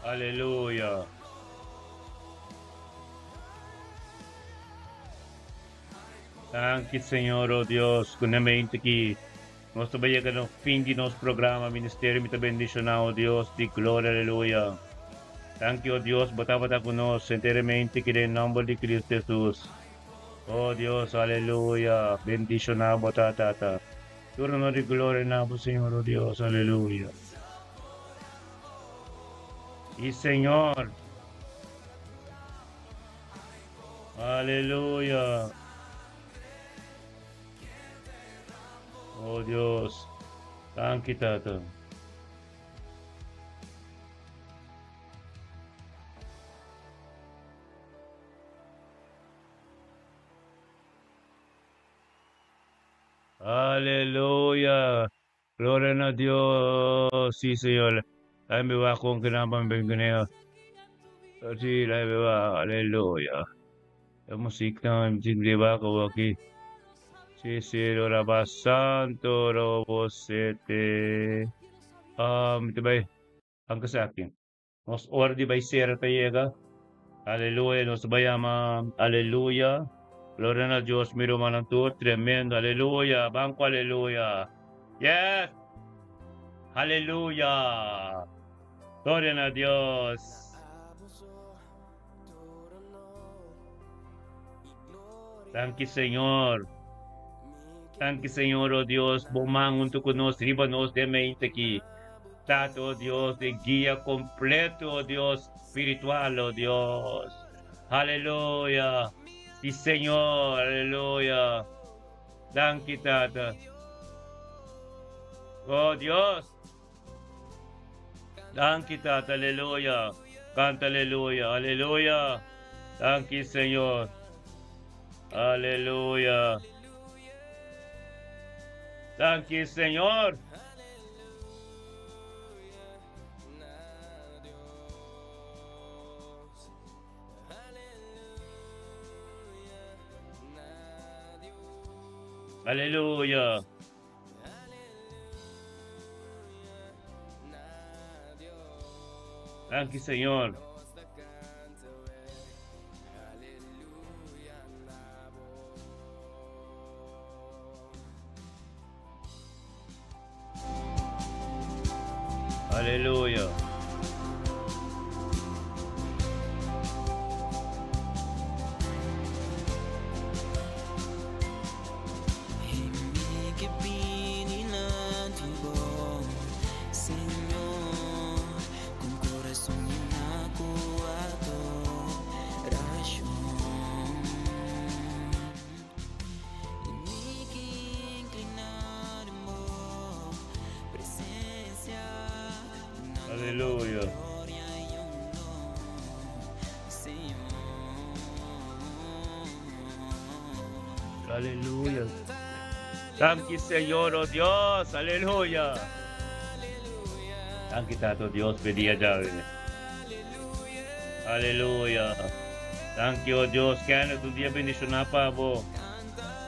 Aleluya. Thank you, Señor, oh Dios, con la mente que nos vaya que no fin de nos programa, ministerio, mi te bendicionado, oh Dios, de gloria, aleluya. Thank you, oh Dios, botaba con nos enteramente que en nombre de Cristo Jesús. Oh Dios, aleluya, bendicionado, botata. Turno de gloria, Señor, oh Dios, aleluya. Sí, Señor. Aleluya. Oh Dios. Thank you, Tata. Aleluya. Gloria a Dios. Sí, Señor. Ay, me va con que nada más venga. Sí, la va. Aleluya. La música me va con aquí. Sí, sí, ora va santo, robo sete. Diba, ang kasakin. Nos ordi ba isera tayega? Aleluya, nos bayama. Aleluya. Gloria a Dios, miro manantu, tremendo. Aleluya, banco, aleluya. Yes. Aleluya. Gloria a Dios. Thank you, Señor. Thank you, Señor, oh Dios. Bumangon tu kunos, ribanos de mente aquí. Tato, oh Dios, de guía completo, oh Dios, espiritual, oh Dios. Aleluya. Sí, Señor, aleluya. Thank you, Tata. Oh Dios. Thank you, Tata, aleluya. Canta, aleluya, aleluya. Thank you, Señor. Aleluya. Thank you, Señor. Aleluya. Thank you, Señor. Aleluya. Hindi ka pinilang tubo, Señor, con corazón inacuado, razón. Hindi ka inclinar mo, presencia. Aleluya. Aleluya. Thank you, Señor, oh Dios. Aleluya. Thank you, Tato Dios. Pedía ya. Aleluya. Thank you, oh Dios. Kaya un día bendición pa po.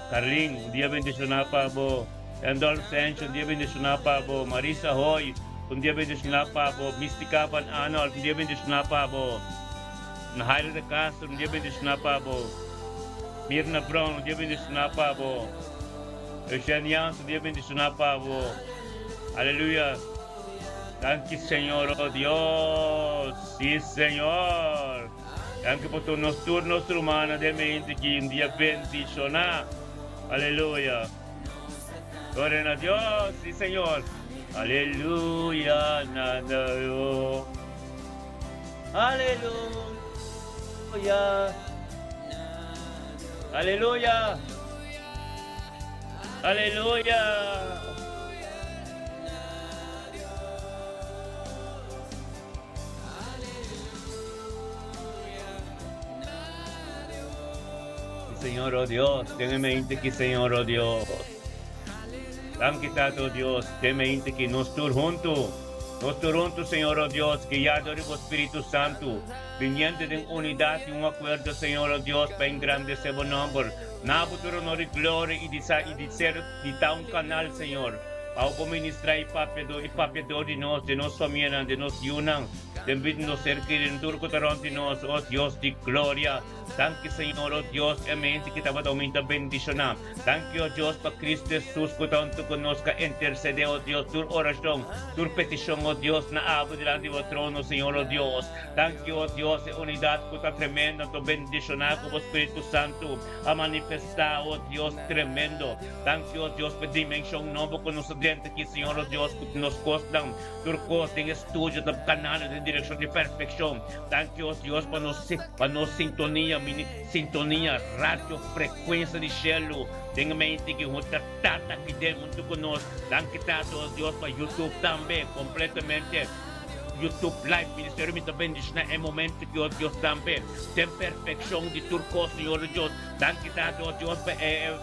Carling, un día bendición pa po. Endol Sench, un día bendición pa po. Marisa Hoy, un día bendición pa po. Mystica Pan Arnold, un día bendición pa po. Nahaira de Castro, un día bendición pa po. Mirna Brown, un día bendición pa po. Eugenia, un día bendición pa po. Aleluya. Thank you, Señor, oh Dios. Sí, Señor. Thank you por tu turnos humana de mente que un día bendicionar. Aleluya. Gloria a Dios, sí, Señor. Aleluya, nada yo. Aleluya. Aleluya. Aleluya. Señor, oh Dios, tenme mente que Señor, oh Dios. Thank you, Tato Dios, tenme mente que nos tur junto, Señor, oh Dios, que ya adoramos Espíritu Santo, viniendo en unidad y un acuerdo, Señor, oh Dios, para engrandecer su nombre. Nabuturo no de gloria y de ser un canal, Señor, para ministrar y papiador de nos familia, de nos yunan, de nos ser que en turco de nos, oh Dios de gloria, Thank you, Señor, oh Dios, que mente que estaba aumenta bendición. Thank you, oh Dios, para Cristo Jesús, que tanto conozca, intercede, oh Dios, tu oración, tu petición, oh Dios, na abo delante del trono, Señor, oh Dios. Thank you, oh Dios, de unidad, que está tremenda, tu bendición, como Espíritu Santo, a manifestar, oh Dios, tremendo. Thank you, oh Dios, por dimensión nueva con los dientes aquí, Señor, oh Dios, que nos costan, tu costa en estudio, de canales de dirección de perfección. Thank you, oh Dios, para nos sintonía, radio, frequência de cielo. Tenha mente que junta tata aqui dentro conosco. Thank you, oh Deus, para YouTube também, completamente. YouTube Live, Ministério me também diz é momento que o Deus também tem perfeição de turco, Senhor Deus. Thank you, oh Deus, para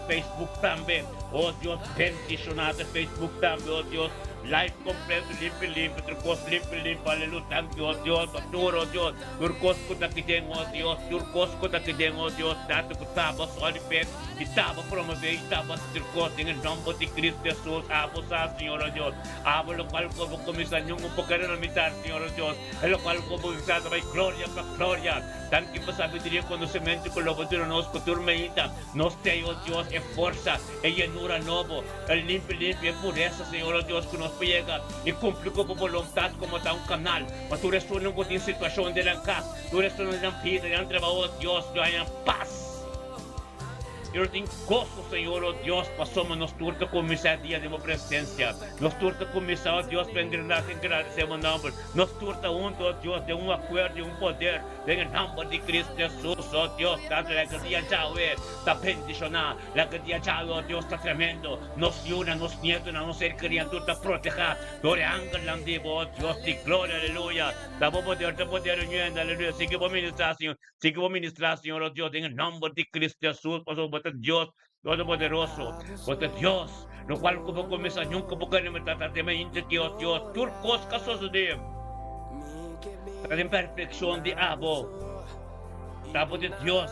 Facebook também. Oh Deus, bendicionado Facebook também, oh Deus. Life completo, limpo, turcos, limpo, aleluia, thank you, oh Deus, pastor, oh Deus, turcos ko takideng, oh Deus, turcos ko takideng, oh Deus, dato ko tabas, olipet, itaba promover, itabas turcos, em nome de Cristo Jesus, abo sa, Senhor, oh Deus, abo local ko po komisan yung upagaran na mitar, Senhor, oh Deus, el local ko po komisan may gloria, thank you, pasabi diri conocimiento ko lobo duro nos ko turmeita, nos te, oh Deus, e força, e llenura novo, el limpo, e pureza, Senhor, oh Deus, que nos llega y cumple con voluntad como está un canal. Mas tú eres una situación de la casa, tú eres una vida, de trabajo, Dios, yo hay paz. Yo tengo gozo, Señor, oh Dios, pasamos nos turca con misa día de mi presencia. Nos turca con misa, oh Dios, para agradecemos nombre. Nos turca junto, oh Dios, de un acuerdo, de un poder, en el nombre de Cristo Jesús, oh Dios, tanto la que día Yahweh está bendicionada, la que día Yahweh, oh Dios, está tremendo. Nos una, nos nieto, no ser criatura, está protegida. Gloria ángel, landivo, oh Dios, de gloria, aleluya. Te poder, aleluya. Sigue por ministrar, Señor, oh Dios, en el nombre de Cristo Jesús, oh Dios Todopoderoso, porque Dios, lo cual como comienza nunca porque no me trata de mente que Dios, turcos casos de en perfección de abo, abo de Dios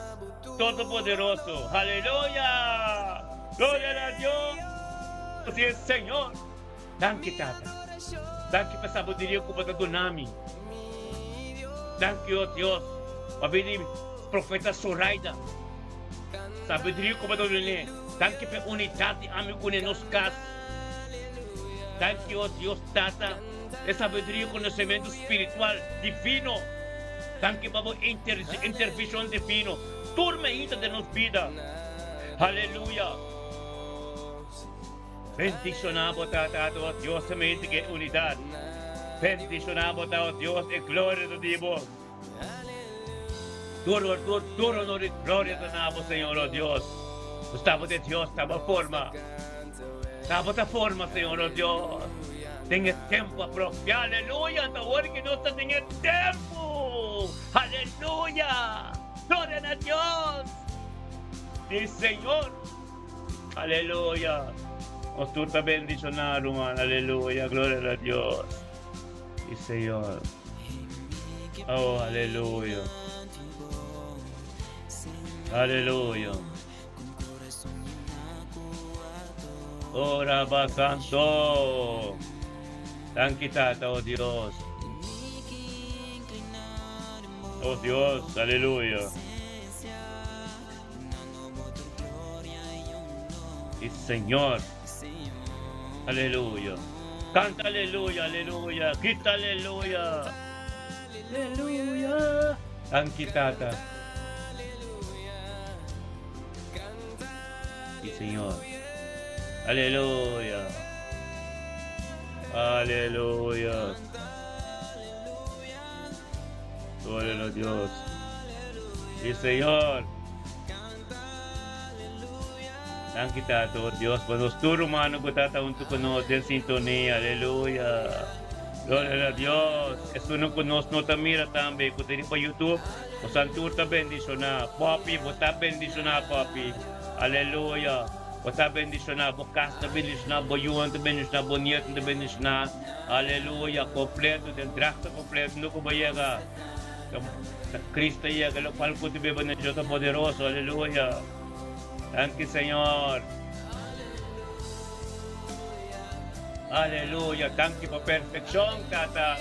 Todopoderoso, aleluya, gloria a Dios, así es Señor, danke tata, danke por sabiduría como te donami, danke oh Dios, para venir profeta Zoraida. Sabedoria como eu lhe thank you por unidade, amigo, com nos cas. Thank you, oh Deus, tata, é sabedoria, conhecimento espiritual divino. Thank you por intervenção divino. Turma ainda de nos vida. Aleluia. Bendicionamos, tata, oh Deus, somente que unidade. Bendicionamos, oh Deus, e glória do Deus. Duro, gloria a nabo, Señor, oh Dios. Estamos de Dios, estamos forma. Estamos de forma, Señor, oh Dios. Tenga tiempo apropiado, aleluya. Ahora que no tenga tiempo. Aleluya. Gloria a Dios. Sí, Señor. Aleluya. Nos turta bendicionar, hermano. Aleluya. Gloria a Dios. Sí, Señor. Oh, aleluya. Aleluya. Ora va santo. Thank you, tata, oh Dios. Oh Dios, aleluya. Y Señor. Aleluya. Canta aleluya, aleluya. Grita aleluya. Aleluya. Thank you, tata. Sí, Señor. Aleluya. Aleluya. Gloria a Dios. Sí, Señor. Thank you, Tato, Dios. Por los turnos, hermano, que está junto con nosotros en sintonía. Aleluya. Gloria a Dios. Eso no conoce, no te mira también. Que te para YouTube. O Santur está bendicionado. Papi, vos estás bendicionado, papi. Aleluya. Vos estás bendicionado. Vos casa bendicionado. Vos yuan te bendicionado. Vos nieto te bendicionado. Aleluya. Completo. Del traje completo. No como llega. Cristo llega. Lo cual que te bebe en el Dios poderoso. Aleluya. Thank you, Señor. Aleluya. Thank you por perfección, tata.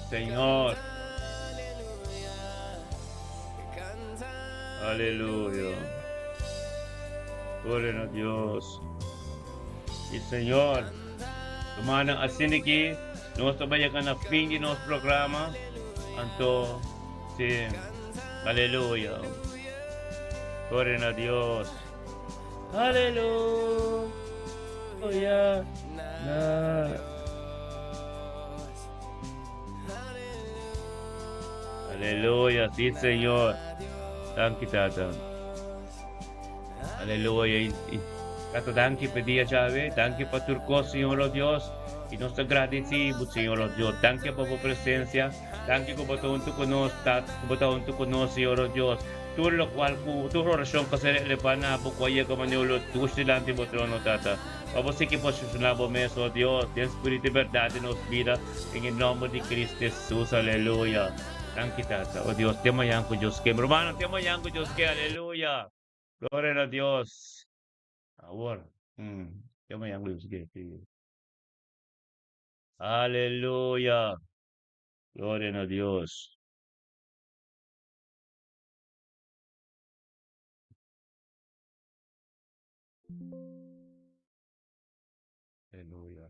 Señor. Aleluya. Gloria a Dios. Y Señor, tumana asiniki, nos tabayakan na fin di nos programa, anto, sí, aleluya. Gloria a Dios. Aleluya. Aleluya, sí, Señor. Thank you, Tata. Aleluya. Tata, thank you, pedia Chave. Thank you, Paturco, Señor, oh Dios. Y nos agradecemos, Señor, oh Dios. Thank you por tu presencia. Thank you por tu con nosotros, Señor, oh Dios. Tú lo cual, tu oración que se le pana, bukwaya ka manulo, tu silante mo trono, Tata. Vamos a que posicionamos meso, oh Dios. Ten espíritu de verdad en nos vida. En el nombre de Cristo Jesús, aleluya. Thank you, Tata. Oh Dios, te mayan ko Diyos ke. Hermano, te mayan ko Diyos ke. Aleluya. Gloria a Dios. Ahora. Te mayan ko Diyos ke. Aleluya. Gloria a Dios. Aleluya.